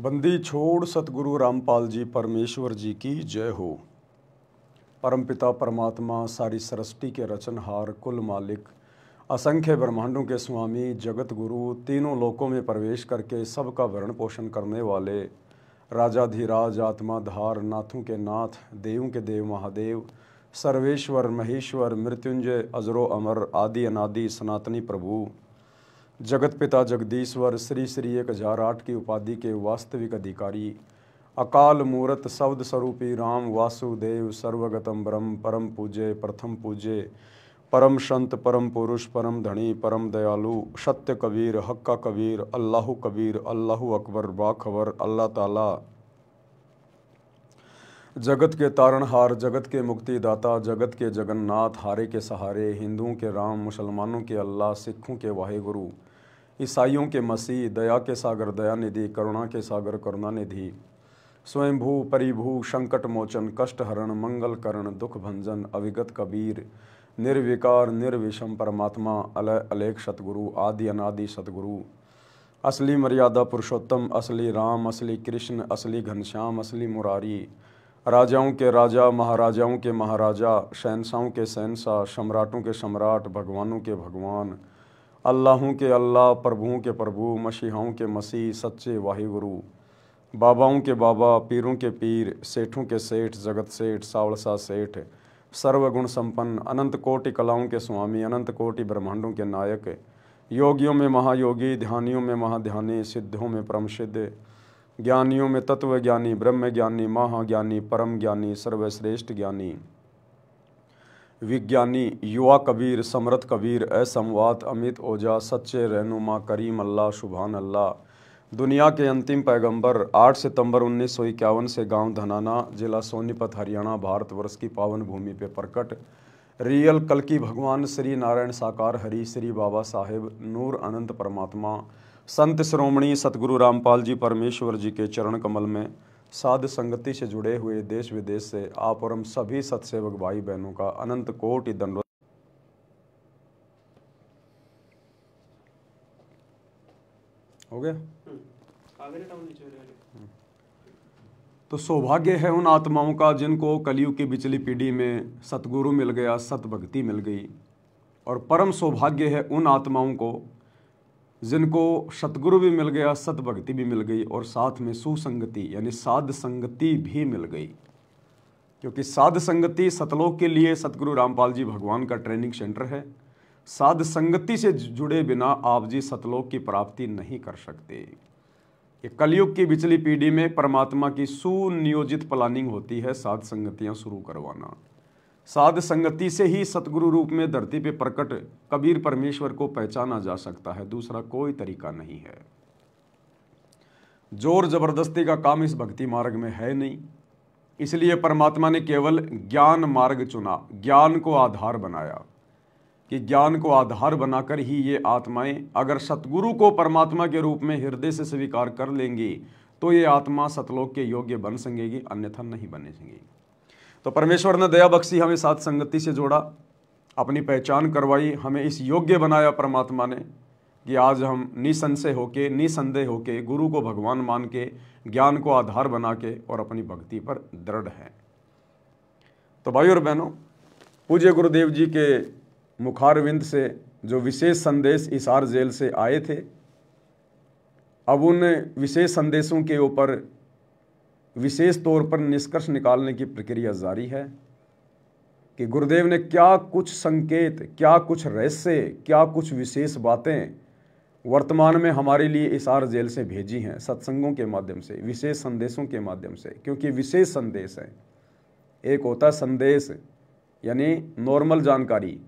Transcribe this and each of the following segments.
बंदी छोड़ सतगुरु रामपाल जी परमेश्वर जी की जय हो। परमपिता परमात्मा सारी सृष्टि के रचनहार, कुल मालिक, असंख्य ब्रह्मांडों के स्वामी, जगत गुरु, तीनों लोकों में प्रवेश करके सबका भरण पोषण करने वाले राजाधिराज, आत्माधार, नाथों के नाथ, देवों के देव महादेव, सर्वेश्वर महेश्वर, मृत्युंजय, अजरो अमर, आदि अनादि सनातनी प्रभु, जगत पिता जगदीश्वर, श्री श्री 1008 की उपाधि के वास्तविक अधिकारी, अकाल मूरत शब्द स्वरूपी राम वासुदेव, सर्वगतम ब्रह्म, परम पूज्य, प्रथम पूज्य, परम संत, परम पुरुष, परम धनी, परम दयालु, सत्य कबीर, हक्का कबीर, अल्लाहु कबीर, अल्लाहु अकबर, बाखबर, अल्लाह ताला, जगत के तारणहार, जगत के मुक्तिदाता, जगत के जगन्नाथ, हारे के सहारे, हिंदुओं के राम, मुसलमानों के अल्लाह, सिखों के वाहेगुरु, ईसाइयों के मसीह, दया के सागर दयानिधि, करुणा के सागर करुणानिधि, स्वयंभू परिभू, संकट मोचन, कष्ट हरण, मंगल करण, दुख भंजन, अविगत कबीर, निर्विकार निर्विषम परमात्मा, अलय अलेख सतगुरु, आदि अनादि सतगुरु, असली मर्यादा पुरुषोत्तम, असली राम, असली कृष्ण, असली घनश्याम, असली मुरारी, राजाओं के राजा, महाराजाओं के महाराजा, शहंशाहों के शहंशाह, सम्राटों के सम्राट, भगवानों के भगवान, अल्लाहों के अल्लाह, प्रभुओं के प्रभु, मसीहाओं के मसीह, सच्चे वाहिगुरु, बाबाओं के बाबा, पीरों के पीर, सेठों के सेठ, जगत सेठ, सावलसा सेठ, सर्वगुण संपन्न, अनंत कोटि कलाओं के स्वामी, अनंत कोटि ब्रह्मांडों के नायक, योगियों में महायोगी, ध्यानियों में महाध्यानी, सिद्धों में परम सिद्ध, ज्ञानियों में तत्व ज्ञानी, ब्रह्म ज्ञानी, महाज्ञानी, परम ज्ञानी, सर्वश्रेष्ठ ज्ञानी, विज्ञानी, युवा कबीर, समर्थ कबीर, असमवात, अमित ओझा, सच्चे रहनुमा, करीम अल्लाह, सुभान अल्लाह, दुनिया के अंतिम पैगंबर, 8 सितंबर 1951 से गांव धनाना, जिला सोनीपत, हरियाणा, भारतवर्ष की पावन भूमि पे प्रकट रियल कल की भगवान श्री नारायण साकार हरि, श्री बाबा साहेब नूर अनंत परमात्मा, संत श्रोमणी सतगुरु रामपाल जी परमेश्वर जी के चरण कमल में साध संगति से जुड़े हुए देश विदेश से आप और हम सभी सत्सेवक भाई बहनों का अनंत कोटि दंडवत। हो गया। तो सौभाग्य है उन आत्माओं का जिनको कलयुग की बिचली पीढ़ी में सतगुरु मिल गया, सतभक्ति मिल गई, और परम सौभाग्य है उन आत्माओं को जिनको सतगुरु भी मिल गया, सतभक्ति भी मिल गई, और साथ में सुसंगति यानी साध संगति भी मिल गई। क्योंकि साध संगति सतलोक के लिए सतगुरु रामपाल जी भगवान का ट्रेनिंग सेंटर है। साध संगति से जुड़े बिना आप जी सतलोक की प्राप्ति नहीं कर सकते। ये कलयुग की बिचली पीढ़ी में परमात्मा की सुनियोजित प्लानिंग होती है साध संगतियां शुरू करवाना। साध संगति से ही सतगुरु रूप में धरती पे प्रकट कबीर परमेश्वर को पहचाना जा सकता है, दूसरा कोई तरीका नहीं है। जोर जबरदस्ती का काम इस भक्ति मार्ग में है नहीं, इसलिए परमात्मा ने केवल ज्ञान मार्ग चुना, ज्ञान को आधार बनाया कि ज्ञान को आधार बनाकर ही ये आत्माएं अगर सतगुरु को परमात्मा के रूप में हृदय से स्वीकार कर लेंगी तो ये आत्मा सतलोक के योग्य बन सकेगी, अन्यथा नहीं बने सकेगी। तो परमेश्वर ने दया बख्शी, हमें साथ संगति से जोड़ा, अपनी पहचान करवाई, हमें इस योग्य बनाया परमात्मा ने कि आज हम निसंशय होके, निसंदेह होके, गुरु को भगवान मान के, ज्ञान को आधार बना के और अपनी भक्ति पर दृढ़ हैं। तो भाई और बहनों, पूज्य गुरुदेव जी के मुखारविंद से जो विशेष संदेश हिसार जेल से आए थे, अब उन विशेष संदेशों के ऊपर विशेष तौर पर निष्कर्ष निकालने की प्रक्रिया जारी है कि गुरुदेव ने क्या कुछ संकेत, क्या कुछ रहस्य, क्या कुछ विशेष बातें वर्तमान में हमारे लिए हिसार जेल से भेजी हैं, सत्संगों के माध्यम से, विशेष संदेशों के माध्यम से। क्योंकि विशेष संदेश है, एक होता संदेश यानी नॉर्मल जानकारी,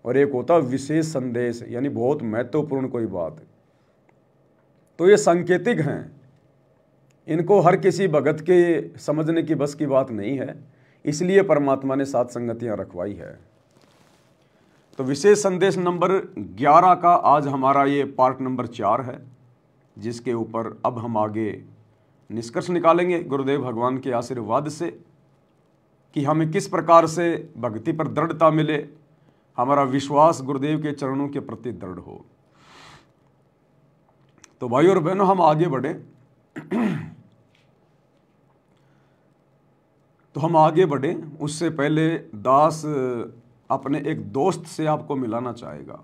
और एक होता विशेष संदेश यानी बहुत महत्वपूर्ण कोई बात। तो ये सांकेतिक हैं, इनको हर किसी भगत के समझने की बस की बात नहीं है, इसलिए परमात्मा ने सात संगतियां रखवाई है। तो विशेष संदेश नंबर 11 का आज हमारा ये पार्ट नंबर 4 है, जिसके ऊपर अब हम आगे निष्कर्ष निकालेंगे गुरुदेव भगवान के आशीर्वाद से कि हमें किस प्रकार से भक्ति पर दृढ़ता मिले, हमारा विश्वास गुरुदेव के चरणों के प्रति दृढ़ हो। तो भाई और बहनों, हम आगे बढ़े। हम आगे बढ़ें उससे पहले दास अपने एक दोस्त से आपको मिलाना चाहेगा।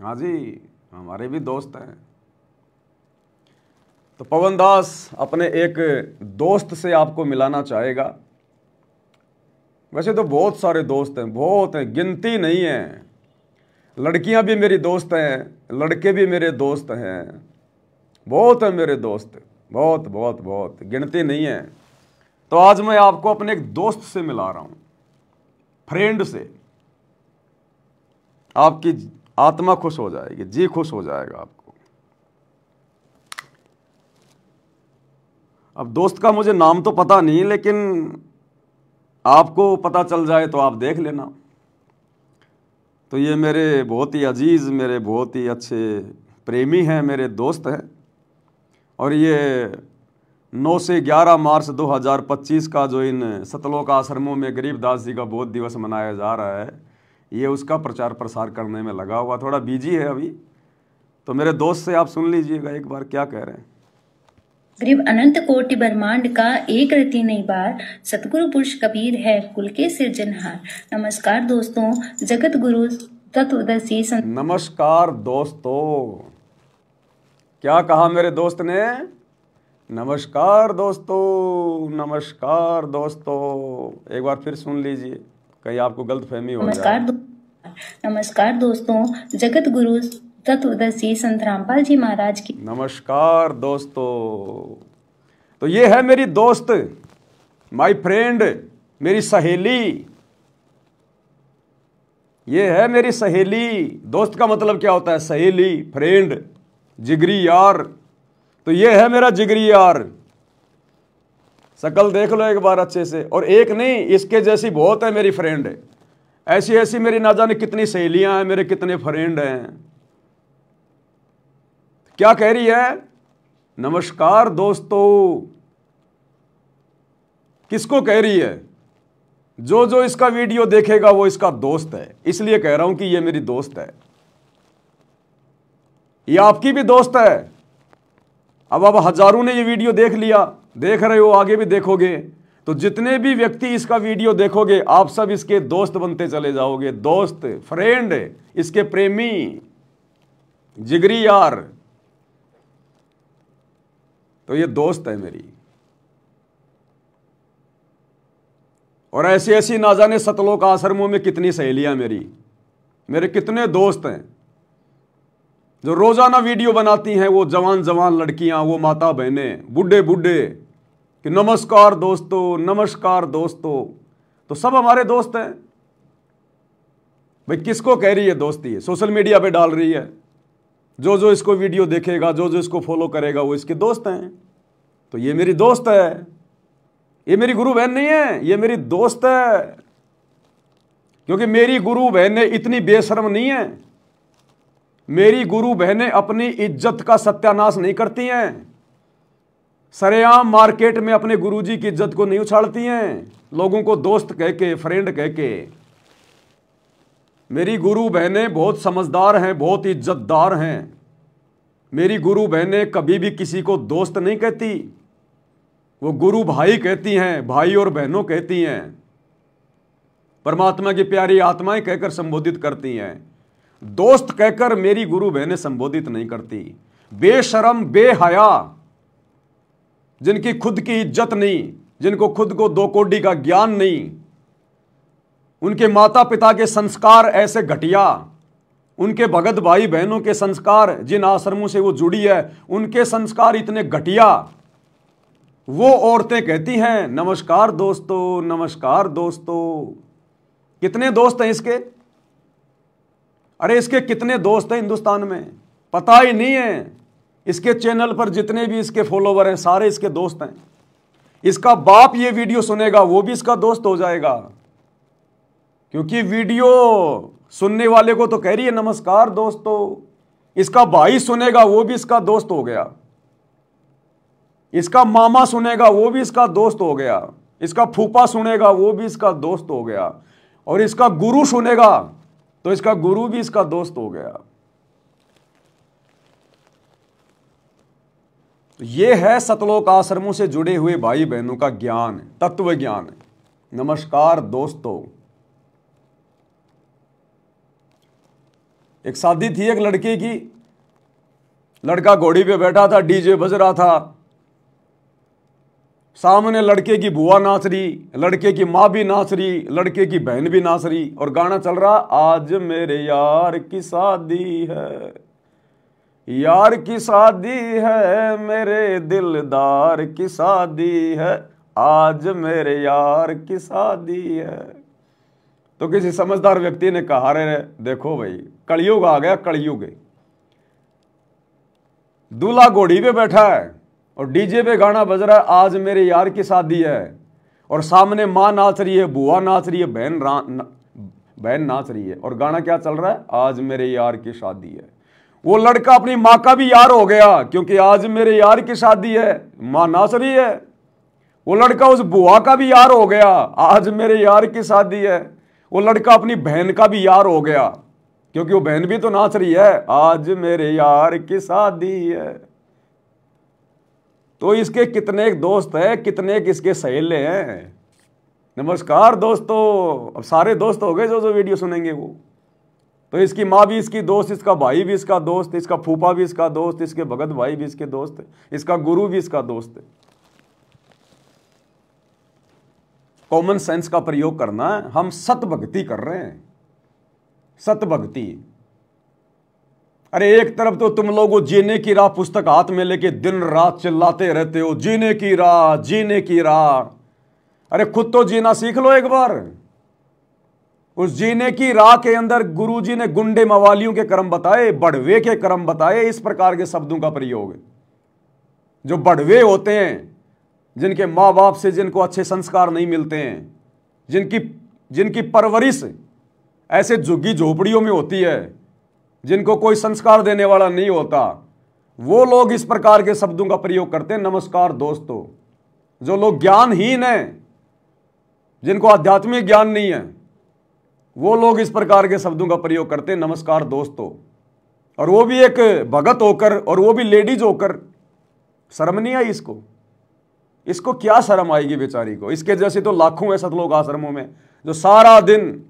हाँ जी, हमारे भी दोस्त हैं। तो पवन दास अपने एक दोस्त से आपको मिलाना चाहेगा। वैसे तो बहुत सारे दोस्त हैं, बहुत हैं, गिनती नहीं है। लड़कियां भी मेरी दोस्त हैं, लड़के भी मेरे दोस्त हैं, बहुत हैं मेरे दोस्त, बहुत बहुत बहुत, गिनती नहीं है। तो आज मैं आपको अपने एक दोस्त से मिला रहा हूं, फ्रेंड से। आपकी आत्मा खुश हो जाएगी, जी खुश हो जाएगा आपको। अब दोस्त का मुझे नाम तो पता नहीं, लेकिन आपको पता चल जाए तो आप देख लेना। तो ये मेरे बहुत ही अजीज, मेरे बहुत ही अच्छे प्रेमी हैं, मेरे दोस्त हैं। और ये 9 से 11 मार्च 2025 का जो इन सतलोक आश्रमों में गरीबदास जी का बोध दिवस मनाया जा रहा है, ये उसका प्रचार प्रसार करने में लगा हुआ, थोड़ा बिजी है अभी। तो मेरे दोस्त से आप सुन लीजिएगा एक बार क्या कह रहे हैं। गरीब अनंत कोटि ब्रह्मांड का एक रति नहीं बार, सतगुरु पुरुष कबीर है कुल के सिरजनहार। नमस्कार दोस्तों, जगत गुरु तत्वदर्शी नमस्कार दोस्तों। क्या कहा मेरे दोस्त ने? नमस्कार दोस्तों, नमस्कार दोस्तों। एक बार फिर सुन लीजिए, कहीं आपको गलतफहमी हो जाए। नमस्कार दोस्तों, जगत गुरु तत्वदर्शी संत रामपाल जी महाराज की नमस्कार दोस्तों। तो ये है मेरी दोस्त, माय फ्रेंड, मेरी सहेली। ये है मेरी सहेली। दोस्त का मतलब क्या होता है? सहेली, फ्रेंड, जिगरी यार। तो ये है मेरा जिगरी यार। शकल देख लो एक बार अच्छे से। और एक नहीं, इसके जैसी बहुत है मेरी फ्रेंड। ऐसी ऐसी मेरी ना जाने कितनी सहेलियां हैं, मेरे कितने फ्रेंड हैं। क्या कह रही है? नमस्कार दोस्तों। किसको कह रही है? जो जो इसका वीडियो देखेगा वो इसका दोस्त है, इसलिए कह रहा हूं कि ये मेरी दोस्त है। ये आपकी भी दोस्त है। अब हजारों ने ये वीडियो देख लिया, देख रहे हो, आगे भी देखोगे। तो जितने भी व्यक्ति इसका वीडियो देखोगे, आप सब इसके दोस्त बनते चले जाओगे। दोस्त, फ्रेंड, इसके प्रेमी, जिगरी यार। तो ये दोस्त है मेरी। और ऐसी ऐसी ना जाने सतलोक आश्रमों में कितनी सहेलियां मेरे कितने दोस्त हैं जो रोजाना वीडियो बनाती हैं। वो जवान जवान लड़कियां, वो माता बहनें, बूढ़े बूढ़े, कि नमस्कार दोस्तों, नमस्कार दोस्तों। तो सब हमारे दोस्त हैं भाई। किसको कह रही है दोस्ती है? सोशल मीडिया पे डाल रही है। जो जो इसको वीडियो देखेगा, जो जो इसको फॉलो करेगा, वो इसके दोस्त हैं। तो ये मेरी दोस्त है। ये मेरी गुरु बहन नहीं है, ये मेरी दोस्त है। क्योंकि मेरी गुरु बहनें इतनी बेशर्म नहीं है। मेरी गुरु बहनें अपनी इज्जत का सत्यानाश नहीं करती हैं। सरेआम मार्केट में अपने गुरुजी की इज्जत को नहीं उछालती हैं, लोगों को दोस्त कह के, फ्रेंड कह के। मेरी गुरु बहनें बहुत समझदार हैं, बहुत इज्जतदार हैं। मेरी गुरु बहनें कभी भी किसी को दोस्त नहीं कहती, वो गुरु भाई कहती हैं, भाई और बहनों कहती हैं। परमात्मा की प्यारी आत्माएं कहकर संबोधित करती हैं। दोस्त कहकर मेरी गुरु बहनें संबोधित नहीं करती। बेशरम, बेहया, जिनकी खुद की इज्जत नहीं, जिनको खुद को दो कौड़ी का ज्ञान नहीं, उनके माता पिता के संस्कार ऐसे घटिया, उनके भगत भाई बहनों के संस्कार, जिन आश्रमों से वो जुड़ी है, उनके संस्कार इतने घटिया, वो औरतें कहती हैं नमस्कार दोस्तों, नमस्कार दोस्तों। कितने दोस्त हैं इसके? अरे इसके कितने दोस्त हैं हिंदुस्तान में, पता ही नहीं है। इसके चैनल पर जितने भी इसके फॉलोवर हैं, सारे इसके दोस्त हैं। इसका बाप ये वीडियो सुनेगा, वो भी इसका दोस्त हो जाएगा। क्योंकि वीडियो सुनने वाले को तो कह रही है नमस्कार दोस्तों। इसका भाई सुनेगा, वो भी इसका दोस्त हो गया। इसका मामा सुनेगा, वो भी इसका दोस्त हो गया। इसका फूफा सुनेगा, वो भी इसका दोस्त हो गया। और इसका गुरु सुनेगा तो इसका गुरु भी इसका दोस्त हो गया। ये है सतलोक आश्रमों से जुड़े हुए भाई बहनों का ज्ञान, तत्व ज्ञान। नमस्कार दोस्तों, एक शादी थी एक लड़के की, लड़का घोड़ी पे बैठा था, डीजे बज रहा था, सामने लड़के की बुआ नाच रही, लड़के की माँ भी नाच रही, लड़के की बहन भी नाच रही, और गाना चल रहा, आज मेरे यार की शादी है, यार की शादी है, मेरे दिलदार की शादी है, आज मेरे यार की शादी है। तो किसी समझदार व्यक्ति ने कहा, रे देखो भाई, कलयुग आ गया, कलयुग। दूल्हा घोड़ी पे बैठा है और डीजे पे गाना बज रहा है, आज मेरे यार की शादी है, और सामने माँ नाच रही है, बुआ नाच रही है, बहन नाच रही है, और गाना क्या चल रहा है, आज मेरे यार की शादी है। वो लड़का अपनी माँ का भी यार हो गया, क्योंकि आज मेरे यार की शादी है, माँ नाच रही है। वो लड़का उस बुआ का भी यार हो गया, आज मेरे यार की शादी है। वो लड़का अपनी बहन का भी यार हो गया, क्योंकि वो बहन भी तो नाच रही है, आज मेरे यार की शादी है। तो इसके कितने दोस्त हैं, कितने इसके सहेले हैं। नमस्कार दोस्तों, अब सारे दोस्त हो गए जो वीडियो सुनेंगे वो। तो इसकी माँ भी इसकी दोस्त, इसका भाई भी इसका दोस्त, इसका फूफा भी इसका दोस्त, इसके भगत भाई भी इसके दोस्त, इसका गुरु भी इसका दोस्त है। कॉमन सेंस का प्रयोग करना है। हम सत भक्ति कर रहे हैं, सत भक्ति। अरे एक तरफ तो तुम लोग वो जीने की राह पुस्तक हाथ में लेके दिन रात चिल्लाते रहते हो, जीने की राह, जीने की राह। अरे खुद तो जीना सीख लो एक बार। उस जीने की राह के अंदर गुरुजी ने गुंडे मवालियों के कर्म बताए, बढ़वे के कर्म बताए। इस प्रकार के शब्दों का प्रयोग, जो बढ़वे होते हैं, जिनके माँ बाप से जिनको अच्छे संस्कार नहीं मिलते हैं, जिनकी परवरिश ऐसे झुग्गी झोपड़ियों में होती है, जिनको कोई संस्कार देने वाला नहीं होता, वो लोग इस प्रकार के शब्दों का प्रयोग करते हैं। नमस्कार दोस्तों, जो लोग ज्ञानहीन हैं, जिनको आध्यात्मिक ज्ञान नहीं है, वो लोग इस प्रकार के शब्दों का प्रयोग करते हैं। नमस्कार दोस्तों, और वो भी एक भगत होकर, और वो भी लेडीज होकर। शर्म नहीं आई इसको? इसको क्या शर्म आएगी बेचारी को? इसके जैसे तो लाखों है सतलोक आश्रमों में, जो सारा दिन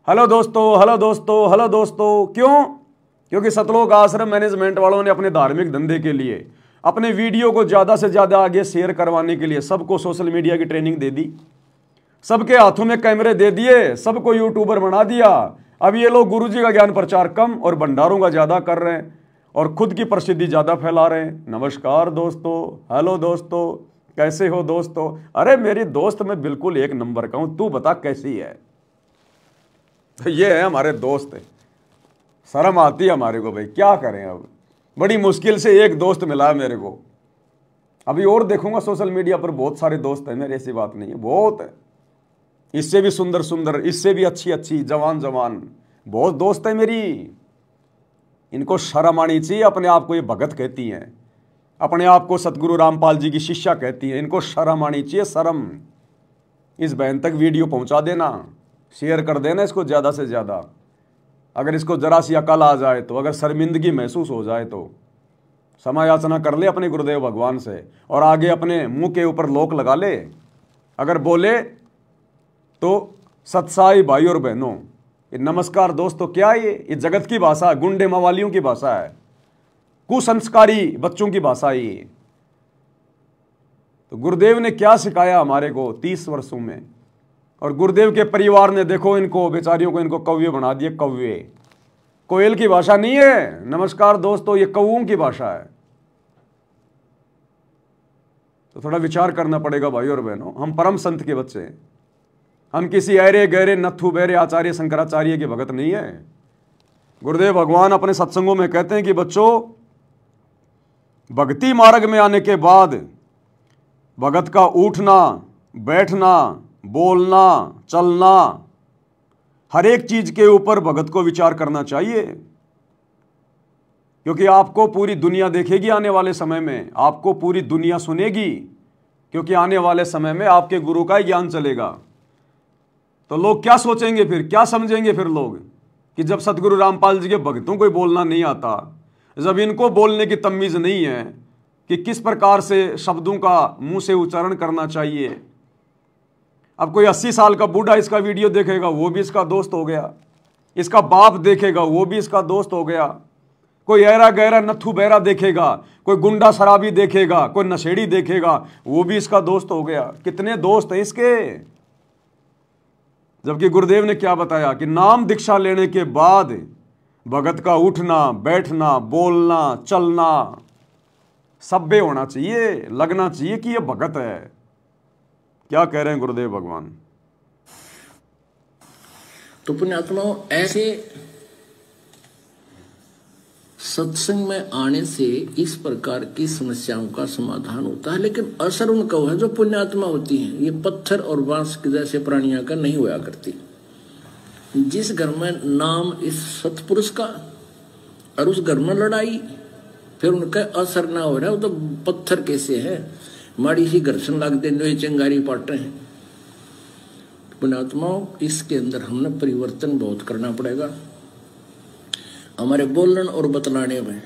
हेलो दोस्तों, हेलो दोस्तों, हेलो दोस्तों। क्यों? क्योंकि सतलोक आश्रम मैनेजमेंट वालों ने अपने धार्मिक धंधे के लिए, अपने वीडियो को ज़्यादा से ज़्यादा आगे शेयर करवाने के लिए सबको सोशल मीडिया की ट्रेनिंग दे दी, सबके हाथों में कैमरे दे दिए, सबको यूट्यूबर बना दिया। अब ये लोग गुरुजी का ज्ञान प्रचार कम और भंडारों का ज़्यादा कर रहे हैं, और खुद की प्रसिद्धि ज़्यादा फैला रहे हैं। नमस्कार दोस्तों, हेलो दोस्तों, कैसे हो दोस्तों? अरे मेरी दोस्त मैं बिल्कुल एक नंबर का हूँ, तू बता कैसी है? तो ये है हमारे दोस्त। शर्म आती है हमारे को भाई, क्या करें अब। बड़ी मुश्किल से एक दोस्त मिला है मेरे को। अभी और देखूंगा सोशल मीडिया पर, बहुत सारे दोस्त हैं मेरे, ऐसी बात नहीं है, बहुत है। इससे भी सुंदर सुंदर, इससे भी अच्छी अच्छी, जवान जवान बहुत दोस्त है मेरी। इनको शर्म आनी चाहिए। अपने आप को ये भगत कहती हैं, अपने आप को सतगुरु रामपाल जी की शिष्या कहती है। इनको शर्म आनी चाहिए, शर्म। इस बहन तक वीडियो पहुंचा देना, शेयर कर देना इसको ज़्यादा से ज़्यादा। अगर इसको जरा सी अकल आ जाए तो, अगर शर्मिंदगी महसूस हो जाए तो क्षमा याचना कर ले अपने गुरुदेव भगवान से, और आगे अपने मुंह के ऊपर लोक लगा ले। अगर बोले तो सत्साई भाई और बहनों, ये नमस्कार दोस्तों क्या है? ये जगत की भाषा है, गुंडे मवालियों की भाषा है, कुसंस्कारी बच्चों की भाषा है ये। तो गुरुदेव ने क्या सिखाया हमारे को 30 वर्षों में, और गुरुदेव के परिवार ने देखो इनको बेचारियों को, इनको कौवे बना दिए। कौवे कोयल की भाषा नहीं है नमस्कार दोस्तों, ये कौओं की भाषा है। तो थोड़ा विचार करना पड़ेगा भाई और बहनों। हम परम संत के बच्चे हैं, हम किसी ऐरे गहरे नथु बैरे आचार्य शंकराचार्य के भगत नहीं है। गुरुदेव भगवान अपने सत्संगों में कहते हैं कि बच्चों, भक्ति मार्ग में आने के बाद भगत का उठना, बैठना, बोलना, चलना, हर एक चीज के ऊपर भगत को विचार करना चाहिए। क्योंकि आपको पूरी दुनिया देखेगी आने वाले समय में, आपको पूरी दुनिया सुनेगी, क्योंकि आने वाले समय में आपके गुरु का ही ज्ञान चलेगा। तो लोग क्या सोचेंगे फिर, क्या समझेंगे फिर लोग, कि जब सतगुरु रामपाल जी के भक्तों को बोलना नहीं आता, जब इनको बोलने की तमीज नहीं है, कि किस प्रकार से शब्दों का मुंह से उच्चारण करना चाहिए। अब कोई 80 साल का बूढ़ा इसका वीडियो देखेगा, वो भी इसका दोस्त हो गया। इसका बाप देखेगा, वो भी इसका दोस्त हो गया। कोई ऐरा गहरा नथु बहरा देखेगा, कोई गुंडा शराबी देखेगा, कोई नशेड़ी देखेगा, वो भी इसका दोस्त हो गया। कितने दोस्त हैं इसके। जबकि गुरुदेव ने क्या बताया कि नाम दीक्षा लेने के बाद भगत का उठना, बैठना, बोलना, चलना सभ्य होना चाहिए, लगना चाहिए कि ये भगत है। क्या कह रहे हैं गुरुदेव भगवान। तो पुण्यात्माओं, ऐसे सत्संग में आने से इस प्रकार की समस्याओं का समाधान होता है, लेकिन असर उनका है जो पुण्यात्मा होती हैं। ये पत्थर और बांस के जैसे प्राणियों का नहीं हुआ करती। जिस घर में नाम इस सतपुरुष का और उस घर में लड़ाई, फिर उनका असर ना हो रहा है, वो तो पत्थर कैसे है, माड़ी सी घर्षण लग दे चिंगारी पाटे हैं। पुण्यात्माओं, इसके अंदर हमने परिवर्तन बहुत करना पड़ेगा। हमारे बोलने और बतलाने में,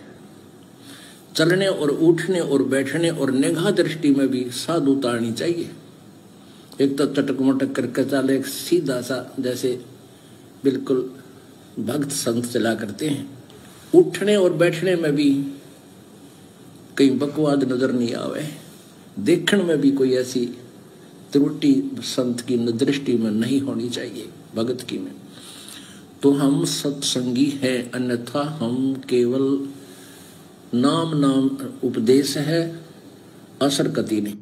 चलने और उठने और बैठने और निगाह दृष्टि में भी साधुता आनी चाहिए। एक तो चटक मटक करके चले, एक सीधा सा जैसे बिल्कुल भक्त संत चला करते हैं। उठने और बैठने में भी कहीं बकवाद नजर नहीं आवे, देखने में भी कोई ऐसी त्रुटि संत की दृष्टि में नहीं होनी चाहिए, भगत की में। तो हम सत्संगी हैं, अन्यथा हम केवल नाम उपदेश है, असर कति नहीं।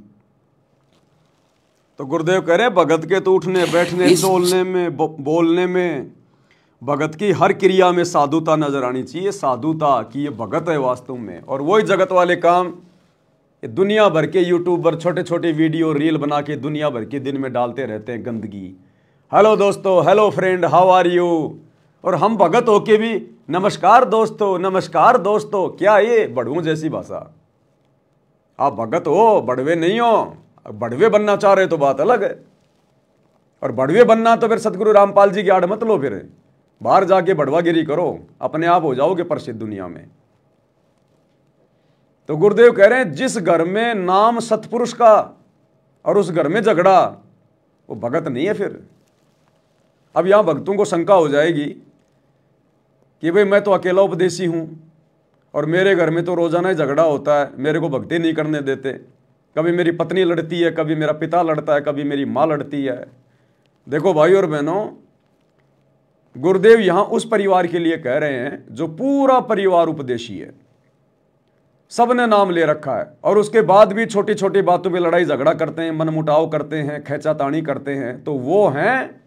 तो गुरुदेव कह रहे भगत के तो उठने, बैठने, चलने में, बोलने में, भगत की हर क्रिया में साधुता नजर आनी चाहिए। साधुता कि ये भगत है वास्तव में। और वही जगत वाले काम दुनिया भर के यूट्यूबर छोटे छोटे वीडियो रील बना के दुनिया भर के दिन में डालते रहते हैं गंदगी। हेलो दोस्तों, hello friend, how are you. और हम भगत होके भी नमस्कार दोस्तों, नमस्कार दोस्तों। क्या ये बड़ुओं जैसी भाषा। आप भगत हो, बड़वे नहीं हो। बड़वे बनना चाह रहे तो बात अलग है, और बड़वे बनना तो फिर सतगुरु रामपाल जी की आड़ मत लो, फिर बाहर जाके बड़वागिरी करो, अपने आप हो जाओगे प्रसिद्ध दुनिया में। तो गुरुदेव कह रहे हैं जिस घर में नाम सतपुरुष का और उस घर में झगड़ा, वो भगत नहीं है। फिर अब यहां भक्तों को शंका हो जाएगी कि भाई मैं तो अकेला उपदेशी हूं और मेरे घर में तो रोजाना ही झगड़ा होता है, मेरे को भक्ति नहीं करने देते। कभी मेरी पत्नी लड़ती है, कभी मेरा पिता लड़ता है, कभी मेरी माँ लड़ती है। देखो भाई और बहनों, गुरुदेव यहां उस परिवार के लिए कह रहे हैं जो पूरा परिवार उपदेशी है, सबने नाम ले रखा है और उसके बाद भी छोटी छोटी बातों पे लड़ाई झगड़ा करते हैं, मनमुटाव करते हैं, खैंचातानी करते हैं, तो वो हैं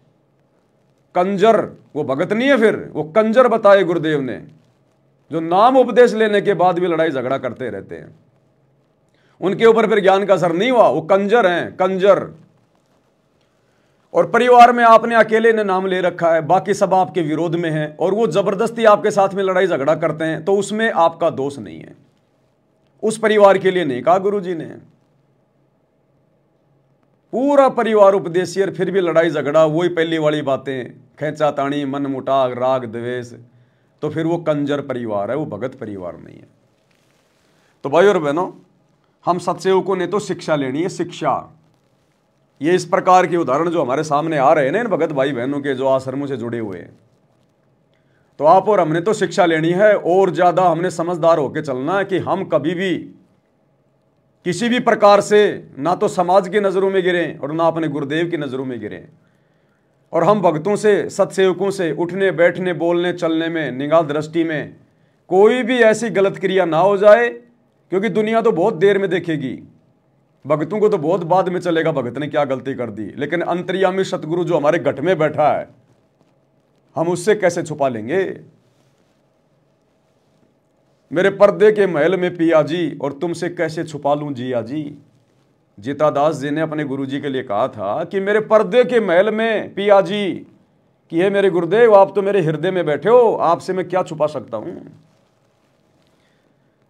कंजर। वो भगत नहीं है, फिर वो कंजर बताए गुरुदेव ने, जो नाम उपदेश लेने के बाद भी लड़ाई झगड़ा करते रहते हैं। उनके ऊपर फिर ज्ञान का असर नहीं हुआ, वो कंजर हैं, कंजर। और परिवार में आपने अकेले ने नाम ले रखा है, बाकी सब आपके विरोध में हैं और वो जबरदस्ती आपके साथ में लड़ाई झगड़ा करते हैं, तो उसमें आपका दोष नहीं है। उस परिवार के लिए नहीं कहा गुरुजी ने। पूरा परिवार उपदेशी और फिर भी लड़ाई झगड़ा, वही पहली वाली बातें, खैंचातानी, मनमुटाव, राग द्वेष, तो फिर वो कंजर परिवार है, वो भगत परिवार नहीं है। तो भाई और बहनों, हम सत्सेवकों ने तो शिक्षा लेनी है, शिक्षा। ये इस प्रकार के उदाहरण जो हमारे सामने आ रहे हैं ना इन भगत भाई बहनों के, जो आश्रमों से जुड़े हुए हैं, तो आप और हमने तो शिक्षा लेनी है। और ज्यादा हमने समझदार होकर चलना है कि हम कभी भी किसी भी प्रकार से ना तो समाज की नजरों में गिरें और ना अपने गुरुदेव की नजरों में गिरें। और हम भक्तों से, सत्सेवकों से उठने, बैठने, बोलने, चलने में, निगाह दृष्टि में कोई भी ऐसी गलत क्रिया ना हो जाए, क्योंकि दुनिया तो बहुत देर में देखेगी, भक्तों को तो बहुत बाद में चलेगा भगत ने क्या गलती कर दी। लेकिन अंतर्यामी सतगुरु जो हमारे गट में बैठा है, हम उससे कैसे छुपा लेंगे। मेरे पर्दे के महल में पिया जी, और तुमसे कैसे छुपा लूं जिया जी। जीतादास जी ने अपने गुरुजी के लिए कहा था कि मेरे पर्दे के महल में पिया जी, कि हे मेरे गुरुदेव, आप तो मेरे हृदय में बैठे हो, आपसे मैं क्या छुपा सकता हूं।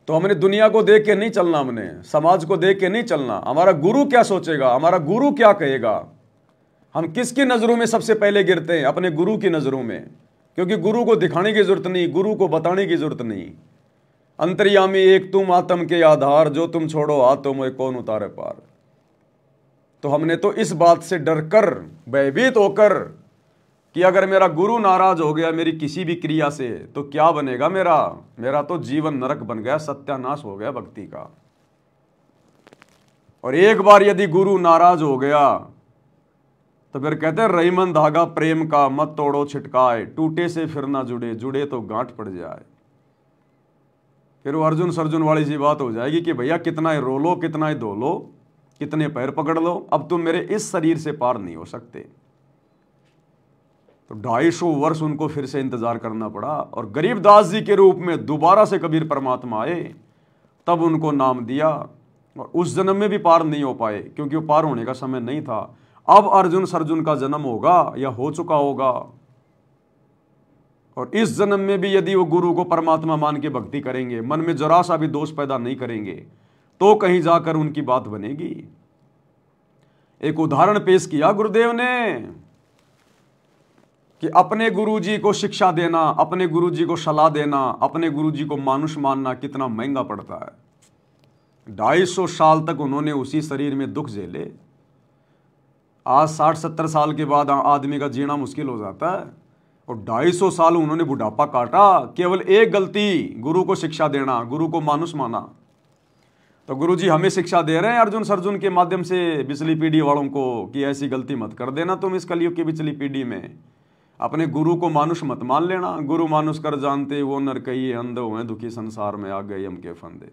तो हमने दुनिया को देख के नहीं चलना, हमने समाज को देख के नहीं चलना। हमारा गुरु क्या सोचेगा, हमारा गुरु क्या कहेगा। हम किसकी नजरों में सबसे पहले गिरते हैं? अपने गुरु की नजरों में, क्योंकि गुरु को दिखाने की जरूरत नहीं, गुरु को बताने की जरूरत नहीं। अंतर्यामी एक तुम आत्म के आधार, जो तुम छोड़ो हाथों में कौन उतारे पार। तो हमने तो इस बात से डरकर, भयभीत होकर कि अगर मेरा गुरु नाराज हो गया मेरी किसी भी क्रिया से तो क्या बनेगा मेरा तो जीवन नरक बन गया, सत्यानाश हो गया भक्ति का। और एक बार यदि गुरु नाराज हो गया तो फिर कहते हैं रहीमन धागा प्रेम का मत तोड़ो छिटकाए, टूटे से फिर ना जुड़े, जुड़े तो गांठ पड़ जाए। फिर वो अर्जुन सर्जुन वाली सी बात हो जाएगी कि भैया कितना ही रो लो, कितना ही धो लो, कितने पैर पकड़ लो, अब तुम मेरे इस शरीर से पार नहीं हो सकते। तो 250 वर्ष उनको फिर से इंतजार करना पड़ा और गरीबदास जी के रूप में दोबारा से कबीर परमात्मा आए, तब उनको नाम दिया। और उस जन्म में भी पार नहीं हो पाए क्योंकि वो पार होने का समय नहीं था। अब अर्जुन सर्जुन का जन्म होगा या हो चुका होगा, और इस जन्म में भी यदि वो गुरु को परमात्मा मान के भक्ति करेंगे, मन में जरा सा भी दोष पैदा नहीं करेंगे, तो कहीं जाकर उनकी बात बनेगी। एक उदाहरण पेश किया गुरुदेव ने कि अपने गुरुजी को शिक्षा देना, अपने गुरुजी को सलाह देना, अपने गुरुजी को मानुष मानना कितना महंगा पड़ता है। 250 साल तक उन्होंने उसी शरीर में दुख झेले। आज 60-70 साल के बाद आदमी का जीना मुश्किल हो जाता है, और 250 साल उन्होंने बुढ़ापा काटा, केवल एक गलती, गुरु को शिक्षा देना, गुरु को मानुष माना। तो गुरुजी हमें शिक्षा दे रहे हैं अर्जुन सर्जुन के माध्यम से पिछली पीढ़ी वालों को कि ऐसी गलती मत कर देना तुम इस कलयुग की पिछली पीढ़ी में, अपने गुरु को मानुष मत मान लेना। गुरु मानुष कर जानते वो नर कहिए, अंधे हुए दुखी संसार में आ गए हम के फंदे।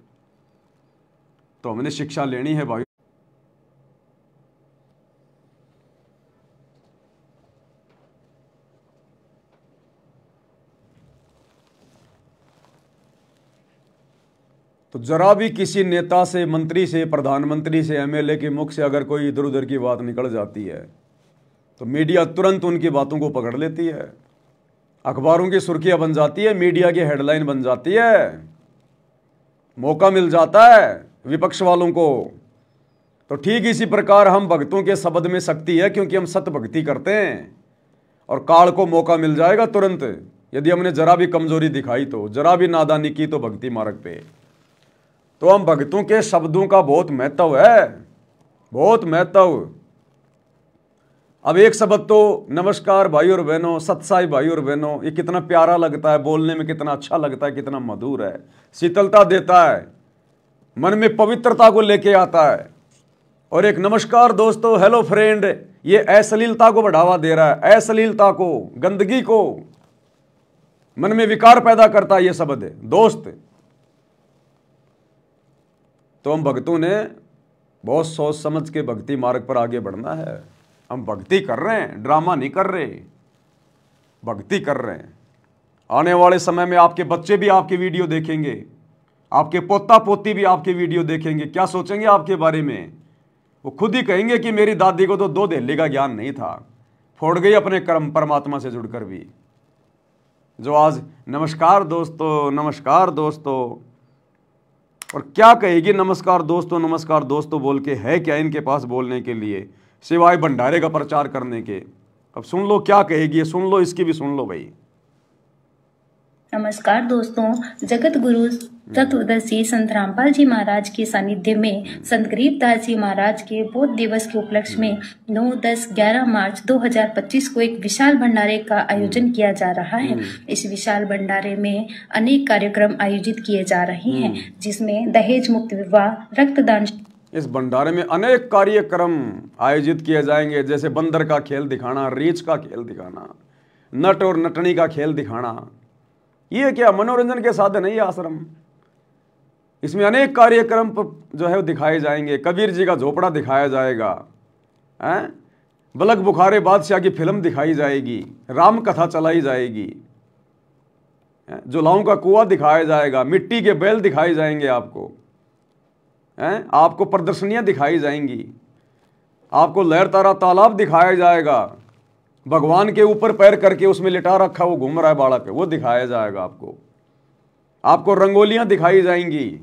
तो हमने शिक्षा लेनी है भाई। तो जरा भी किसी नेता से, मंत्री से, प्रधानमंत्री से, एमएलए के मुख से अगर कोई इधर उधर की बात निकल जाती है तो मीडिया तुरंत उनकी बातों को पकड़ लेती है, अखबारों की सुर्खियां बन जाती है, मीडिया की हेडलाइन बन जाती है, मौका मिल जाता है विपक्ष वालों को। तो ठीक इसी प्रकार हम भक्तों के शब्द में शक्ति है, क्योंकि हम सत्य भक्ति करते हैं, और काल को मौका मिल जाएगा तुरंत। यदि हमने जरा भी कमजोरी दिखाई, तो जरा भी नादानी की, तो भक्ति मार्ग पे तो हम भक्तों के शब्दों का बहुत महत्व है, बहुत महत्व। अब एक शब्द तो नमस्कार भाई और बहनों, सत्साई भाई और बहनों, ये कितना प्यारा लगता है, बोलने में कितना अच्छा लगता है, कितना मधुर है, शीतलता देता है, मन में पवित्रता को लेके आता है। और एक नमस्कार दोस्तों, हेलो फ्रेंड, ये अश्लीलता को बढ़ावा दे रहा है, अश्लीलता को, गंदगी को, मन में विकार पैदा करता है ये शब्द दोस्त। तो हम भक्तों ने बहुत सोच समझ के भक्ति मार्ग पर आगे बढ़ना है। हम भक्ति कर रहे हैं, ड्रामा नहीं कर रहे, भक्ति कर रहे हैं। आने वाले समय में आपके बच्चे भी आपकी वीडियो देखेंगे, आपके पोता पोती भी आपकी वीडियो देखेंगे। क्या सोचेंगे आपके बारे में? वो खुद ही कहेंगे कि मेरी दादी को तो 2 दहली का ज्ञान नहीं था, फोड़ गई अपने कर्म परमात्मा से जुड़कर भी। जो आज नमस्कार दोस्तों, नमस्कार दोस्तों, और क्या कहेगी नमस्कार दोस्तों बोल के? है क्या इनके पास बोलने के लिए सिवाय भंडारे का प्रचार करने के? अब सुन लो क्या कहेगी, सुन लो, इसकी भी सुन लो भाई। नमस्कार दोस्तों, जगत गुरु तत्वदर्शी संत रामपाल जी महाराज के सानिध्य में संत गरीबदास जी महाराज के बोध दिवस के उपलक्ष्य में 9, 10, 11 मार्च 2025 को एक विशाल भंडारे का आयोजन किया जा रहा है। इस विशाल भंडारे में अनेक कार्यक्रम आयोजित किए जा रहे हैं, जिसमें दहेज मुक्त विवाह, रक्तदान। इस भंडारे में अनेक कार्यक्रम आयोजित किए जाएंगे, जैसे बंदर का खेल दिखाना, रीछ का खेल दिखाना, नट और नटनी का खेल दिखाना। ये क्या मनोरंजन के साधन है ये आश्रम? इसमें अनेक कार्यक्रम जो है वो दिखाए जाएंगे। कबीर जी का झोपड़ा दिखाया जाएगा, बलक बुखारे बादशाह की फिल्म दिखाई जाएगी, राम कथा चलाई जाएगी, जुलाओं का कुआं दिखाया जाएगा, मिट्टी के बैल दिखाए जाएंगे आपको, आपको प्रदर्शनियां दिखाई जाएंगी, आपको लहर तारा तालाब दिखाया जाएगा, भगवान के ऊपर पैर करके उसमें लिटा रखा वो घूम रहा है बाड़ा पे, वो दिखाया जाएगा आपको रंगोलियां दिखाई जाएंगी,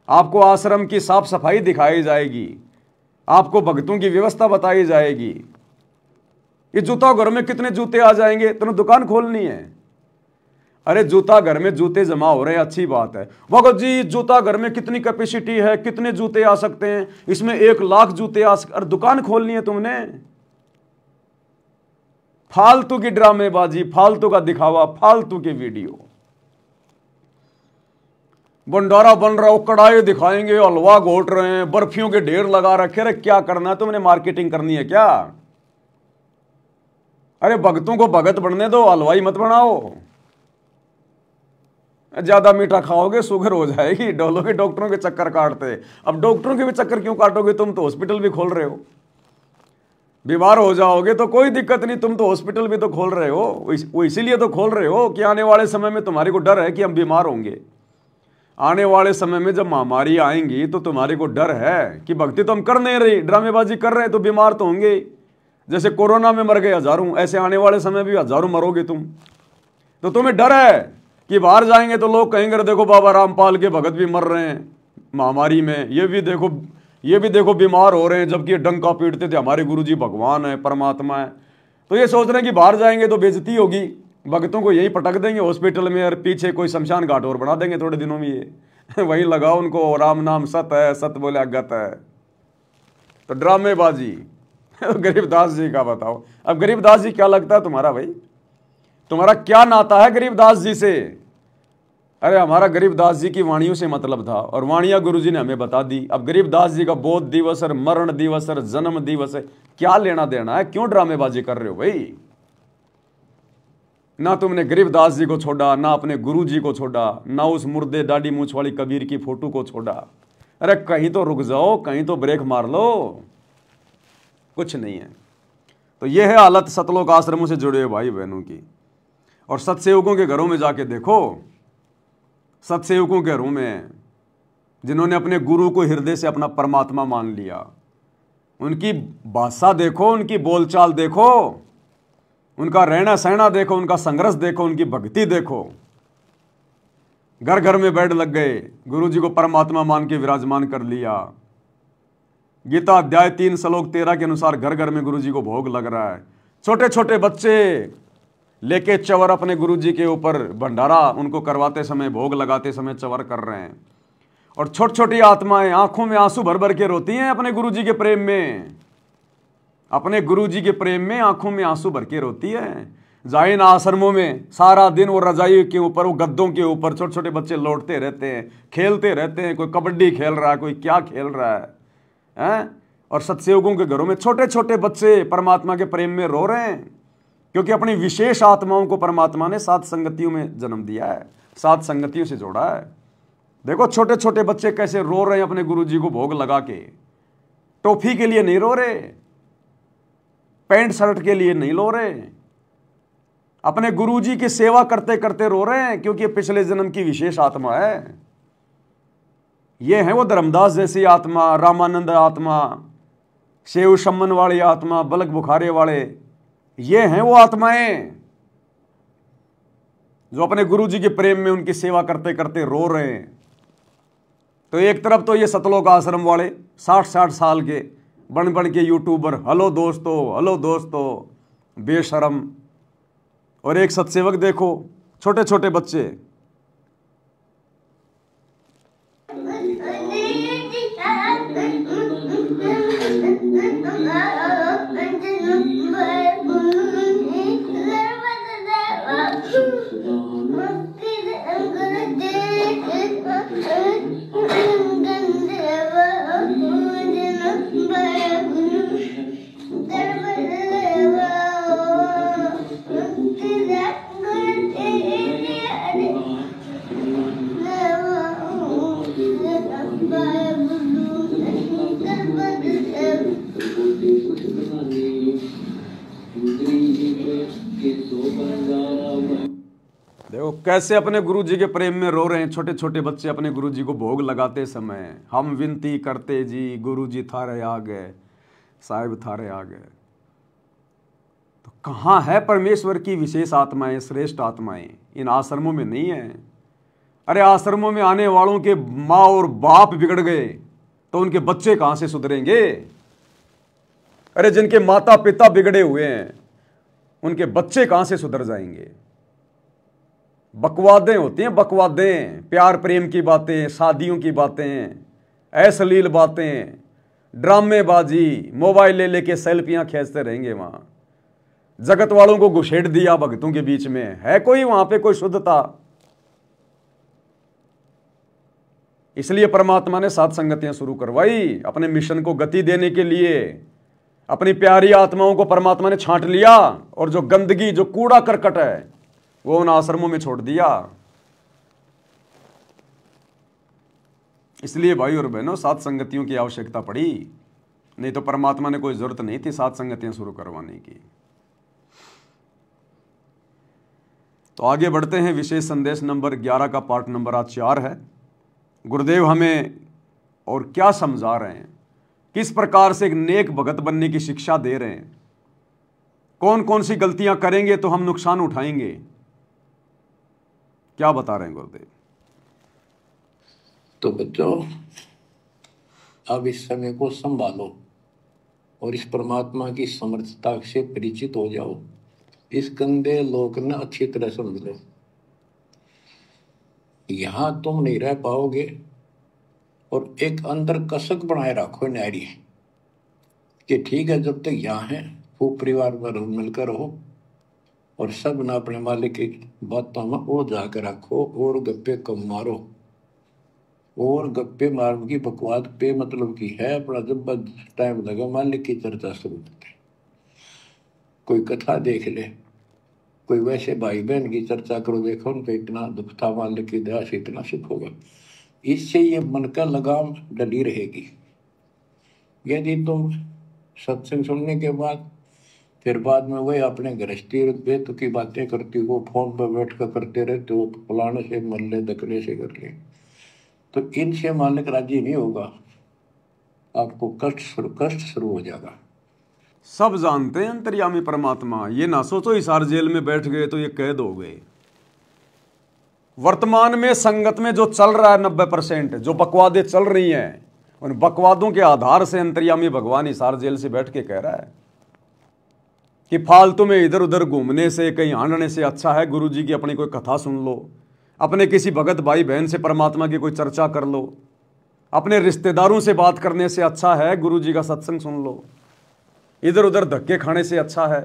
आपको आश्रम की साफ सफाई दिखाई जाएगी, आपको भक्तों की व्यवस्था बताई जाएगी। ये जूता घर में कितने जूते आ जाएंगे, तुमने दुकान खोलनी है। अरे जूता घर में जूते जमा हो रहे हैं, अच्छी बात है। भगत जी जूता घर में कितनी कैपेसिटी है, कितने जूते आ सकते हैं, इसमें 1 लाख जूते आ सकते। अरे दुकान खोलनी है तुमने, फालतू की ड्रामेबाजी, फालतू का दिखावा, फालतू की वीडियो। भंडारा बन रहा हो, कढ़ाई दिखाएंगे, हलवा घोट रहे हैं, बर्फियों के ढेर लगा रखे। अरे क्या करना है तुमने, मार्केटिंग करनी है क्या? अरे भगतों को भगत बनने दो, हलवाई मत बनाओ। ज्यादा मीठा खाओगे शुगर हो जाएगी, डोलोगे डॉक्टरों के चक्कर काटते। अब डॉक्टरों के भी चक्कर क्यों काटोगे, तुम तो हॉस्पिटल भी खोल रहे हो। बीमार हो जाओगे तो कोई दिक्कत नहीं, तुम तो हॉस्पिटल भी तो खोल रहे हो। वो इसीलिए तो खोल रहे हो कि आने वाले समय में तुम्हारे को डर है कि हम बीमार होंगे। आने वाले समय में जब महामारी आएंगी तो तुम्हारे को डर है कि भक्ति तो हम कर नहीं रही, ड्रामेबाजी कर रहे हैं, तो बीमार तो होंगे। जैसे कोरोना में मर गए हजारों, ऐसे आने वाले समय भी हजारों मरोगे तुम। तो तुम्हें डर है कि बाहर जाएंगे तो लोग कहेंगे देखो बाबा रामपाल के भगत भी मर रहे हैं महामारी में, ये भी देखो बीमार हो रहे हैं, जबकि डंका पीटते थे हमारे गुरुजी भगवान है, परमात्मा है। तो ये सोच रहे हैं कि बाहर जाएंगे तो बेइज्जती होगी, भक्तों को यही पटक देंगे हॉस्पिटल में, और पीछे कोई शमशान घाट और बना देंगे थोड़े दिनों में। ये वही लगाओ उनको, राम नाम सत है, सत बोले अगत है। तो ड्रामेबाजी। गरीबदास जी का बताओ, अब गरीबदास जी क्या लगता है तुम्हारा भाई, तुम्हारा क्या नाता है गरीबदास जी से? अरे हमारा गरीबदास जी की वाणियों से मतलब था, और वाणियां गुरुजी ने हमें बता दी। अब गरीबदास जी का बोध दिवस और मरण दिवस और जन्म दिवस है, क्या लेना देना है? क्यों ड्रामेबाजी कर रहे हो भाई? ना तुमने गरीबदास जी को छोड़ा, ना अपने गुरु जी को छोड़ा, ना उस मुर्दे दाढ़ी मूछ वाली कबीर की फोटो को छोड़ा। अरे कहीं तो रुक जाओ, कहीं तो ब्रेक मार लो, कुछ नहीं है। तो यह है हालत सतलोक आश्रमों से जुड़े हुए भाई बहनों की। और सत्सेवकों के घरों में जाके देखो, सत्सेवकों के घरों में जिन्होंने अपने गुरु को हृदय से अपना परमात्मा मान लिया, उनकी भाषा देखो, उनकी बोलचाल देखो, उनका रहना सहना देखो, उनका संघर्ष देखो, उनकी भक्ति देखो। घर घर में बेड लग गए, गुरु जी को परमात्मा मान के विराजमान कर लिया। गीता अध्याय 3 श्लोक 13 के अनुसार घर घर में गुरु जी को भोग लग रहा है। छोटे छोटे बच्चे लेके चवर अपने गुरु जी के ऊपर भंडारा उनको करवाते समय, भोग लगाते समय चवर कर रहे हैं। और छोटी छोटी आत्माएं आंखों में आंसू भर भर के रोती हैं अपने गुरु जी के प्रेम में, अपने गुरु जी के प्रेम में आंखों में आंसू भर के रोती है। जाइन आश्रमों में सारा दिन वो रजाई के ऊपर, वो गद्दों के ऊपर छोटे छोटे बच्चे लौटते रहते हैं, खेलते रहते हैं। कोई कबड्डी खेल रहा है, कोई क्या खेल रहा है? और सत्सेवकों के घरों में छोटे छोटे बच्चे परमात्मा के प्रेम में रो रहे हैं, क्योंकि अपनी विशेष आत्माओं को परमात्मा ने 7 संगतियों में जन्म दिया है, 7 संगतियों से जोड़ा है। देखो छोटे छोटे बच्चे कैसे रो रहे हैं अपने गुरु जी को भोग लगा के। टॉफी के लिए नहीं रो रहे, पैंट शर्ट के लिए नहीं रो रहे, अपने गुरु जी की सेवा करते करते रो रहे हैं, क्योंकि पिछले जन्म की विशेष आत्मा है। ये है वो धर्मदास जैसी आत्मा, रामानंद आत्मा, सेव शमन वाली आत्मा, बलक बुखारे वाले, ये हैं वो आत्माएं जो अपने गुरु जी के प्रेम में उनकी सेवा करते करते रो रहे हैं। तो एक तरफ तो ये सतलोक आश्रम वाले 60-60 साल के बन बन के यूट्यूबर, हेलो दोस्तों बेशरम, और एक सत्सेवक देखो छोटे छोटे बच्चे। देखो कैसे अपने गुरु जी के प्रेम में रो रहे हैं छोटे छोटे बच्चे अपने गुरु जी को भोग लगाते समय। हम विनती करते जी, गुरु जी थारे आ गए, साहिब थारे आ गए। तो कहाँ है परमेश्वर की विशेष आत्माएं, श्रेष्ठ आत्माएं? इन आश्रमों में नहीं है। अरे आश्रमों में आने वालों के माँ और बाप बिगड़ गए तो उनके बच्चे कहाँ से सुधरेंगे? अरे जिनके माता पिता बिगड़े हुए हैं उनके बच्चे कहाँ से सुधर जाएंगे? बकवादें होती हैं, बकवादें, प्यार प्रेम की बातें, शादियों की बातें, अश्लील बातें, ड्रामेबाजी, मोबाइल ले लेके सेल्फियां खींचते रहेंगे। वहां जगत वालों को घुसेड़ दिया भक्तों के बीच में, है कोई वहां पे कोई शुद्धता? इसलिए परमात्मा ने सात संगतियां शुरू करवाई, अपने मिशन को गति देने के लिए। अपनी प्यारी आत्माओं को परमात्मा ने छांट लिया और जो गंदगी, जो कूड़ा करकट है, वो उन आश्रमों में छोड़ दिया। इसलिए भाई और बहनों, सात संगतियों की आवश्यकता पड़ी, नहीं तो परमात्मा ने कोई जरूरत नहीं थी सात संगतियां शुरू करवाने की। तो आगे बढ़ते हैं। विशेष संदेश नंबर 11 का पार्ट नंबर आज 4 है। गुरुदेव हमें और क्या समझा रहे हैं, किस प्रकार से एक नेक भगत बनने की शिक्षा दे रहे हैं, कौन कौन सी गलतियां करेंगे तो हम नुकसान उठाएंगे, क्या बता रहे हैं गुरुदेव? तो बच्चों, अब इस समय को संभालो और इस परमात्मा की समर्थता से परिचित हो जाओ। इस गंदे लोक ने अच्छी तरह समझ लो। यहां तुम नहीं रह पाओगे और एक अंदर कसक बनाए रखो नारी कि ठीक है, जब तक यहाँ है खूब परिवार में मिलकर रहो और सब ना अपने मालिक की बातों में वो जाकर रखो और गप्पे कम मारो। और गप्पे मारने की बकवाद पे मतलब की है अपना जब टाइम लगा मालिक की चर्चा शुरू करते, कोई कथा देख ले, कोई वैसे भाई बहन की चर्चा करो, देखो उनको इतना दुख था, मालिक की दया से इतना सुख होगा। इससे ये मन का लगाम डली रहेगी। यदि तुम सत्संग सुनने के बाद फिर बाद में वही अपने गृहस्थी बेत की बातें करती हो, फोन पर बैठ कर करते रहते हो, फलाने से मर ले, दकने से कर ले, तो इनसे मालिक राजी नहीं होगा, आपको कष्ट शुरू हो जाएगा। सब जानते हैं अंतर्यामी परमात्मा। ये ना सोचो हिसार जेल में बैठ गए तो ये कैद हो गए। वर्तमान में संगत में जो चल रहा है 90%, जो बकवादें चल रही हैं, उन बकवादों के आधार से अंतर्यामी भगवान हिसार जेल से बैठ के कह रहा है कि फालतू में इधर उधर घूमने से, कहीं हांडने से अच्छा है गुरु जी की अपनी कोई कथा सुन लो, अपने किसी भगत भाई बहन से परमात्मा की कोई चर्चा कर लो, अपने रिश्तेदारों से बात करने से अच्छा है गुरु जी का सत्संग सुन लो, इधर उधर धक्के खाने से अच्छा है।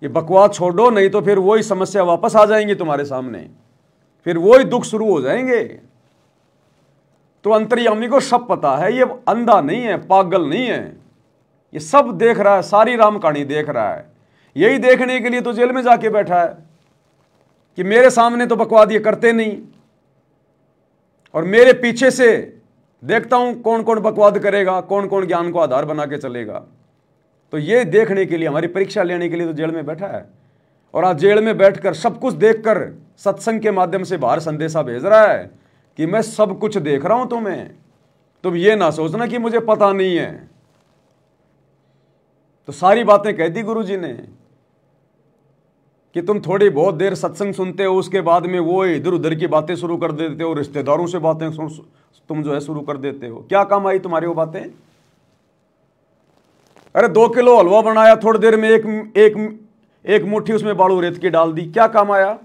ये बकवाद छोड़ो, नहीं तो फिर वही समस्या वापस आ जाएंगी तुम्हारे सामने, फिर वही दुख शुरू हो जाएंगे। तो अंतर्यामी को सब पता है, ये अंधा नहीं है, पागल नहीं है, ये सब देख रहा है, सारी राम कहानी देख रहा है। यही देखने के लिए तो जेल में जाके बैठा है कि मेरे सामने तो बकवाद ये करते नहीं और मेरे पीछे से देखता हूं कौन कौन बकवाद करेगा, कौन कौन ज्ञान को आधार बना के चलेगा। तो ये देखने के लिए, हमारी परीक्षा लेने के लिए तो जेल में बैठा है। और आज जेल में बैठकर सब कुछ देखकर सत्संग के माध्यम से बाहर संदेशा भेज रहा है कि मैं सब कुछ देख रहा हूं तुम्हें, तुम ये ना सोचना कि मुझे पता नहीं है। तो सारी बातें कह दी गुरु जी ने कि तुम थोड़ी बहुत देर सत्संग सुनते हो, उसके बाद में वो इधर उधर की बातें शुरू कर देते हो, रिश्तेदारों से बातें तुम जो है शुरू कर देते हो। क्या काम आई तुम्हारी वो बातें? अरे 2 किलो हलवा बनाया, थोड़ी देर में एक मुट्ठी उसमें बालू रेत की डाल दी, क्या काम आया?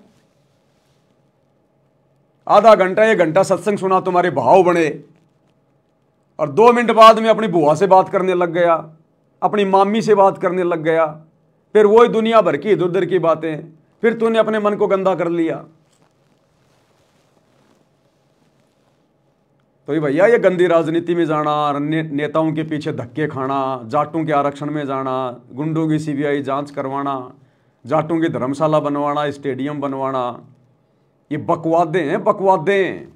आधा घंटा 1 घंटा सत्संग सुना, तुम्हारे भाव बने और 2 मिनट बाद में अपनी बुआ से बात करने लग गया, अपनी मामी से बात करने लग गया, फिर वही दुनिया भर की इधर उधर की बातें, फिर तूने अपने मन को गंदा कर लिया। तो ये भैया, ये गंदी राजनीति में जाना, नेताओं के पीछे धक्के खाना, जाटों के आरक्षण में जाना, गुंडों की सीबीआई जांच करवाना, जाटों की धर्मशाला बनवाना, स्टेडियम बनवाना, ये बकवादें हैं, बकवादें।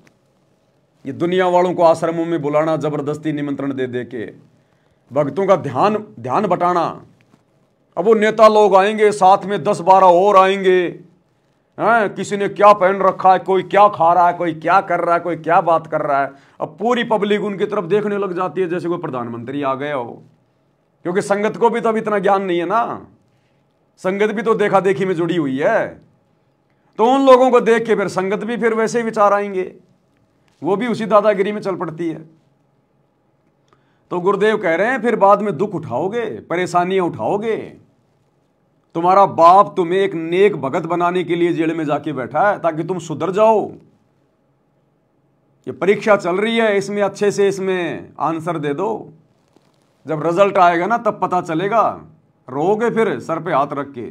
ये दुनिया वालों को आश्रमों में बुलाना, जबरदस्ती निमंत्रण दे दे के भक्तों का ध्यान बटाना। अब वो नेता लोग आएंगे, साथ में 10-12 और आएंगे, हैं, किसी ने क्या पहन रखा है, कोई क्या खा रहा है, कोई क्या कर रहा है, कोई क्या बात कर रहा है। अब पूरी पब्लिक उनकी तरफ देखने लग जाती है जैसे कोई प्रधानमंत्री आ गया हो, क्योंकि संगत को भी तो अब इतना ज्ञान नहीं है ना, संगत भी तो देखा देखी में जुड़ी हुई है। तो उन लोगों को देख के फिर संगत भी फिर वैसे ही विचार आएंगे, वो भी उसी दादागिरी में चल पड़ती है। तो गुरुदेव कह रहे हैं फिर बाद में दुख उठाओगे, परेशानियां उठाओगे, तुम्हारा बाप तुम्हें एक नेक भगत बनाने के लिए जेल में जाके बैठा है ताकि तुम सुधर जाओ। ये परीक्षा चल रही है, इसमें अच्छे से इसमें आंसर दे दो। जब रिजल्ट आएगा ना तब पता चलेगा, रोओगे फिर सर पे हाथ रख के।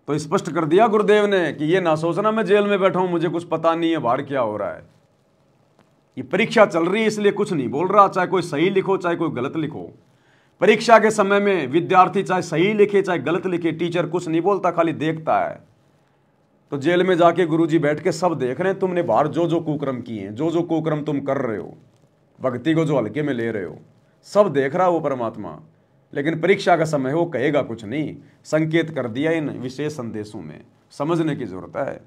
तो स्पष्ट कर दिया गुरुदेव ने कि ये ना सोचना मैं जेल में बैठा हूं, मुझे कुछ पता नहीं है बाहर क्या हो रहा है। ये परीक्षा चल रही है इसलिए कुछ नहीं बोल रहा, चाहे कोई सही लिखो चाहे कोई गलत लिखो। परीक्षा के समय में विद्यार्थी चाहे सही लिखे चाहे गलत लिखे, टीचर कुछ नहीं बोलता, खाली देखता है। तो जेल में जाके गुरुजी बैठ के सब देख रहे हैं तुमने बाहर जो जो कुकर्म किए हैं, जो जो कुकर्म तुम कर रहे हो, भक्ति को जो हल्के में ले रहे हो, सब देख रहा है वो परमात्मा। लेकिन परीक्षा का समय वो कहेगा कुछ नहीं, संकेत कर दिया इन विशेष संदेशों में, समझने की जरूरत है।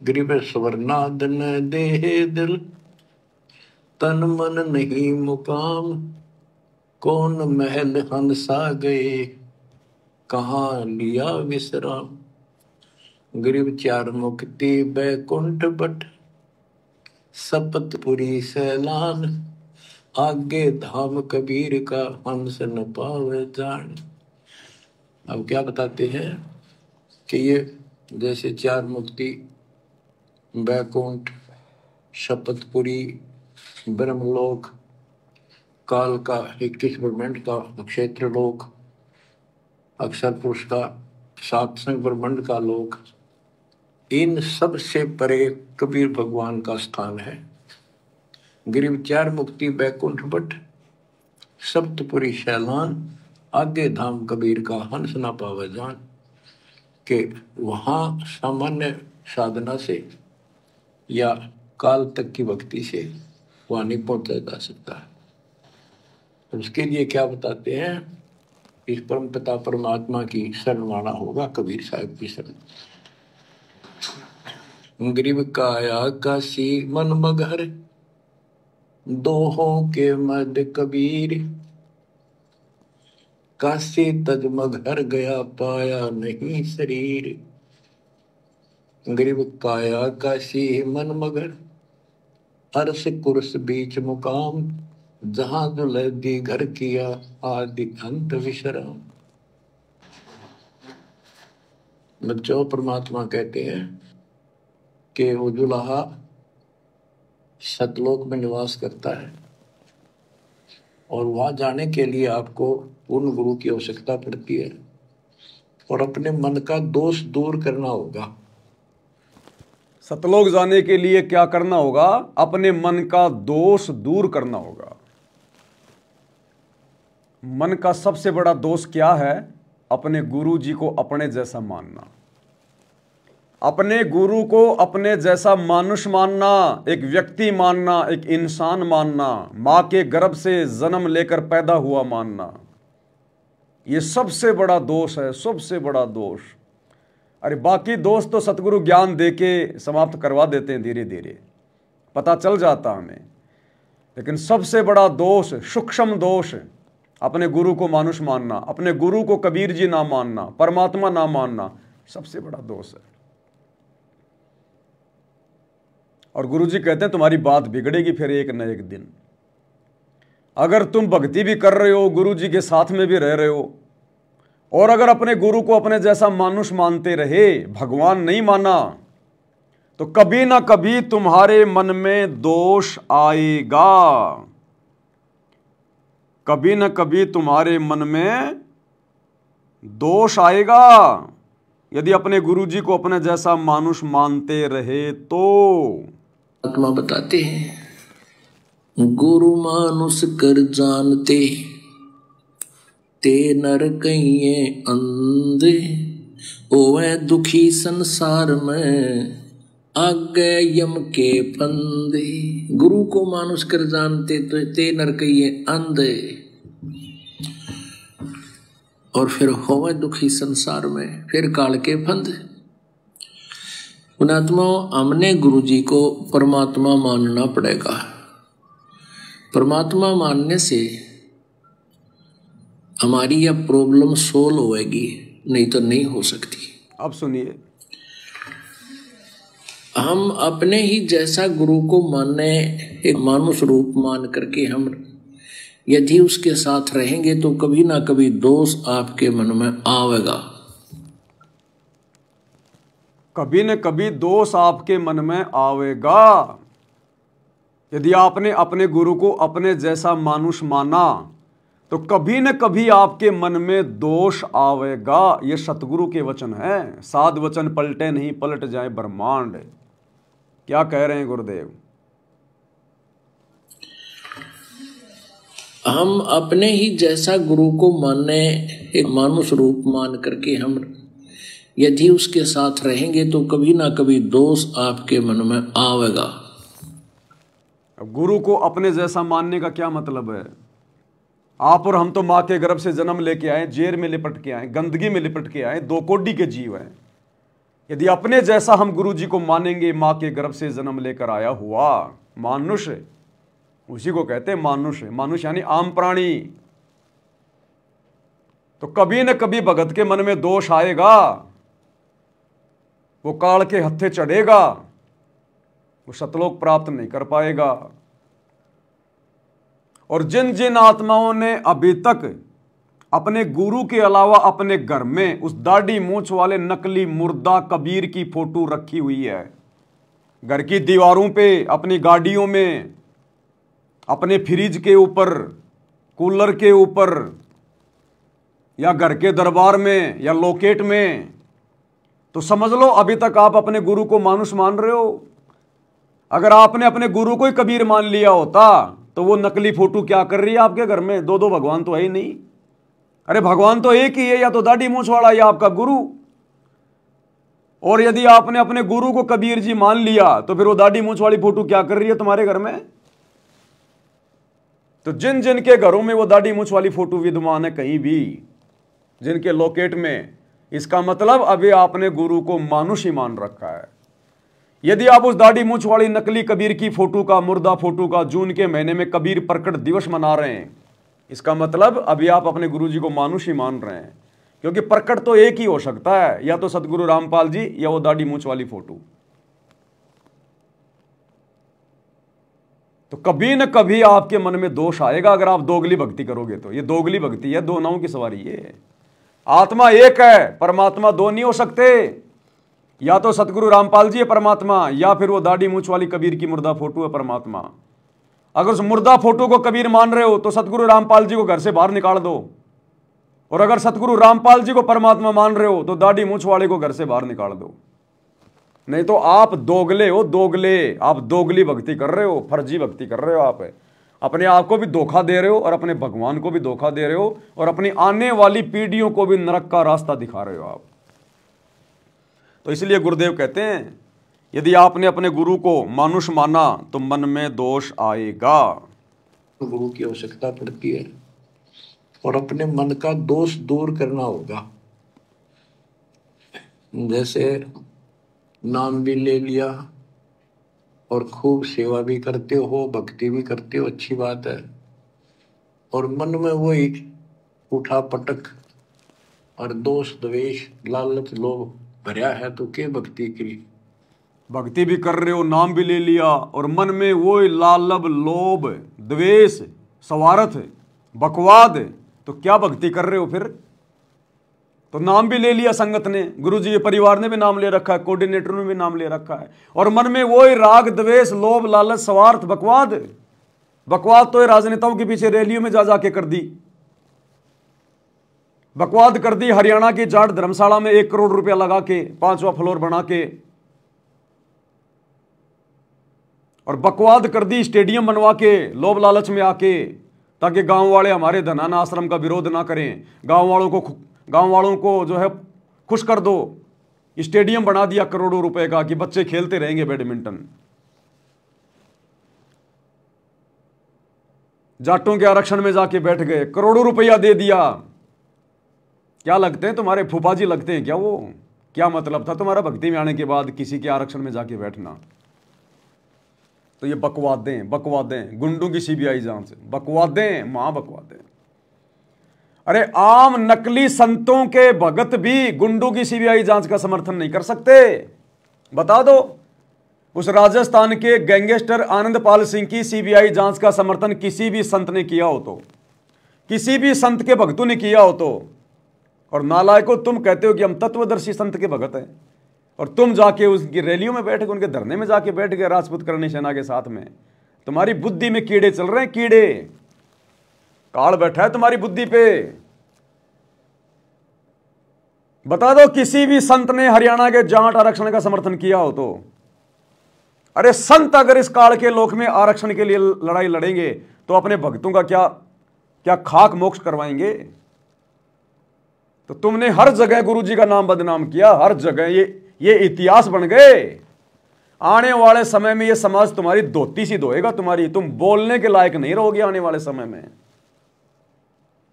गरीब स्वर्णाद न दे दिल, तन मन नहीं मुकाम, कौन महल हंसा गए, कहाँ लिया विश्राम। गरीब चार मुक्ति बैकुंठ बट, सपतपुरी सैलान, आगे धाम कबीर का हंस न पावे जान। अब क्या बताते हैं कि ये जैसे चार मुक्ति, बैकुंठ, शपथपुरी, ब्रह्मलोक, काल का 21 ब्रह्मांड का क्षेत्र लोक, अक्षर पुरुष का 7 ब्रह्मांड का लोक, इन सब से परे कबीर भगवान का स्थान है। गिरिव चार मुक्ति बैकुंठ बट, सप्तपुरी शैलान, आगे धाम कबीर का हंस ना पावे जान। के वहाँ सामान्य साधना से या काल तक की भक्ति से वहाँ नहीं पहुंचा जा सकता है। उसके लिए क्या बताते हैं, इस परम पिता परमात्मा की शरण माना होगा, कबीर साहब की शरण। गरीब काया काशी मन मगर, दोहों के मद कबीर, काशी तज मगर गया पाया नहीं शरीर। गरीब काया काशी मन मगर, अर्श कुर्स बीच मुकाम, जहां दुलहदी घर किया आदि अंत विश्राम। बच्चों, परमात्मा कहते हैं कि वो दुल्हा सतलोक में निवास करता है और वहां जाने के लिए आपको पूर्ण गुरु की आवश्यकता पड़ती है और अपने मन का दोष दूर करना होगा। सतलोक जाने के लिए क्या करना होगा? अपने मन का दोष दूर करना होगा। मन का सबसे बड़ा दोष क्या है? अपने गुरु जी को अपने जैसा मानना, अपने गुरु को अपने जैसा मानुष मानना, एक व्यक्ति मानना, एक इंसान मानना, मां के गर्भ से जन्म लेकर पैदा हुआ मानना, यह सबसे बड़ा दोष है, सबसे बड़ा दोष। अरे बाकी दोष तो सतगुरु ज्ञान देके समाप्त करवा देते हैं, धीरे धीरे पता चल जाता हमें। लेकिन सबसे बड़ा दोष, सूक्ष्म दोष, अपने गुरु को मानुष मानना, अपने गुरु को कबीर जी ना मानना, परमात्मा ना मानना, सबसे बड़ा दोष है। और गुरु जी कहते हैं तुम्हारी बात बिगड़ेगी फिर एक न एक दिन। अगर तुम भक्ति भी कर रहे हो, गुरु जी के साथ में भी रह रहे हो, और अगर अपने गुरु को अपने जैसा मानुष मानते रहे, भगवान नहीं माना, तो कभी ना कभी तुम्हारे मन में दोष आएगा। कभी ना कभी तुम्हारे मन में दोष आएगा यदि अपने गुरु जी को अपने जैसा मानुष मानते रहे तो। आत्मा बताते हैं, गुरु मानुष कर जानते, ते नर कहिए अंधे, ओए दुखी संसार में, आगे यम के फंदे। गुरु को मानुष कर जानते तो ते नर कहिए अंधे, और फिर होवे दुखी संसार में, फिर काल के फंद। पुणात्मा, हमने गुरु जी को परमात्मा मानना पड़ेगा। परमात्मा मानने से हमारी यह प्रॉब्लम सोल्व होएगी, नहीं तो नहीं हो सकती। अब सुनिए, हम अपने ही जैसा गुरु को माने, एक मानुष रूप मान करके हम यदि उसके साथ रहेंगे तो कभी ना कभी दोष आपके मन में आवेगा। कभी न कभी दोष आपके मन में आवेगा। यदि आपने अपने गुरु को अपने जैसा मानुष माना तो कभी न कभी आपके मन में दोष आवेगा। ये सतगुरु के वचन है। साध वचन पलटे नहीं, पलट जाए ब्रह्मांड। क्या कह रहे हैं गुरुदेव? हम अपने ही जैसा गुरु को माने, एक मानुष रूप मान करके हम यदि उसके साथ रहेंगे तो कभी ना कभी दोष आपके मन में आवेगा। अब गुरु को अपने जैसा मानने का क्या मतलब है? आप और हम तो माँ के गर्भ से जन्म लेके आए, जेर में लिपट के आए, गंदगी में लिपट के आए, दो कोडी के जीव हैं। यदि अपने जैसा हम गुरु जी को मानेंगे, माँ के गर्भ से जन्म लेकर आया हुआ मानुष, उसी को कहते हैं मानुष। मानुष यानी आम प्राणी। तो कभी न कभी भगत के मन में दोष आएगा, वो काल के हत्थे चढ़ेगा, वो सतलोक प्राप्त नहीं कर पाएगा। और जिन जिन आत्माओं ने अभी तक अपने गुरु के अलावा अपने घर में उस दाढ़ी मूंछ वाले नकली मुर्दा कबीर की फोटो रखी हुई है, घर की दीवारों पे, अपनी गाड़ियों में, अपने फ्रिज के ऊपर, कूलर के ऊपर, या घर के दरबार में, या लॉकेट में, तो समझ लो अभी तक आप अपने गुरु को मानुष मान रहे हो। अगर आपने अपने गुरु को ही कबीर मान लिया होता तो वो नकली फोटो क्या कर रही है आपके घर में? दो दो भगवान तो है ही नहीं। अरे भगवान तो एक ही है, या तो दाढ़ी मूंछ वाला या आपका गुरु। और यदि आपने अपने गुरु को कबीर जी मान लिया तो फिर वो दाढ़ी मूंछ वाली फोटो क्या कर रही है तुम्हारे घर में? तो जिन जिन के घरों में वो दाढ़ी मूंछ वाली फोटो विद्यमान है, कहीं भी जिनके लॉकेट में, इसका मतलब अभी आपने गुरु को मानुष ही मान रखा है। यदि आप उस दाढ़ी मूंछ वाली नकली कबीर की फोटो का, मुर्दा फोटो का जून के महीने में कबीर प्रकट दिवस मना रहे हैं, इसका मतलब अभी आप अपने गुरु जी को मानुष ही मान रहे हैं। क्योंकि प्रकट तो एक ही हो सकता है, या तो सतगुरु रामपाल जी या वो दाढ़ी मूंछ वाली फोटो। तो कभी न कभी आपके मन में दोष आएगा अगर आप दोगली भक्ति करोगे तो। ये दोगली भक्ति है, दो नावों की सवारी है। आत्मा एक है, परमात्मा दो नहीं हो सकते। या तो सतगुरु रामपाल जी है परमात्मा, या फिर वो दाढ़ी मूंछ वाली कबीर की मुर्दा फोटो है परमात्मा। अगर उस मुर्दा फोटो को कबीर मान रहे हो तो सतगुरु रामपाल जी को घर से बाहर निकाल दो, और अगर सतगुरु रामपाल जी को परमात्मा मान रहे हो तो दाढ़ी मूंछ वाले को घर से बाहर निकाल दो। नहीं तो आप दोगले हो, दोगले। आप दोगली भक्ति कर रहे हो, फर्जी भक्ति कर रहे हो। आप अपने आप को भी धोखा दे रहे हो और अपने भगवान को भी धोखा दे रहे हो, और अपनी आने वाली पीढ़ियों को भी नरक का रास्ता दिखा रहे हो आप। तो इसलिए गुरुदेव कहते हैं यदि आपने अपने गुरु को मानुष माना तो मन में दोष आएगा। तो गुरु की आवश्यकता पड़ती है, और अपने मन का दोष दूर करना होगा। जैसे नाम भी ले लिया और खूब सेवा भी करते हो, भक्ति भी करते हो, अच्छी बात है, और मन में वही उठा पटक और दोष, द्वेष, लालच, लोभ भरा है, तो क्या भक्ति की? भक्ति भी कर रहे हो, नाम भी ले लिया, और मन में वो लालब, लोभ, द्वेष, स्वार्थ, बकवाद, तो क्या भक्ति कर रहे हो फिर? तो नाम भी ले लिया संगत ने, गुरु जी के परिवार ने भी नाम ले रखा है, कोऑर्डिनेटर ने भी नाम ले रखा है, और मन में वो राग, द्वेष, लोभ, लालच, स्वार्थ, बकवाद। बकवाद तो राजनेताओं के पीछे रैलियों में जा जाके कर दी। बकवाद कर दी हरियाणा की जाट धर्मशाला में 1 करोड़ रुपया लगा के, 5वां फ्लोर बना के, और बकवाद कर दी स्टेडियम बनवा के, लोभ लालच में आके, ताकि गांव वाले हमारे धनान आश्रम का विरोध ना करें। गांव वालों को जो है खुश कर दो। स्टेडियम बना दिया करोड़ों रुपए का कि बच्चे खेलते रहेंगे बैडमिंटन। जाटों के आरक्षण में जाके बैठ गए, करोड़ों रुपया दे दिया। क्या लगते हैं तुम्हारे? फूफा जी लगते हैं क्या वो? क्या मतलब था तुम्हारा भक्ति में आने के बाद किसी के आरक्षण में जाके बैठना? तो ये बकवादें, गुंडों की सीबीआई जांच, बकवादें, महाबकवादें। अरे आम नकली संतों के भगत भी गुंडों की सीबीआई जांच का समर्थन नहीं कर सकते। बता दो, उस राजस्थान के गैंगस्टर आनंदपाल सिंह की सीबीआई जांच का समर्थन किसी भी संत ने किया हो तो किसी भी संत के भक्तों ने किया हो तो, और नालायकों तुम कहते हो कि हम तत्वदर्शी संत के भगत हैं, और तुम जाके उसकी रैलियों में बैठ गए, उनके धरने में जाके बैठ गए राजपूत करणी सेना के साथ में। तुम्हारी बुद्धि में कीड़े चल रहे हैं, कीड़े, काल बैठा है तुम्हारी बुद्धि पे। बता दो किसी भी संत ने हरियाणा के जाट आरक्षण का समर्थन किया हो तो। अरे संत अगर इस काल के लोक में आरक्षण के लिए लड़ाई लड़ेंगे तो अपने भक्तों का क्या क्या खाक मोक्ष करवाएंगे? तो तुमने हर जगह गुरुजी का नाम बदनाम किया, हर जगह ये इतिहास बन गए। आने वाले समय में ये समाज तुम्हारी धोती सी धोएगा, तुम्हारी, तुम बोलने के लायक नहीं रहोगे आने वाले समय में।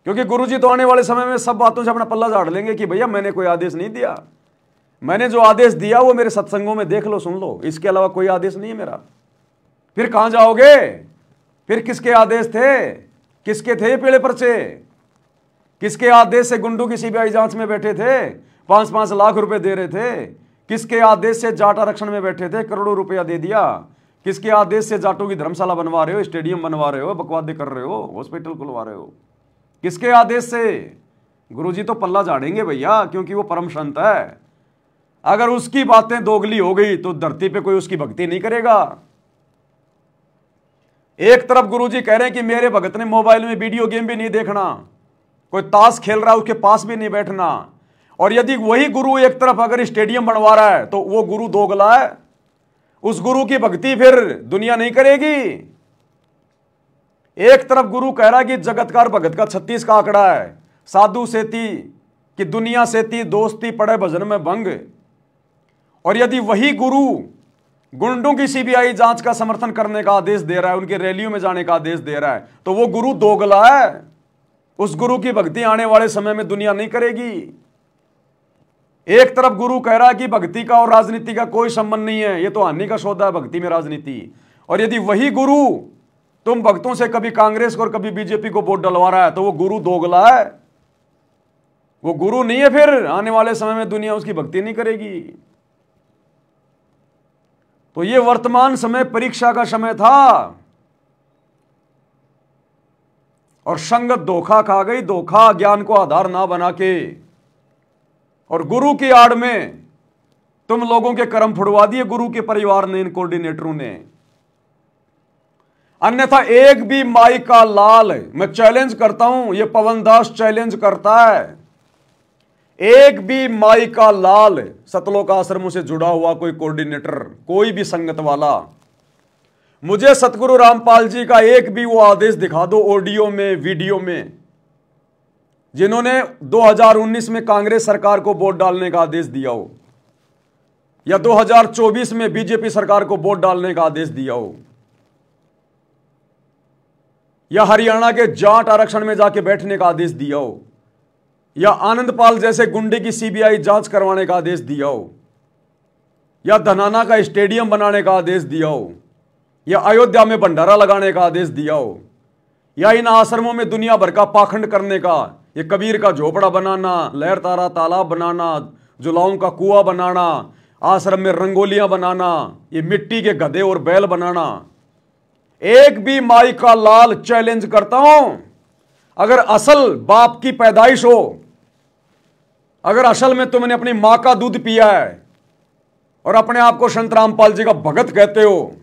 क्योंकि गुरुजी तो आने वाले समय में सब बातों से अपना पल्ला झाड़ लेंगे कि भैया मैंने कोई आदेश नहीं दिया, मैंने जो आदेश दिया वो मेरे सत्संगों में देख लो, सुन लो, इसके अलावा कोई आदेश नहीं है मेरा। फिर कहां जाओगे? फिर किसके आदेश थे? किसके थे पीले पर्चे? किसके आदेश से गुंडू की सीबीआई जांच में बैठे थे, 5-5 लाख रुपए दे रहे थे? किसके आदेश से जाट आरक्षण में बैठे थे, करोड़ों रुपया दे दिया? किसके आदेश से जाटों की धर्मशाला बनवा रहे हो, स्टेडियम बनवा रहे हो, बकवादे कर रहे हो, हॉस्पिटल खुलवा रहे हो? किसके आदेश से? गुरुजी तो पल्ला झाड़ेंगे भैया, क्योंकि वो परम संत है। अगर उसकी बातें दोगली हो गई तो धरती पे कोई उसकी भक्ति नहीं करेगा। एक तरफ गुरुजी कह रहे हैं कि मेरे भगत ने मोबाइल में वीडियो गेम भी नहीं देखना, कोई ताश खेल रहा है उसके पास भी नहीं बैठना, और यदि वही गुरु एक तरफ अगर स्टेडियम बनवा रहा है तो वो गुरु दोगला है। उस गुरु की भक्ति फिर दुनिया नहीं करेगी। एक तरफ गुरु कह रहा है कि जगतकार भगत का 36 का आंकड़ा है, साधु सेती कि दुनिया सेती, दोस्ती पड़े भजन में भंग, और यदि वही गुरु गुंडों की सीबीआई जांच का समर्थन करने का आदेश दे रहा है, उनके रैलियों में जाने का आदेश दे रहा है, तो वो गुरु दोगला है। उस गुरु की भक्ति आने वाले समय में दुनिया नहीं करेगी। एक तरफ गुरु कह रहा है कि भक्ति का और राजनीति का कोई संबंध नहीं है, ये तो हानि का सौदा है भक्ति में राजनीति, और यदि वही गुरु तुम भक्तों से कभी कांग्रेस को और कभी बीजेपी को वोट डलवा रहा है तो वो गुरु दोगला है, वो गुरु नहीं है। फिर आने वाले समय में दुनिया उसकी भक्ति नहीं करेगी। तो ये वर्तमान समय परीक्षा का समय था, और संगत धोखा खा गई, धोखा ज्ञान को आधार ना बना के, और गुरु की आड़ में तुम लोगों के कर्म फुड़वा दिए गुरु के परिवार ने, इन कोऑर्डिनेटरों ने। अन्यथा एक भी माई का लाल, मैं चैलेंज करता हूं, ये पवन दास चैलेंज करता है, एक भी माई का लाल सतलोक आश्रमों से जुड़ा हुआ कोई कोऑर्डिनेटर, कोई भी संगत वाला, मुझे सतगुरु रामपाल जी का एक भी वो आदेश दिखा दो ऑडियो में, वीडियो में, जिन्होंने 2019 में कांग्रेस सरकार को वोट डालने का आदेश दिया हो, या 2024 में बीजेपी सरकार को वोट डालने का आदेश दिया हो, या हरियाणा के जाट आरक्षण में जाके बैठने का आदेश दिया हो, या आनंदपाल जैसे गुंडे की सीबीआई जांच करवाने का आदेश दिया हो, या धनाना का स्टेडियम बनाने का आदेश दिया हो, या अयोध्या में भंडारा लगाने का आदेश दिया हो, या इन आश्रमों में दुनिया भर का पाखंड करने का, ये कबीर का झोपड़ा बनाना, लहर तारा तालाब बनाना, जुलाओं का कुआं बनाना, आश्रम में रंगोलियां बनाना, ये मिट्टी के गधे और बैल बनाना, एक भी माई का लाल चैलेंज करता हूं, अगर असल बाप की पैदाइश हो, अगर असल में तुमने अपनी मां का दूध पिया है और अपने आप को संत रामपाल जी का भगत कहते हो,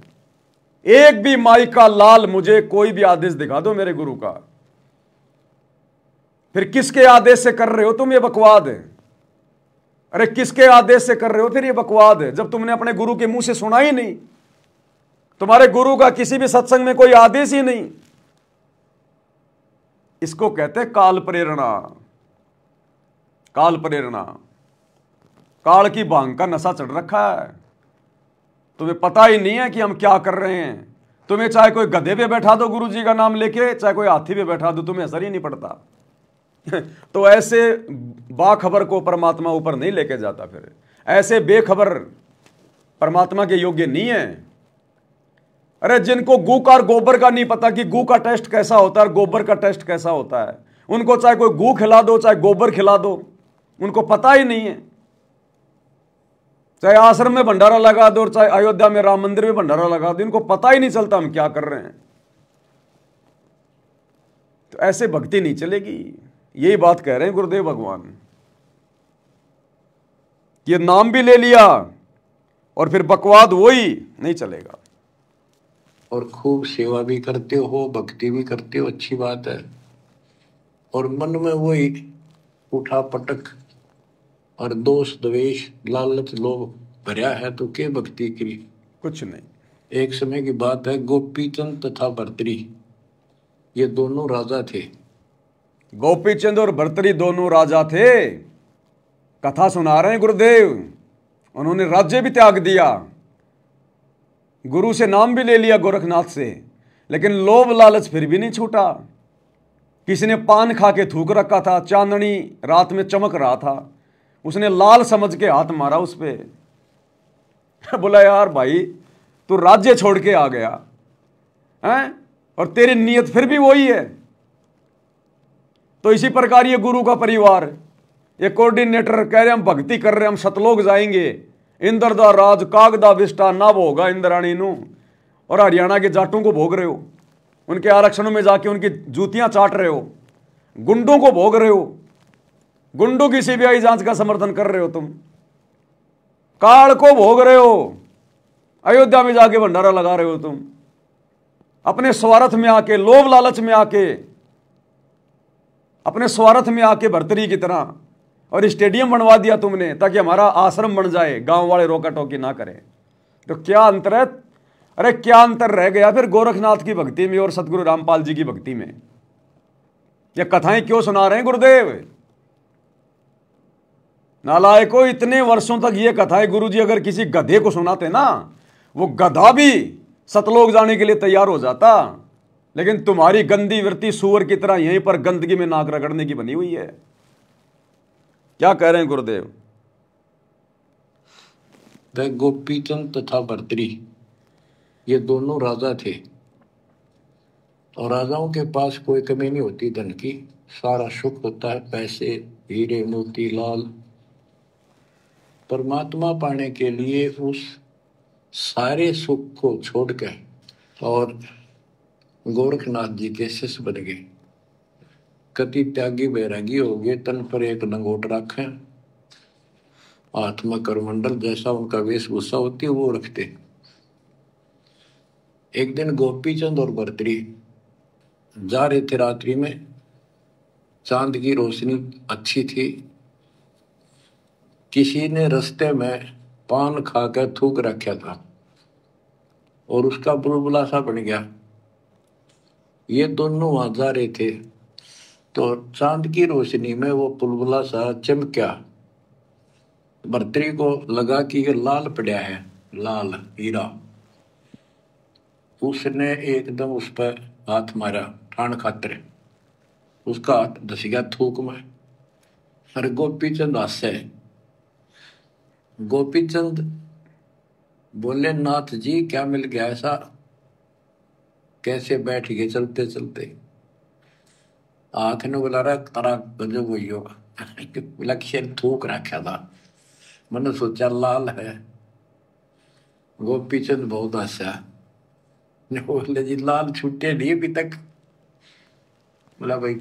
एक भी माई का लाल मुझे कोई भी आदेश दिखा दो मेरे गुरु का। फिर किसके आदेश से कर रहे हो तुम ये बकवाद? अरे किसके आदेश से कर रहे हो फिर ये बकवाद, जब तुमने अपने गुरु के मुंह से सुना ही नहीं? तुम्हारे गुरु का किसी भी सत्संग में कोई आदेश ही नहीं। इसको कहते हैं काल प्रेरणा। काल प्रेरणा, काल की भांग का नशा चढ़ रखा है, तुम्हें पता ही नहीं है कि हम क्या कर रहे हैं। तुम्हें चाहे कोई गधे पे बैठा दो गुरु जी का नाम लेके, चाहे कोई हाथी पे बैठा दो, तुम्हें असर ही नहीं पड़ता। तो ऐसे बाखबर को परमात्मा ऊपर नहीं लेके जाता। फिर ऐसे बेखबर परमात्मा के योग्य नहीं है। अरे जिनको गू का और गोबर का नहीं पता कि गू का टेस्ट कैसा होता है और गोबर का टेस्ट कैसा होता है, उनको चाहे कोई गू खिला दो चाहे गोबर खिला दो, उनको पता ही नहीं है। चाहे आश्रम में भंडारा लगा दो और चाहे अयोध्या में राम मंदिर में भंडारा लगा दो, इनको पता ही नहीं चलता हम क्या कर रहे हैं। तो ऐसे भक्ति नहीं चलेगी। यही बात कह रहे हैं गुरुदेव भगवान। ये नाम भी ले लिया और फिर बकवाद वही नहीं चलेगा। और खूब सेवा भी करते हो, भक्ति भी करते हो, अच्छी बात है। और मन में वही उठा पटक और दोष द्वेष लालच लोभ भरा है तो क्या भक्ति करी? कुछ नहीं। एक समय की बात है, गोपीचंद तथा भर्तरी ये दोनों राजा थे। गोपीचंद और भर्तरी दोनों राजा थे। कथा सुना रहे हैं गुरुदेव। उन्होंने राज्य भी त्याग दिया, गुरु से नाम भी ले लिया गोरखनाथ से, लेकिन लोभ लालच फिर भी नहीं छूटा। किसी ने पान खा के थूक रखा था, चांदनी रात में चमक रहा था, उसने लाल समझ के हाथ मारा उस पे। बोला यार भाई तू राज्य छोड़ के आ गया हैं और तेरी नीयत फिर भी वही है। तो इसी प्रकार ये गुरु का परिवार, ये कोऑर्डिनेटर कह रहे हम भक्ति कर रहे, हम सतलोक जाएंगे, इंद्र दा राज कागदा विष्टा ना भोगा इंद्राणी नू, और हरियाणा के जाटों को भोग रहे हो, उनके आरक्षणों में जाके उनकी जूतियां चाट रहे हो, गुंडों को भोग रहे हो, गुंडों की सीबीआई जांच का समर्थन कर रहे हो, तुम काल को भोग रहे हो, अयोध्या में जाके भंडारा लगा रहे हो, तुम अपने स्वार्थ में आके, लोभ लालच में आके, अपने स्वार्थ में आके भर्तरी की तरह, और स्टेडियम बनवा दिया तुमने ताकि हमारा आश्रम बन जाए, गांव वाले रोका टोकी ना करें। तो क्या अंतर है? अरे क्या अंतर रह गया फिर गोरखनाथ की भक्ति में और सतगुरु रामपाल जी की भक्ति में? ये कथाएं क्यों सुना रहे हैं गुरुदेव? नालायकों, इतने वर्षों तक ये कथाएं गुरुजी अगर किसी गधे को सुनाते ना, वो गधा भी सतलोक जाने के लिए तैयार हो जाता, लेकिन तुम्हारी गंदी वृत्ति सूअर की तरह यहीं पर गंदगी में नाक रगड़ने की बनी हुई है। क्या कह रहे हैं गुरुदेव? वह गोपीचंद तथा भर्तरी ये दोनों राजा थे, और राजाओं के पास कोई कमी नहीं होती धन की, सारा सुख होता है, पैसे हीरे मोती लाल। परमात्मा पाने के लिए उस सारे सुख को छोड़कर और गोरखनाथ जी के शिष्य बन गए। कति त्यागी बैरागी हो गए, तन पर एक लंगोट रखे, हाथ में करमंडल, जैसा उनका वेशभूषा होती है वो रखते। एक दिन गोपीचंद और भर्तरी जा रहे थे रात्रि में, चांद की रोशनी अच्छी थी, किसी ने रास्ते में पान खाकर थूक रखा था और उसका बुलबुला सा बन गया। ये दोनों वहां जा रहे थे तो चांद की रोशनी में वो बुलबुला सा चमका। भर्तरी को लगा कि ये लाल पड़ा है, लाल हीरा। उसने एकदम उस पर हाथ मारा ठाण खातर, उसका हाथ धस गया थूक में। अरे गोपीचंद हंसे। गोपीचंद बोले, नाथ जी क्या मिल गया ऐसा, कैसे बैठ गए चलते चलते? हाथ ने बुला रहा तारा गजब हुई होगा, लक्ष्य थूक रखा था, मैंने सोचा लाल है। गोपीचंद बहुत हंसा, बोले जी लाल छूटे नहीं अभी तक। बोला भाई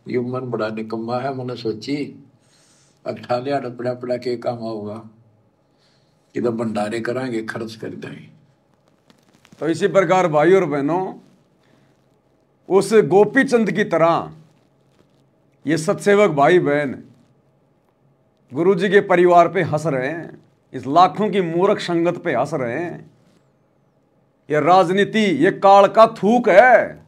ये मन बड़ा निकम्मा है, मैंने सोची अठा लिया पड़ा पड़ा के काम होगा, कि तो भंडारे कराएंगे, खर्च कर देंगे। तो इसी प्रकार भाई और बहनों, उस गोपीचंद की तरह ये सत्सेवक भाई बहन गुरुजी के परिवार पे हंस रहे हैं, इस लाखों की मूर्ख संगत पे हंस रहे हैं। ये राजनीति, ये काल का थूक है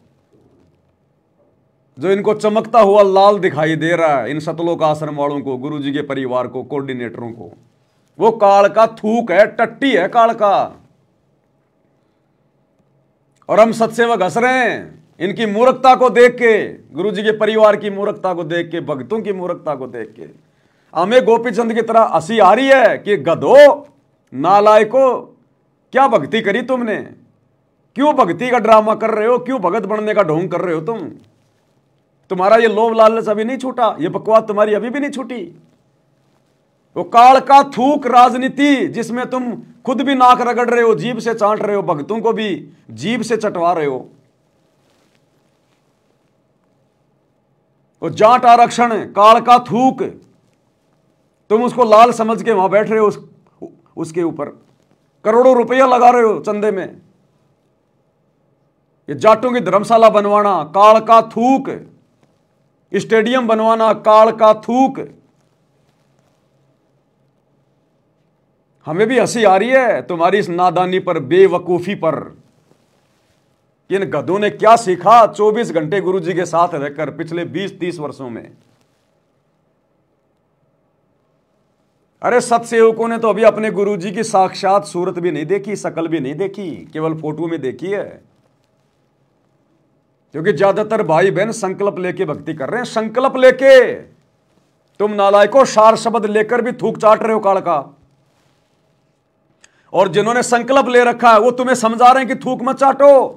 जो इनको चमकता हुआ लाल दिखाई दे रहा है, इन सतलोक आश्रम वालों को, गुरुजी के परिवार को, कोऑर्डिनेटरों को। वो काल का थूक है, टट्टी है काल का। और हम सत्सेवक हंस रहे हैं इनकी मूर्खता को देख के, गुरुजी के परिवार की मूर्खता को देख के, भक्तों की मूर्खता को देख के। हमें गोपीचंद की तरह हंसी आ रही है कि गधो, नालायको, क्या भक्ति करी तुमने? क्यों भक्ति का ड्रामा कर रहे हो? क्यों भगत बनने का ढोंग कर रहे हो तुम? तुम्हारा ये लोभ लालच अभी नहीं छूटा, ये बकवास तुम्हारी अभी भी नहीं छूटी। वो काल का थूक राजनीति जिसमें तुम खुद भी नाक रगड़ रहे हो, जीभ से चाट रहे हो, भक्तों को भी जीभ से चटवा रहे हो। वो जाट आरक्षण, काल का थूक, तुम उसको लाल समझ के वहां बैठ रहे हो, उसके ऊपर करोड़ों रुपया लगा रहे हो चंदे में। ये जाटों की धर्मशाला बनवाना, काल का थूक, स्टेडियम बनवाना, काल का थूक। हमें भी हंसी आ रही है तुम्हारी इस नादानी पर, बेवकूफी पर। इन गधों ने क्या सीखा 24 घंटे गुरुजी के साथ रहकर पिछले 20-30 वर्षों में। अरे सत्सेवकों ने तो अभी अपने गुरुजी की साक्षात सूरत भी नहीं देखी, शकल भी नहीं देखी, केवल फोटो में देखी है। क्योंकि ज्यादातर भाई बहन संकल्प लेके भक्ति कर रहे हैं, संकल्प लेके। तुम नालायकों सार शब्द लेकर भी थूक चाट रहे हो काल का। और जिन्होंने संकल्प ले रखा है वो तुम्हें समझा रहे हैं कि थूक मत चाटो।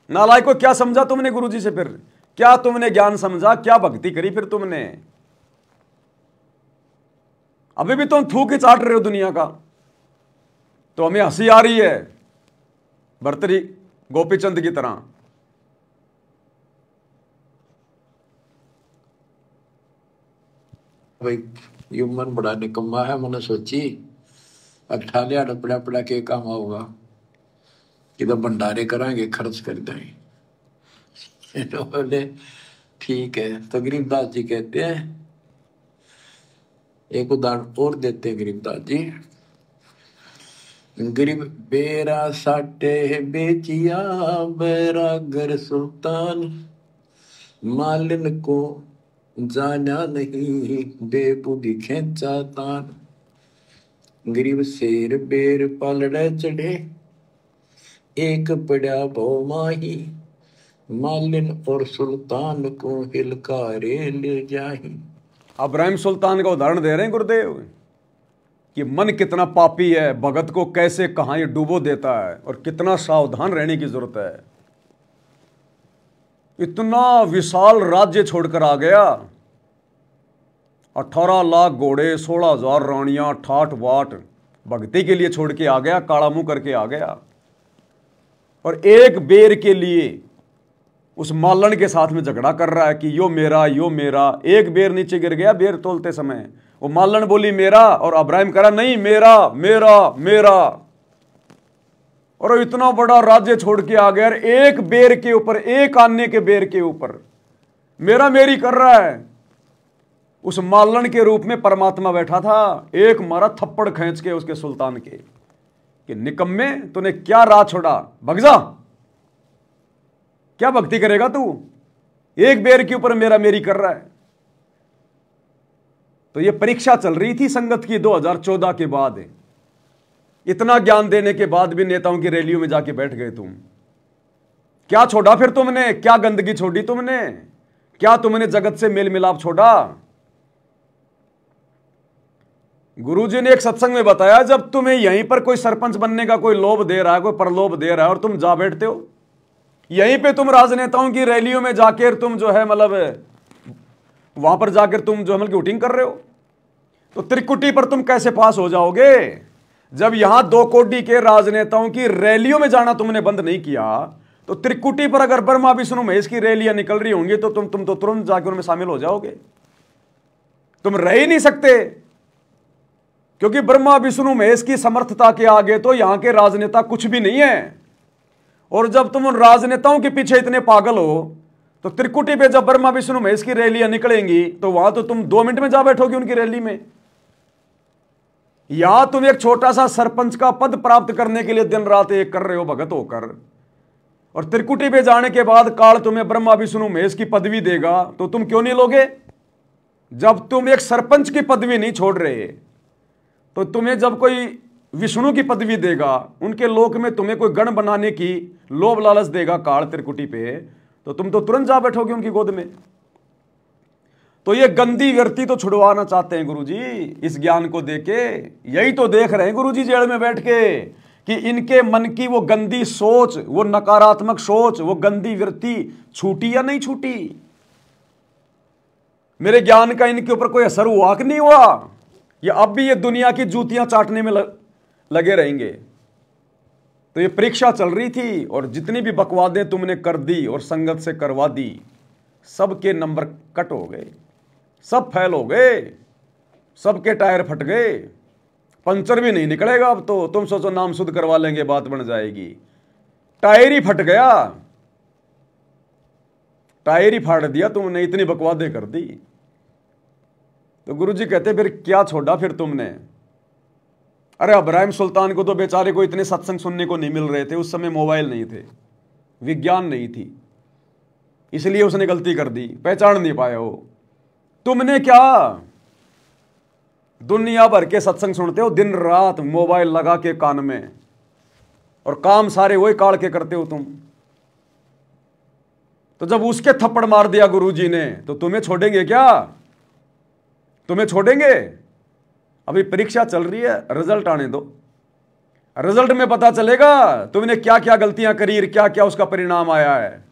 नालायकों क्या समझा तुमने गुरुजी से? फिर क्या तुमने ज्ञान समझा, क्या भक्ति करी फिर तुमने? अभी भी तुम थूक ही चाट रहे हो दुनिया का। तो हमें हंसी आ रही है भर्तरी गोपीचंद की तरह। भाई ये मन बड़ा निकम्मा है, मैंने सोची अट्ठा लिया पड़ा पड़ा के काम होगा कि तो भंडारे कराएंगे, खर्च कर देंगे। तो बोले ठीक है। तो गरीबदास जी कहते हैं, एक उदाहरण और देते हैं गरीबदास जी। गरीब बेरा साटे बेचिया बैरागर सुल्तान, मालिन को जाना नहीं बेबुद्धि खेचा तान। गरीब शेर बेर पलड़े चढ़े, एक पड़ा भो माही, मालिन और सुल्तान को हिलकारे ले जाही। इब्राहिम सुल्तान का उदाहरण दे रहे हैं गुरुदेव कि मन कितना पापी है, भगत को कैसे कहां ये डूबो देता है और कितना सावधान रहने की जरूरत है। इतना विशाल राज्य छोड़कर आ गया, 18 लाख घोड़े, 16,000 रानियां, ठाठ बाट, भक्ति के लिए छोड़ के आ गया, काला मुंह करके आ गया। और एक बेर के लिए उस मालन के साथ में झगड़ा कर रहा है कि यो मेरा, यो मेरा। एक बेर नीचे गिर गया बेर तोलते समय, वो मालन बोली मेरा, और इब्राहिम करा नहीं मेरा मेरा मेरा। और इतना बड़ा राज्य छोड़ के आ गया, एक बेर के ऊपर, एक आने के बेर के ऊपर मेरा मेरी कर रहा है। उस मालन के रूप में परमात्मा बैठा था, एक मारा थप्पड़ खींच के उसके सुल्तान के कि निकम्मे तूने क्या राह छोड़ा, भग जा, क्या भक्ति करेगा तू, एक बेर के ऊपर मेरा मेरी कर रहा है। तो यह परीक्षा चल रही थी संगत की 2014 के बाद। इतना ज्ञान देने के बाद भी नेताओं की रैलियों में जाके बैठ गए तुम। क्या छोड़ा फिर तुमने, क्या गंदगी छोड़ी तुमने, क्या तुमने जगत से मेल मिलाप छोड़ा? गुरुजी ने एक सत्संग में बताया, जब तुम्हें यहीं पर कोई सरपंच बनने का कोई लोभ दे रहा है, कोई प्रलोभ दे रहा है और तुम जा बैठते हो, यहीं पे तुम राजनेताओं की रैलियों में जाकर तुम जो है मतलब वहां पर जाकर तुम जो है मतलब वोटिंग कर रहे हो, तो त्रिकुटी पर तुम कैसे पास हो जाओगे? जब यहां 2 कोटी के राजनेताओं की रैलियों में जाना तुमने बंद नहीं किया, तो त्रिकुटी पर अगर ब्रह्मा विष्णु महेश की रैलियां निकल रही होंगी तो तुम तो तुरंत जाकर उनमें शामिल हो जाओगे। तुम रह ही नहीं सकते, क्योंकि ब्रह्मा विष्णु महेश की समर्थता के आगे तो यहां के राजनेता कुछ भी नहीं है। और जब तुम उन राजनेताओं के पीछे इतने पागल हो, तो त्रिकुटी पे जब ब्रह्मा विष्णु महेश की रैलियां निकलेंगी तो वहां तो तुम 2 मिनट में जा बैठोगे उनकी रैली में। या तुम एक छोटा सा सरपंच का पद प्राप्त करने के लिए दिन रात एक कर रहे हो भगत होकर, और त्रिकुटी पे जाने के बाद काल तुम्हें ब्रह्मा विष्णु महेश की पदवी देगा तो तुम क्यों नहीं लोगे? जब तुम एक सरपंच की पदवी नहीं छोड़ रहे, तो तुम्हें जब कोई विष्णु की पदवी देगा, उनके लोक में तुम्हें कोई गण बनाने की लोभ लालच देगा काल त्रिकुटी पे, तो तुम तो तुरंत जा बैठोगे उनकी गोद में। तो ये गंदी व्यक्ति तो छुड़वाना चाहते हैं गुरुजी इस ज्ञान को देके। यही तो देख रहे हैं गुरुजी जेल में बैठ के कि इनके मन की वो गंदी सोच, वो नकारात्मक सोच, वो गंदी वृत्ति छूटी या नहीं छूटी। मेरे ज्ञान का इनके ऊपर कोई असर हुआ कि नहीं हुआ? या अब भी ये दुनिया की जूतियां चाटने में लगे रहेंगे? तो ये परीक्षा चल रही थी, और जितनी भी बकवादें तुमने कर दी और संगत से करवा दी, सबके नंबर कट हो गए, सब फेल हो गए, सबके टायर फट गए, पंचर भी नहीं निकलेगा अब तो। तुम सोचो नाम शुद्ध करवा लेंगे बात बन जाएगी, टायर ही फट गया, टायर ही फाड़ दिया तुमने, इतनी बकवादें कर दी। तो गुरुजी कहते फिर क्या छोड़ा फिर तुमने। अरे इब्राहिम सुल्तान को तो बेचारे को इतने सत्संग सुनने को नहीं मिल रहे थे, उस समय मोबाइल नहीं थे, विज्ञान नहीं थी, इसलिए उसने गलती कर दी, पहचान नहीं पाया वो। तुमने क्या दुनिया भर के सत्संग सुनते हो, दिन रात मोबाइल लगा के कान में, और काम सारे वही काढ़ के करते हो तुम। तो जब उसके थप्पड़ मार दिया गुरुजी ने, तो तुम्हें छोड़ेंगे क्या? तुम्हें छोड़ेंगे? अभी परीक्षा चल रही है, रिजल्ट आने दो, रिजल्ट में पता चलेगा तुमने क्या क्या गलतियां करी, क्या क्या उसका परिणाम आया है।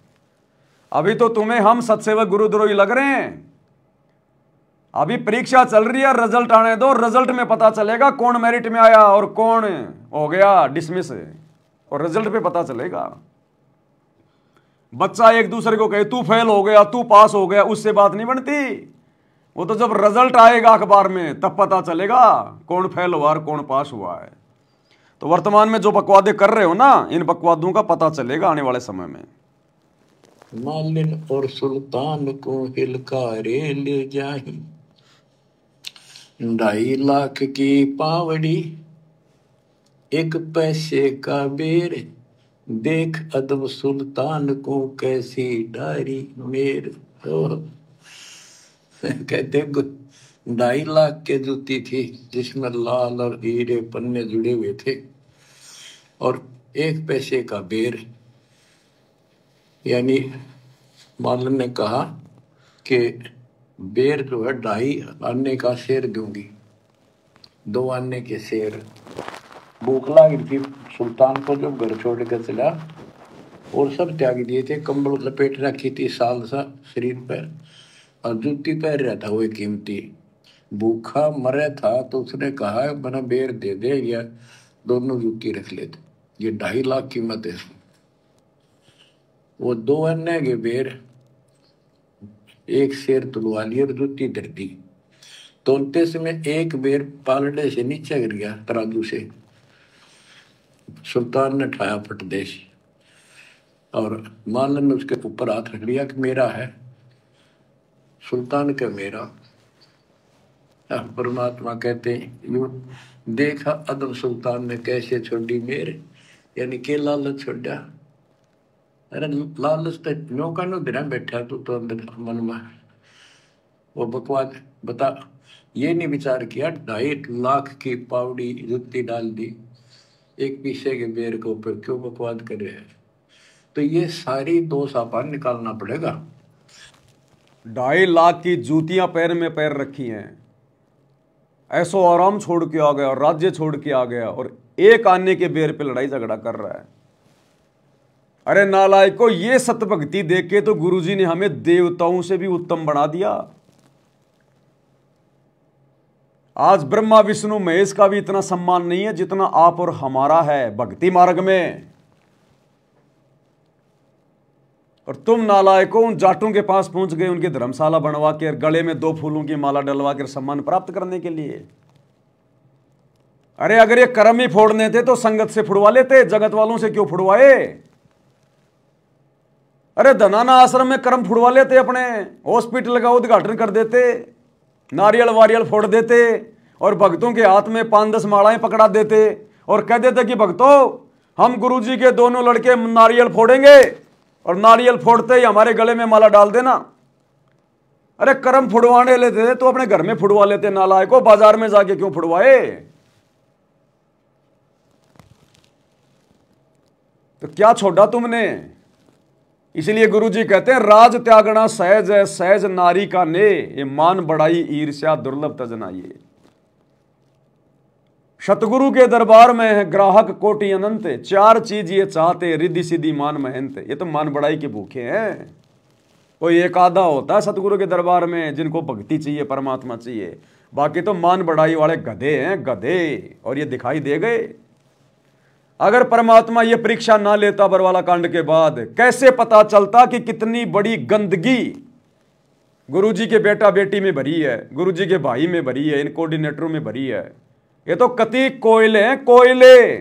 अभी तो तुम्हें हम सत्सेवक गुरुद्रोही लग रहे हैं। अभी परीक्षा चल रही है, रिजल्ट आने दो, रिजल्ट में पता चलेगा कौन मेरिट में आया और कौन हो गया डिसमिस, और रिजल्ट पे पता चलेगा। बच्चा एक दूसरे को कहे तू फेल हो गया, तू पास हो गया, उससे बात नहीं बनती। वो तो जब रिजल्ट आएगा अखबार में तब पता चलेगा कौन फेल हुआ और कौन पास हुआ है। तो वर्तमान में जो बकवादे कर रहे हो ना, इन बकवादों का पता चलेगा आने वाले समय में। मालिन और सुल्तान को हिलकारे ले जाही, 2.5 लाख की पावड़ी, 1 पैसे का बेर, देख अदब सुल्तान को कैसी डारी मेर। कहते 2.5 लाख के जूती थी जिसमें लाल और हीरे पन्ने जुड़े हुए थे, और 1 पैसे का बेर। यानी मालन ने कहा कि बेर जो है 2.5 आने का शेर दूंगी, 2 आने के शेर। भूख लग रही थी सुल्तान को, जब घर छोड़ कर चला, और सब त्याग दिए थे, कंबल लपेट रखी थी साल सा शरीर पर, और जूती पहन रहा था वो कीमती। भूखा मरे था तो उसने कहा बना बेर दे दे, या दोनों जूती रख लेते, ये 2.5 लाख कीमत है। वो 2 अन्य के बेर, 1 शेर तुलवा लिया और जूती दर दी। तोलते समय 1 बेर पालड़े से नीचे गिर गया तराजू से। सुल्तान ने ठाया फटदेश, और मालन ने उसके ऊपर हाथ रख लिया कि मेरा है। सुल्तान का मेरा। परमात्मा कहते यूं देखा अदब सुल्तान ने कैसे छोड़ी मेरे, यानी के लालच छोड़ा। अरे लालच तो नौका नो बिना बैठा तू तो अंदर मन में वो बकवाद बता। ये नहीं विचार किया 2.5 लाख की पावड़ी जुत्ती डाल दी 1 पीसे के बेर के ऊपर, क्यों बकवाद करे है। तो ये सारी दोष अपन निकालना पड़ेगा। 2.5 लाख की जूतियां पैर में पैर रखी हैं, ऐसो आराम छोड़ के आ गया और राज्य छोड़ के आ गया, और 1 आने के बेर पे लड़ाई झगड़ा कर रहा है। अरे नालायक को, ये सतभक्ति देख के तो गुरुजी ने हमें देवताओं से भी उत्तम बना दिया। आज ब्रह्मा विष्णु महेश का भी इतना सम्मान नहीं है जितना आप और हमारा है भक्ति मार्ग में। और तुम नालायकों उन जाटों के पास पहुंच गए, उनकी धर्मशाला बनवा के गले में 2 फूलों की माला डलवा कर सम्मान प्राप्त करने के लिए। अरे अगर ये कर्म ही फोड़ने थे तो संगत से फुड़वा लेते, जगत वालों से क्यों फुड़वाए। अरे धनाना आश्रम में कर्म फुड़वा लेते, अपने हॉस्पिटल का उद्घाटन कर देते, नारियल वारियल फोड़ देते, और भक्तों के हाथ में 5-10 मालाएं पकड़ा देते, और कह देते कि भक्तों हम गुरुजी के दोनों लड़के नारियल फोड़ेंगे, और नारियल फोड़ते ही हमारे गले में माला डाल देना। अरे कर्म फुड़वाने लेते तो अपने घर में फुड़वा लेते, नालायकों बाजार में जाके क्यों फुड़वाए। तो क्या छोड़ा तुमने। इसलिए गुरुजी कहते हैं राज त्यागना सहज है, सहज नारी का ने, ये मान बढ़ाई ईर्ष्या दुर्लभ तजना। ये सतगुरु के दरबार में है ग्राहक कोटि अनंत, 4 चीज ये चाहते रिद्धि सिद्धि मान महंत। ये तो मान बढ़ाई के भूखे हैं। कोई एक आधा होता है सतगुरु के दरबार में जिनको भक्ति चाहिए, परमात्मा चाहिए, बाकी तो मान बढ़ाई वाले गधे हैं, गधे। और ये दिखाई दे गए। अगर परमात्मा ये परीक्षा ना लेता बरवाला कांड के बाद, कैसे पता चलता कि कितनी बड़ी गंदगी गुरुजी के बेटा बेटी में भरी है, गुरुजी के भाई में भरी है, इन कोऑर्डिनेटरों में भरी है। ये तो कति कोयले हैं, कोयले।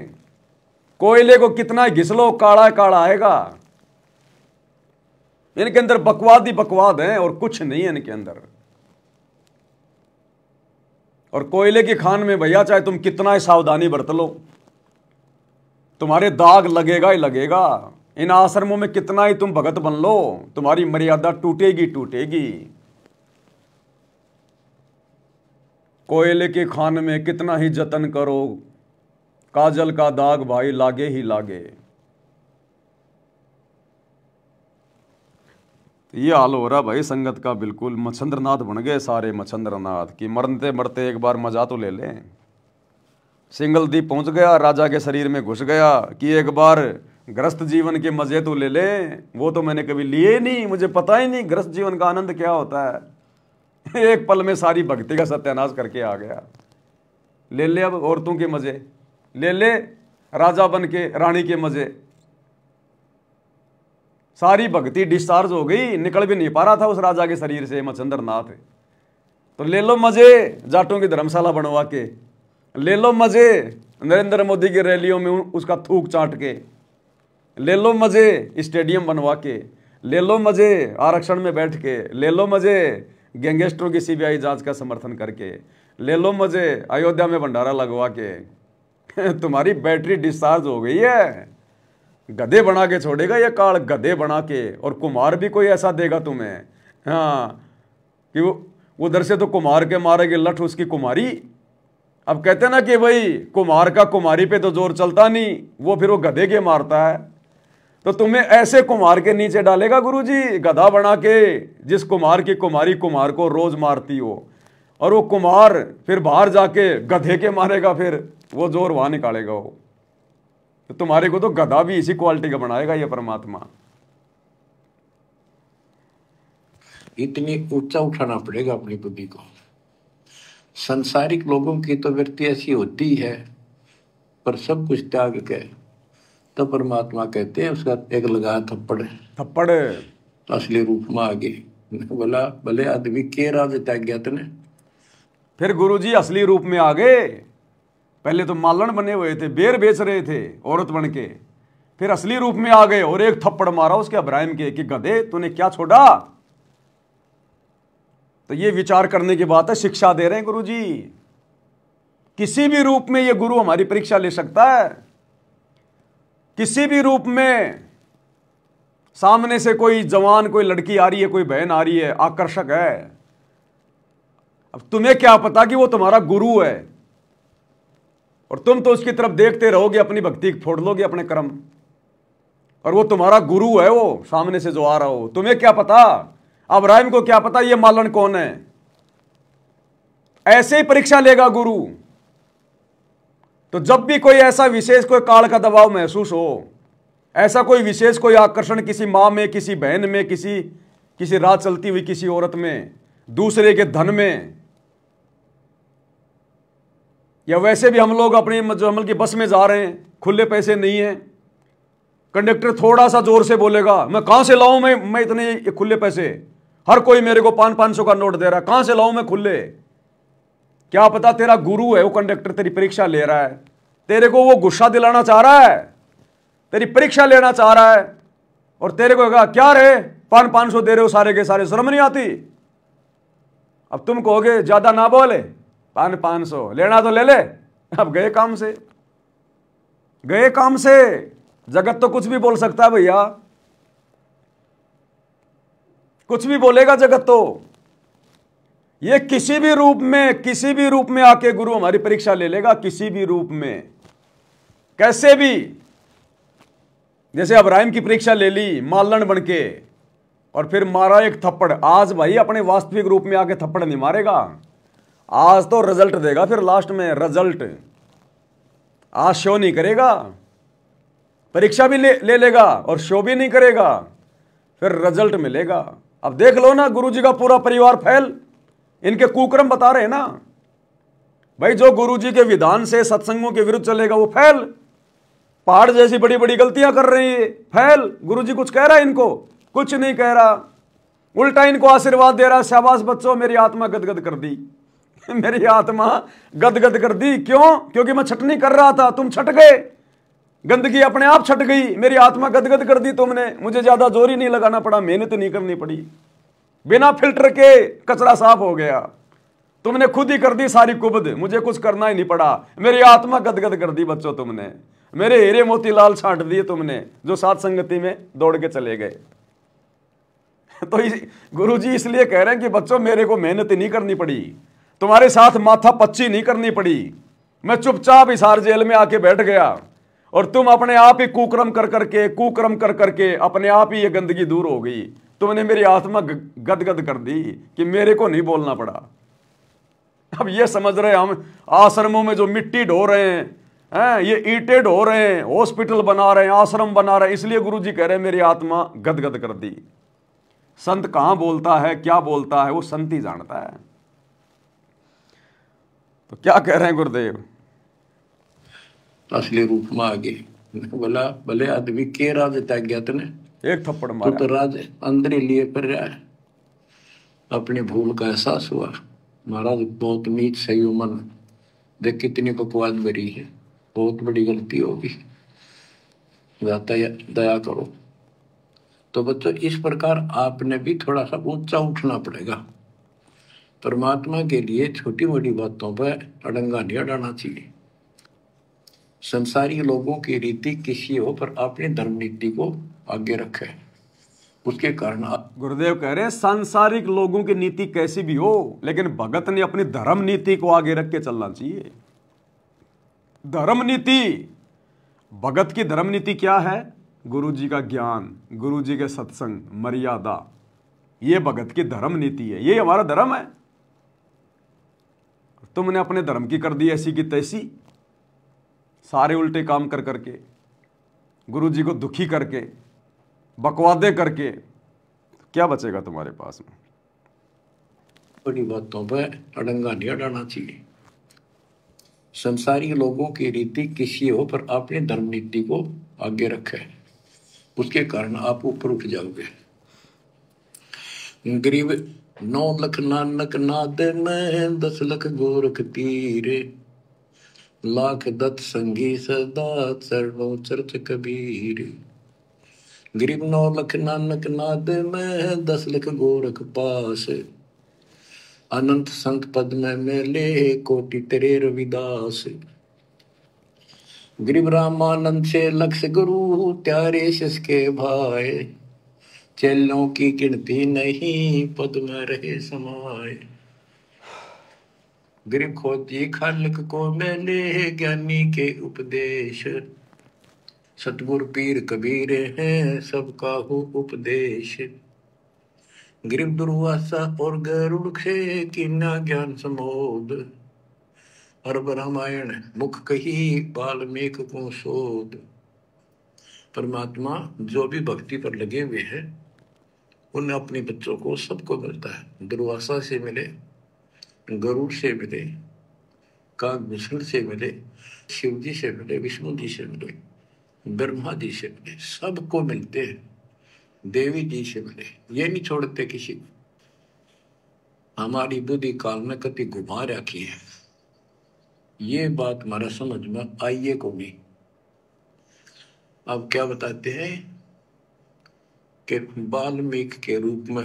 कोयले को कितना घिसलो काला काला आएगा। इनके अंदर बकवाद ही बकवाद है और कुछ नहीं है इनके अंदर। और कोयले की खान में भैया चाहे तुम कितना ही सावधानी बरत लो, तुम्हारे दाग लगेगा ही लगेगा। इन आश्रमों में कितना ही तुम भगत बन लो, तुम्हारी मर्यादा टूटेगी टूटेगी। कोयले की खान में कितना ही जतन करो, काजल का दाग भाई लागे ही लागे। ये हाल हो रहा भाई संगत का। बिल्कुल मच्छंद्रनाथ बन गए सारे मच्छंद्रनाथ की मरते मरते एक बार मजा तो ले लें। सिंगल दीप पहुंच गया, राजा के शरीर में घुस गया कि एक बार गृहस्थ जीवन के मजे तो ले लें। वो तो मैंने कभी लिए नहीं, मुझे पता ही नहीं गृहस्थ जीवन का आनंद क्या होता है। एक पल में सारी भक्ति का सत्यानाश करके आ गया। ले ले अब औरतों के मजे, ले ले राजा बन के रानी के मजे। सारी भक्ति डिस्चार्ज हो गई, निकल भी नहीं पा रहा था उस राजा के शरीर से मच्छंद्रनाथ। तो ले लो मजे जाटों की धर्मशाला बनवा के, ले लो मजे नरेंद्र मोदी की रैलियों में उसका थूक चाट के, ले लो मजे स्टेडियम बनवा के, ले लो मजे आरक्षण में बैठ के, ले लो मजे गैंगस्टरों की सीबीआई जांच का समर्थन करके, ले लो मजे अयोध्या में भंडारा लगवा के। तुम्हारी बैटरी डिस्चार्ज हो गई है। गधे बना के छोड़ेगा ये काल, गधे बना के। और कुमार भी कोई ऐसा देगा तुम्हें, हाँ, कि वो उधर से तो कुमार के मारेगे लठ उसकी कुमारी। अब कहते ना कि भाई कुमार का कुमारी पे तो जोर चलता नहीं, वो फिर वो गधे के मारता है। तो तुम्हें ऐसे कुमार के नीचे डालेगा गुरुजी, गधा बना के, जिस कुमार की कुमारी कुमार को रोज मारती हो। और वो कुमार फिर बाहर जाके गधे के मारेगा, फिर वो जोर वहां निकालेगा वो। तो तुम्हारे को तो गधा भी इसी क्वालिटी का बनाएगा ये परमात्मा। इतनी ऊंचा उठाना पड़ेगा अपनी बुद्धि को। संसारिक लोगों की तो वृत्ति ऐसी होती है, पर सब कुछ त्याग के तो परमात्मा कहते हैं उसका एक लगा थप्पड़ थप्पड़ असली रूप में आ गई। बोला भले आदमी के राज त्याग गया तने। फिर गुरुजी असली रूप में आ गए। पहले तो मालन बने हुए थे, बेर बेच रहे थे औरत बन के, फिर असली रूप में आ गए और एक थप्पड़ मारा उसके अब्राहिम के कि गधे तूने क्या छोड़ा। तो ये विचार करने की बात है, शिक्षा दे रहे हैं गुरुजी। किसी भी रूप में ये गुरु हमारी परीक्षा ले सकता है। किसी भी रूप में सामने से कोई जवान, कोई लड़की आ रही है, कोई बहन आ रही है, आकर्षक है। अब तुम्हें क्या पता कि वो तुम्हारा गुरु है, और तुम तो उसकी तरफ देखते रहोगे, अपनी भक्ति फोड़ लोगे अपने कर्म, और वो तुम्हारा गुरु है वो सामने से जो आ रहा हो। तुम्हें क्या पता, अब्राहिम को क्या पता ये मालन कौन है। ऐसे ही परीक्षा लेगा गुरु। तो जब भी कोई ऐसा विशेष कोई काल का दबाव महसूस हो, ऐसा कोई विशेष कोई आकर्षण किसी मां में, किसी बहन में, किसी राह चलती हुई किसी औरत में, दूसरे के धन में, या वैसे भी हम लोग अपनी जो अमल की बस में जा रहे हैं, खुले पैसे नहीं है, कंडक्टर थोड़ा सा जोर से बोलेगा, मैं कहां से लाऊं मैं इतने खुले पैसे, हर कोई मेरे को 500 का नोट दे रहा है, कहां से लाऊं मैं खुले। क्या पता तेरा गुरु है वो कंडक्टर, तेरी परीक्षा ले रहा है, तेरे को वो गुस्सा दिलाना चाह रहा है, तेरी परीक्षा लेना चाह रहा है, और तेरे को कहा क्या रे 500 दे रहे हो सारे के सारे, शर्म नहीं आती। अब तुम कहोगे ज्यादा ना बोले, 500 लेना तो ले ले। अब गए काम से, गए काम से। जगत तो कुछ भी बोल सकता है भैया, कुछ भी बोलेगा जगत तो। ये किसी भी रूप में आके गुरु हमारी परीक्षा ले लेगा, किसी भी रूप में, कैसे भी। जैसे अब्राहिम की परीक्षा ले ली मालन बन के, और फिर मारा एक थप्पड़। आज भाई अपने वास्तविक रूप में आके थप्पड़ नहीं मारेगा, आज तो रिजल्ट देगा। फिर लास्ट में रिजल्ट आज शो नहीं करेगा, परीक्षा भी ले लेगा और शो भी नहीं करेगा, फिर रिजल्ट मिलेगा। अब देख लो ना, गुरुजी का पूरा परिवार फेल, इनके कुक्रम बता रहे हैं ना भाई। जो गुरुजी के विधान से सत्संगों के विरुद्ध चलेगा वो फेल। पहाड़ जैसी बड़ी बड़ी गलतियां कर रही है, फेल। गुरुजी कुछ कह रहा है इनको? कुछ नहीं कह रहा। उल्टा इनको आशीर्वाद दे रहा है, शाबाश बच्चों, मेरी आत्मा गदगद कर दी मेरी आत्मा गदगद कर दी। क्यों? क्योंकि मैं छटनी कर रहा था, तुम छट गए, गंदगी अपने आप छट गई, मेरी आत्मा गदगद कर दी तुमने। मुझे ज्यादा जोर ही नहीं लगाना पड़ा, मेहनत नहीं करनी पड़ी, बिना फिल्टर के कचरा साफ हो गया। तुमने खुद ही कर दी सारी कुबद, मुझे कुछ करना ही नहीं पड़ा, मेरी आत्मा गदगद कर दी बच्चों तुमने। मेरे हीरे मोती लाल छांट दिए तुमने, जो साथ संगति में दौड़ के चले गए। तो गुरुजी इसलिए कह रहे हैं कि बच्चों, मेरे को मेहनत नहीं करनी पड़ी, तुम्हारे साथ माथा पच्ची नहीं करनी पड़ी, मैं चुपचाप हिसार जेल में आके बैठ गया और तुम अपने आप ही कुकर्म कर करके अपने आप ही ये गंदगी दूर हो गई। तुमने मेरी आत्मा गदगद कर दी कि मेरे को नहीं बोलना पड़ा। अब ये समझ रहे हम आश्रमों में जो मिट्टी ढो रहे हैं, ये ईंटें ढो रहे हैं, हॉस्पिटल बना रहे हैं, आश्रम बना रहे हैं, इसलिए गुरुजी कह रहे हैं मेरी आत्मा गदगद कर दी। संत कहां बोलता है, क्या बोलता है, वो संत ही जानता है। तो क्या कह रहे हैं गुरुदेव? असली रूप में आ गए। बोला भले आदमी के राज तक गया तने, एक थप्पड़ मारा, तो राज अंदर ही लिए कर रहा है। अपनी भूल का एहसास हुआ, महाराज बहुत नीच सही मन, देख कितनी बकवास भरी है, बहुत बड़ी गलती होगी, दया करो। तो बच्चों, इस प्रकार आपने भी थोड़ा सा ऊंचा उठना पड़ेगा। परमात्मा के लिए छोटी मोटी बातों पर अड़ंगा नहीं अड़ाना चाहिए। संसारी लोगों की रीति किसी हो, पर अपनी धर्म नीति को आगे रखे, उसके कारण गुरुदेव कह रहे हैं सांसारिक लोगों की नीति कैसी भी हो, लेकिन भगत ने अपनी धर्म नीति को आगे रख के चलना चाहिए। धर्म नीति, भगत की धर्म नीति क्या है? गुरु जी का ज्ञान, गुरु जी के सत्संग, मर्यादा, ये भगत की धर्म नीति है, ये हमारा धर्म है। तुमने अपने धर्म की कर दी ऐसी की तैसी, सारे उल्टे काम कर करके, गुरु जी को दुखी करके, बकवादे करके, क्या बचेगा तुम्हारे पास में? बड़ी बातों पर अड़ंगा नहीं अड़ाना चाहिए। संसारी लोगों की रीति किसी हो, पर अपनी धर्म नीति को आगे रखे, उसके कारण आप ऊपर उठ जाओगे। गरीब 9 लख नानक नाद में 10 लख गोरख तीरे, लाख दत्त संगी सदा चरणों चर्च कबीर। गरीब 9 लख नानक नाद में 10 लख गोरख पास, अनंत संत पद में मेले कोटि तेरे रविदास। गरीब रामानंद से लक्ष गुरु त्यारे सिसके भाई, चेलों की गिनती नहीं पद में रहे समाये। गरीब खोजी खालिक को मेले ज्ञानी के उपदेश, सतगुरु पीर कबीर हैं सबका हो उपदेश। गरीब दुर्वासा और गरुड़ से कीना ज्ञान समोद, अरब रामायण मुख कही वाल्मीकि को शोध। परमात्मा जो भी भक्ति पर लगे हुए हैं उन्हें अपने बच्चों को सबको मिलता है। दुर्वासा से मिले, गरुड़ से मिले, काकभूषण से मिले, शिव जी से मिले, विष्णु जी से मिले, ब्रह्मा जी से मिले, सबको मिलते हैं। देवी जी से मिले, ये नहीं छोड़ते किसी को। हमारी बुद्धि काल में कति घुमा रखी है, ये बात हमारा समझ में आइए को नहीं। अब क्या बताते हैं कि वाल्मीकि के रूप में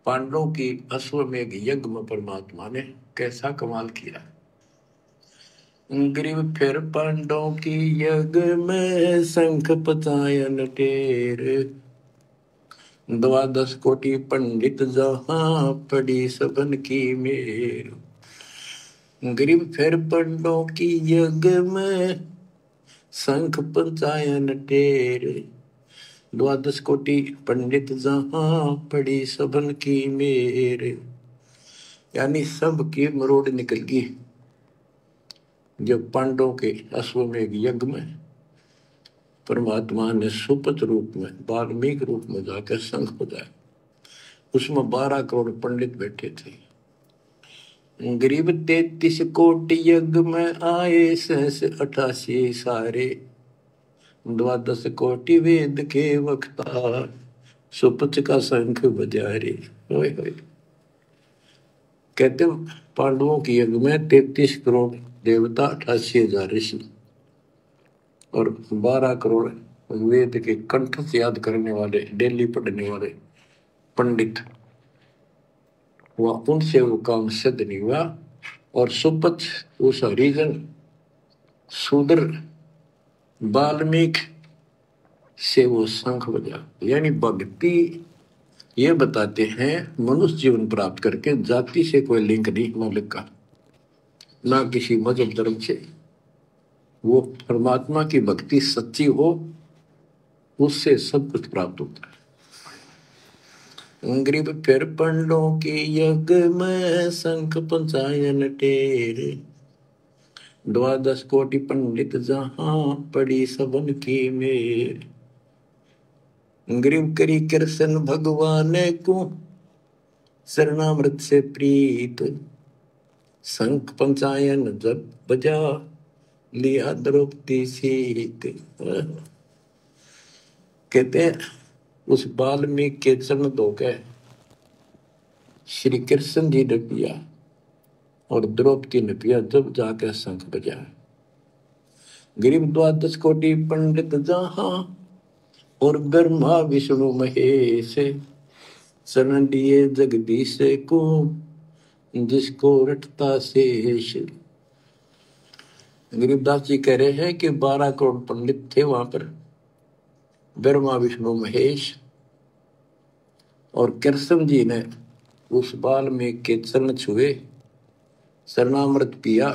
पांडवों की अश्वमेघ यज्ञ में परमात्मा ने कैसा कमाल किया। गरीब फिर पांडवों की यज्ञ में शंख पचायन टेर, 12 कोटि पंडित जहां पड़ी सबन की मेर। गरीब फिर पांडवों की यज्ञ में शंख पचायन टेर, 12 कोटि पंडित जहां पड़ी सबन की मेर। यानी सब की मरोड़ निकल गई जब पांडवों के अश्वमेघ यज्ञ में परमात्मा ने सुपत रूप में, वाल्मीकि रूप में जाकर शंख बजाया। उसमें 12 करोड़ पंडित बैठे थे। गरीब 33 कोटि यज्ञ में आए 88 सारे, 12 कोटि वेद के वक्ता सुपच का शंख बजा रे। होय होय। कहते पांडवों की यज्ञ में 33 करोड़ देवता, 88,000 ऋषि और 12 करोड़ वेद के कंठ से याद करने वाले, डेली पढ़ने वाले पंडित, वह उनसे वो काम सिद्ध नहीं हुआ। और सुपच उस हरिजन शूद्र वाल्मीकि से वो शंख बजा। यानी भक्ति ये बताते हैं मनुष्य जीवन प्राप्त करके जाति से कोई लिंक नहीं मौलिक का, ना किसी मजहब धर्म से। वो परमात्मा की भक्ति सच्ची हो, उससे सब कुछ प्राप्त होता है। ग्रीब फिर पंडों के यज्ञ में शंख पंचायन टेरे, 12 कोटि पंडित जहां पड़ी सबन की मेर। ग्रीब करी कृष्ण भगवान को शरणामृत से प्रीत, शंख पंचायन जब बजा लिया द्रौपदी सीत। कहते हैं उस वाल्मीकि के चरण धोके श्री कृष्ण जी ने पिया और द्रौपदी ने पिया, जब जाकर शंख बजा। गरीब 12 कोटि पंडित जहां और ब्रह्मा विष्णु महेश, शरण दिए जगदीश को जिसको रटता शेष। गरीबदास जी कह रहे हैं कि 12 करोड़ पंडित थे वहां पर, ब्रह्मा विष्णु महेश, और कृष्ण जी ने उस वाल्मीकि के चरण छुए, शरणामृत पिया,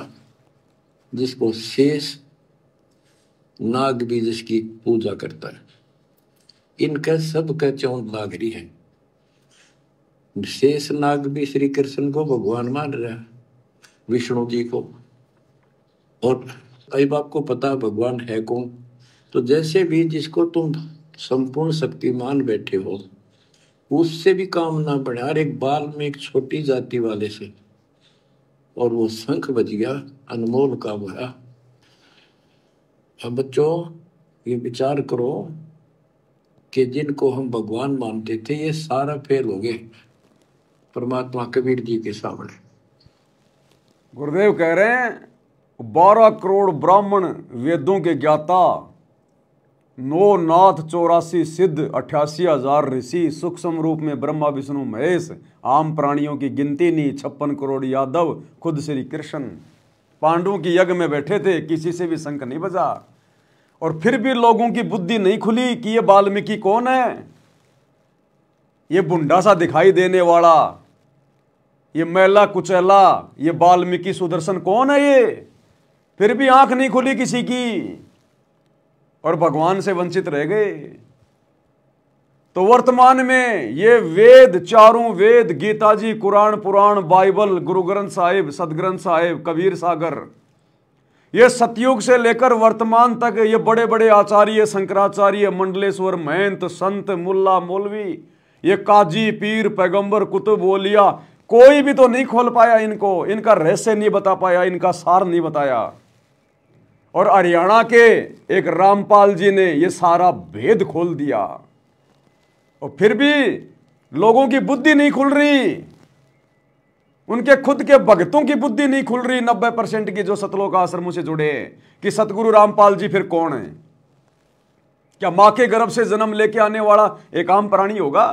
जिसको शेष नाग भी जिसकी पूजा करता है। इनका सबका चौंध लाग रही है। शेष नाग भी श्री कृष्ण को भगवान मान रहा है, विष्णु जी को। और अब आपको पता भगवान है कौन? तो जैसे भी जिसको तुम संपूर्ण शक्तिमान बैठे हो, उससे भी काम ना बढ़े। हर एक बाल में एक छोटी जाति वाले से, और वो शंख बज गया, अनमोल काम हुआ। अब बच्चों ये विचार करो कि जिनको हम भगवान मानते थे, ये सारा फेल हो गए परमात्मा कबीर जी के सामने। गुरुदेव कह रहे हैं 12 करोड़ ब्राह्मण वेदों के ज्ञाता, 9 नाथ 84 सिद्ध, 88,000 ऋषि, सूक्ष्म रूप में ब्रह्मा विष्णु महेश, आम प्राणियों की गिनती नहीं, 56 करोड़ यादव, खुद श्री कृष्ण पांडवों की यज्ञ में बैठे थे, किसी से भी शंख नहीं बजा। और फिर भी लोगों की बुद्धि नहीं खुली कि ये वाल्मीकि कौन है, ये बुंडा सा दिखाई देने वाला, ये मैला कुचैला, ये वाल्मीकि सुदर्शन कौन है ये। फिर भी आंख नहीं खुली किसी की, और भगवान से वंचित रह गए। तो वर्तमान में ये वेद, चारों वेद, गीता जी, कुरान, पुराण, बाइबल, गुरु ग्रंथ साहिब, सदग्रंथ साहिब, कबीर सागर, ये सतयुग से लेकर वर्तमान तक ये बड़े बड़े आचार्य, शंकराचार्य, मंडलेश्वर, महंत, संत, मुल्ला, मौलवी, ये काजी, पीर, पैगंबर, कुतुब, ओलिया, कोई भी तो नहीं खोल पाया इनको, इनका रहस्य नहीं बता पाया, इनका सार नहीं बताया। और हरियाणा के एक रामपाल जी ने ये सारा भेद खोल दिया, और फिर भी लोगों की बुद्धि नहीं खुल रही, उनके खुद के भक्तों की बुद्धि नहीं खुल रही। 90% की जो सतलोक आश्रमों से जुड़े कि सतगुरु रामपाल जी फिर कौन है? क्या मां के गर्भ से जन्म लेके आने वाला एक आम प्राणी होगा?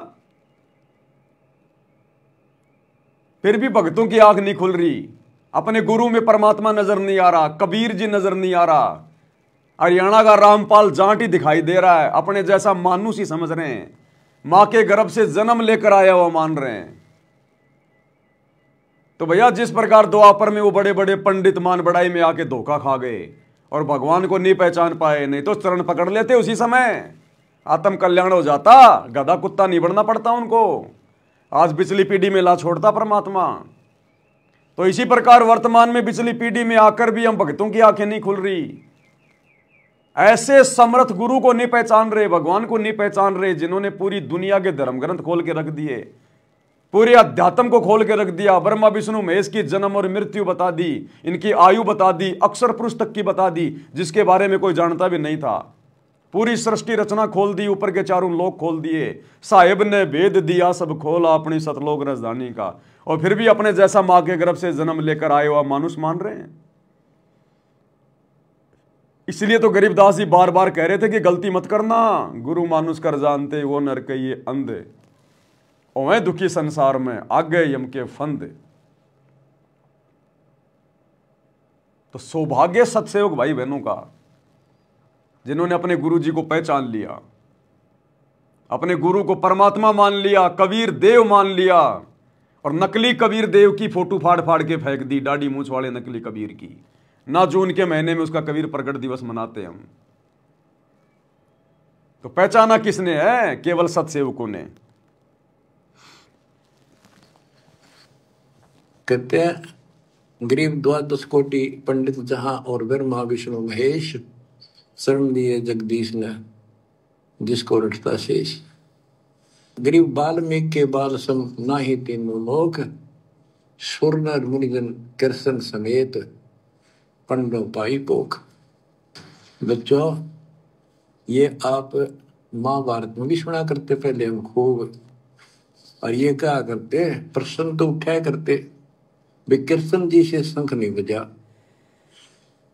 फिर भी भक्तों की आंख नहीं खुल रही, अपने गुरु में परमात्मा नजर नहीं आ रहा, कबीर जी नजर नहीं आ रहा। हरियाणा का रामपाल जाट ही दिखाई दे रहा है, अपने जैसा मानुष ही समझ रहे हैं, मां के गर्भ से जन्म लेकर आया हुआ मान रहे हैं। तो भैया जिस प्रकार द्वापर में वो बड़े बड़े पंडित मान बड़ाई में आके धोखा खा गए और भगवान को नहीं पहचान पाए, नहीं तो चरण पकड़ लेते उसी समय, आत्म कल्याण हो जाता, गधा कुत्ता नहीं बनना पड़ता उनको। आज पिछली पीढ़ी में ला छोड़ता परमात्मा। तो इसी प्रकार वर्तमान में पिछली पीढ़ी में आकर भी हम भक्तों की आंखें नहीं खुल रही, ऐसे समर्थ गुरु को नहीं पहचान रहे, भगवान को नहीं पहचान रहे, जिन्होंने पूरी दुनिया के धर्म ग्रंथ खोल के रख दिए, पूरे अध्यात्म को खोल के रख दिया, ब्रह्मा विष्णु महेश की जन्म और मृत्यु बता दी, इनकी आयु बता दी, अक्षर पुरुष तक की बता दी, जिसके बारे में कोई जानता भी नहीं था। पूरी सृष्टि रचना खोल दी, ऊपर के चारों लोक खोल दिए, साहिब ने भेद दिया सब खोला अपनी सतलोक राजधानी का, और फिर भी अपने जैसा मां के गर्भ से जन्म लेकर आए हुआ मानुष मान रहे हैं। इसलिए तो गरीबदास जी बार बार कह रहे थे कि गलती मत करना, गुरु मानुष कर जानते वो नर के ये अंधे, ओए दुखी संसार में आगे यम के फंदे। तो सौभाग्य सत्सेवक भाई बहनों का, जिन्होंने अपने गुरु जी को पहचान लिया, अपने गुरु को परमात्मा मान लिया, कबीर देव मान लिया, और नकली कबीर देव की फोटो फाड़ फाड़ के फेंक दी, दाढ़ी मूंछ वाले नकली कबीर की। ना जून के महीने में उसका कबीर प्रकट दिवस मनाते हम। तो पहचाना किसने है? केवल सत्सेवकों ने। कहते हैं गरीब द्वादश कोटि पंडित जहां और ब्रह्मा विष्णु महेश, शरण दिए जगदीश ने जिसको रटता शेष। गरीब वाल्मीकि के बाल सम नाही तीनों लोक, सुर नर मुनिजन कृष्ण समेत पंडो पाई पोख। बच्चों, ये आप महाभारत में भी सुना करते पहले हम खूब, और ये क्या करते प्रश्न तो उठाया करते, वे कृष्ण जी से शंख नहीं बजा,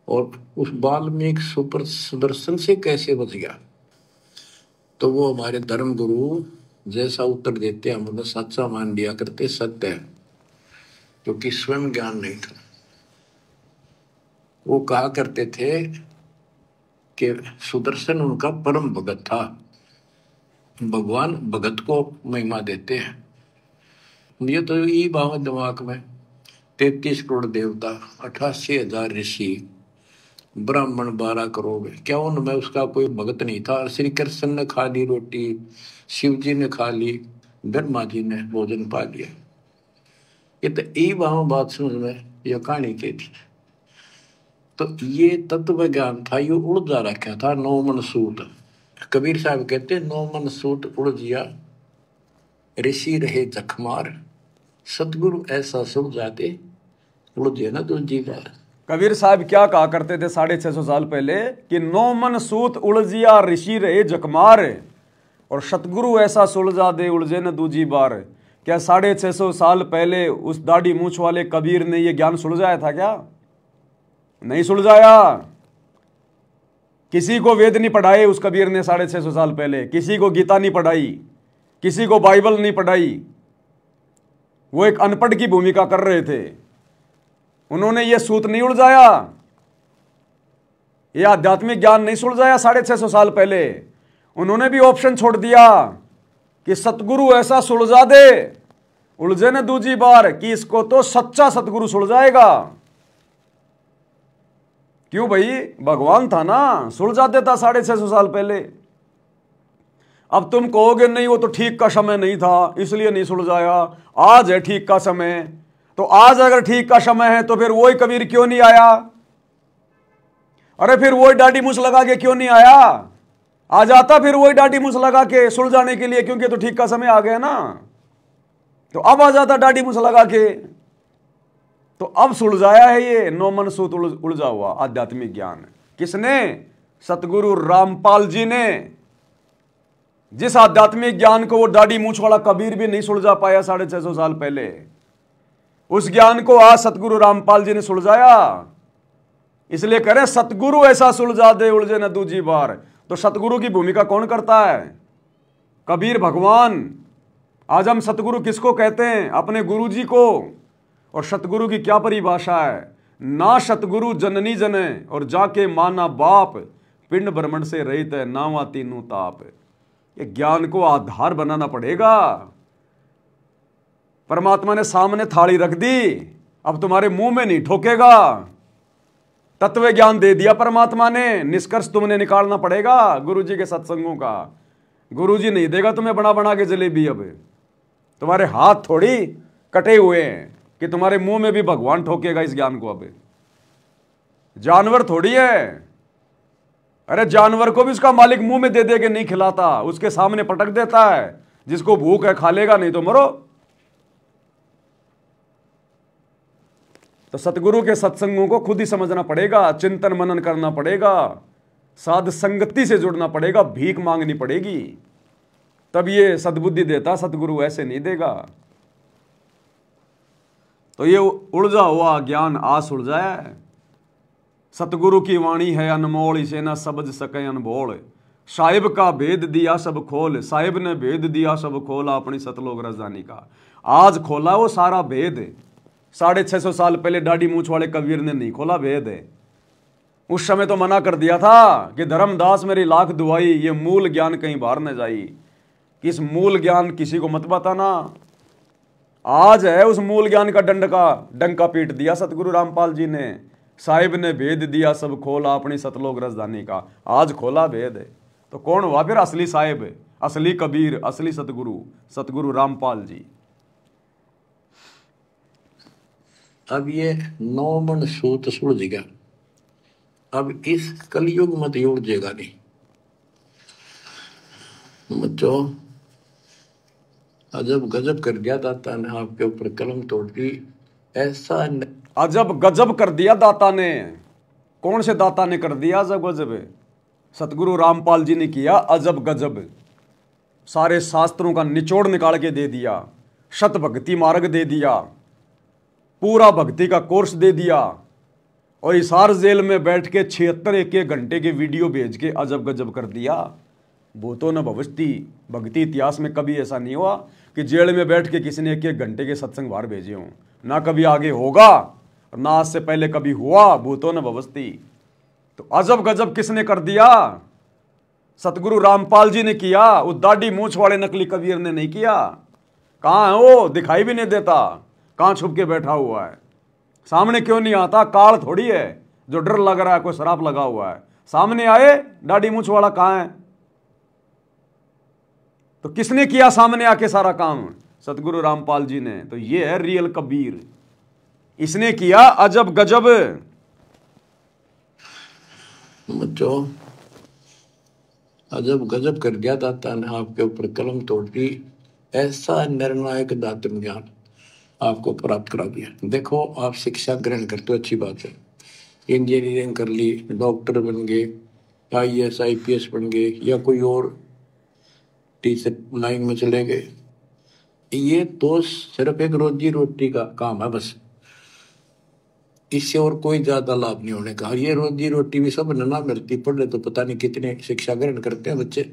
और उस वाल्मीकि सुपर सुदर्शन से कैसे बच गया। तो वो हमारे धर्म गुरु जैसा उत्तर देते हम उन्हें सच्चा मान लिया करते, सत्य है, क्योंकि स्वयं ज्ञान नहीं था। वो कहा करते थे कि सुदर्शन उनका परम भगत था। भगवान भगत को महिमा देते हैं। ये तो ये बात दिमाग में 33 करोड़ देवता, 88,000 ऋषि, ब्राह्मण 12 करोड़, क्या उनमें उसका कोई भगत नहीं था? श्री कृष्ण ने खा ली रोटी, शिव जी ने खा ली, ब्रह्मा जी ने भोजन पा लिया। ये तो यही बात समझ में यह कहानी के थी। तो ये तत्व ज्ञान था, ये उलझा रखा था 9 मन सूत। कबीर साहब कहते 9 मन सूत उलझिया, ऋषि रहे जखमार, सतगुरु ऐसा सुलझाते उलझे ना दूजी बार। कबीर साहब क्या कहा करते थे 650 साल पहले कि 9 मन सूत उलझिया ऋषि रहे जखमार, और सतगुरु ऐसा सुलझा दे उलझे न दूजी बार। क्या 650 साल पहले उस दाढ़ी मूछ वाले कबीर ने यह ज्ञान सुलझाया था? क्या नहीं सुलझाया। किसी को वेद नहीं पढ़ाए उस कबीर ने 650 साल पहले, किसी को गीता नहीं पढ़ाई, किसी को बाइबल नहीं पढ़ाई। वो एक अनपढ़ की भूमिका कर रहे थे। उन्होंने ये सूत नहीं उलझाया, ये आध्यात्मिक ज्ञान नहीं सुलझाया 650 साल पहले। उन्होंने भी ऑप्शन छोड़ दिया कि सतगुरु ऐसा सुलझा दे उलझे न दूजी बार, कि इसको तो सच्चा सतगुरु सुलझाएगा। क्यों भाई? भगवान था ना, सुलझा देता 650 साल पहले। अब तुम कहोगे नहीं वो तो ठीक का समय नहीं था इसलिए नहीं सुलझाया, आज है ठीक का समय। तो आज अगर ठीक का समय है तो फिर वही कबीर क्यों नहीं आया? अरे फिर वही दाढ़ी मूछ लगा के क्यों नहीं आया? आ जाता फिर वही दाढ़ी मूछ लगा के सुलझाने के लिए, क्योंकि तो ठीक का समय आ गया ना। तो अब आ जाता दाढ़ी मूछ लगा के। तो अब सुलझाया है ये 9 मन सूत उलझा हुआ आध्यात्मिक ज्ञान। किसने? सतगुरु रामपाल जी ने। जिस आध्यात्मिक ज्ञान को वो दाढ़ी मूछ वाला कबीर भी नहीं सुलझा पाया 650 साल पहले, उस ज्ञान को आज सतगुरु रामपाल जी ने सुलझाया। इसलिए कह रहे सतगुरु ऐसा सुलझा दे उलझे न दूजी बार। तो सतगुरु की भूमिका कौन करता है? कबीर भगवान। आज हम सतगुरु किसको कहते हैं? अपने गुरु जी को। और सतगुरु की क्या परिभाषा है? ना सतगुरु जननी जने और जाके माना बाप, पिंड ब्रह्मंड से रहित है नावा तीनों ताप। ये ज्ञान को आधार बनाना पड़ेगा। परमात्मा ने सामने थाली रख दी, अब तुम्हारे मुंह में नहीं ठोकेगा। तत्व ज्ञान दे दिया परमात्मा ने, निष्कर्ष तुमने निकालना पड़ेगा गुरुजी के सत्संगों का। गुरुजी नहीं देगा तुम्हें बना बना के जलेबी। अब तुम्हारे हाथ थोड़ी कटे हुए हैं कि तुम्हारे मुंह में भी भगवान ठोकेगा इस ज्ञान को। अब जानवर थोड़ी है। अरे जानवर को भी उसका मालिक मुंह में दे दे के नहीं खिलाता, उसके सामने पटक देता है। जिसको भूख है खा लेगा, नहीं तो मरो। तो सतगुरु के सत्संगों को खुद ही समझना पड़ेगा, चिंतन मनन करना पड़ेगा। साध संगति से जुड़ना पड़ेगा, भीख मांगनी पड़ेगी, तब ये सद्बुद्धि देता। सतगुरु ऐसे नहीं देगा। तो ये उलझा हुआ ज्ञान आस उलझाए। सतगुरु की वाणी है अनमोल, इसे ना समझ सके अनबोल। साहिब का भेद दिया सब खोल, साहिब ने भेद दिया सब खोल, अपनी सतलोक राजधानी का। आज खोला वो सारा भेद। 650 साल पहले दाढ़ी मूछ वाले कबीर ने नहीं खोला भेद। उस समय तो मना कर दिया था कि धर्मदास मेरी लाख दुआई, ये मूल ज्ञान कहीं बाहर न जाई, कि इस मूल ज्ञान किसी को मत बताना। आज है उस मूल ज्ञान का डंका पीट दिया सतगुरु रामपाल जी ने। साहिब ने भेद दिया सब खोला, अपनी सतलोक राजधानी का। आज खोला भेद। तो कौन हुआ फिर असली साहिब, असली कबीर, असली सतगुरु? सतगुरु रामपाल जी। अब ये 9 मन सूत सुलझ गया। अब इस कलयुग में तो उलझेगा नहीं बच्चों। अजब गजब कर दिया दाता ने आपके ऊपर कलम तोड़ दी। ऐसा अजब गजब कर दिया दाता ने। कौन से दाता ने कर दिया अजब गजब? सतगुरु रामपाल जी ने किया अजब गजब। सारे शास्त्रों का निचोड़ निकाल के दे दिया, शत भक्ति मार्ग दे दिया, पूरा भक्ति का कोर्स दे दिया, और हिसार जेल में बैठ के 76 एक घंटे के वीडियो भेज के अजब गजब कर दिया। भूतो न भविष्यति, भक्ति इतिहास में कभी ऐसा नहीं हुआ कि जेल में बैठ के किसी ने एक घंटे के सत्संग बाहर भेजे हों। ना कभी आगे होगा, ना आज से पहले कभी हुआ। भूतो न भविष्यति। तो अजब गजब किसने कर दिया? सतगुरु रामपाल जी ने किया। वो दाढ़ी मूछ वाले नकली कबीर ने नहीं किया। कहाँ है वो? दिखाई भी नहीं देता। कहाँ छुप के बैठा हुआ है? सामने क्यों नहीं आता? काल थोड़ी है जो डर लग रहा है कोई शराब लगा हुआ है। सामने आए, दाढ़ी मूछ वाला कहाँ है? तो किसने किया सामने आके सारा काम? सतगुरु रामपाल जी ने। तो ये है रियल कबीर। इसने किया अजब गजब। बच्चों अजब गजब कर दिया दाता ने आपके ऊपर कलम तोड़ दी। ऐसा निर्णायक दातन ज्ञान आपको प्राप्त करा दिया। देखो आप शिक्षा ग्रहण करते हो, अच्छी बात है। इंजीनियरिंग कर ली, डॉक्टर बन गए, IAS IPS बन गए, या कोई और टीचर लाइन में चले गए। ये तो सिर्फ एक रोजी रोटी का काम है बस। इससे और कोई ज्यादा लाभ नहीं होने का। ये रोजी रोटी भी सब ना मिलती, पढ़े तो पता नहीं कितने शिक्षा ग्रहण करते हैं बच्चे।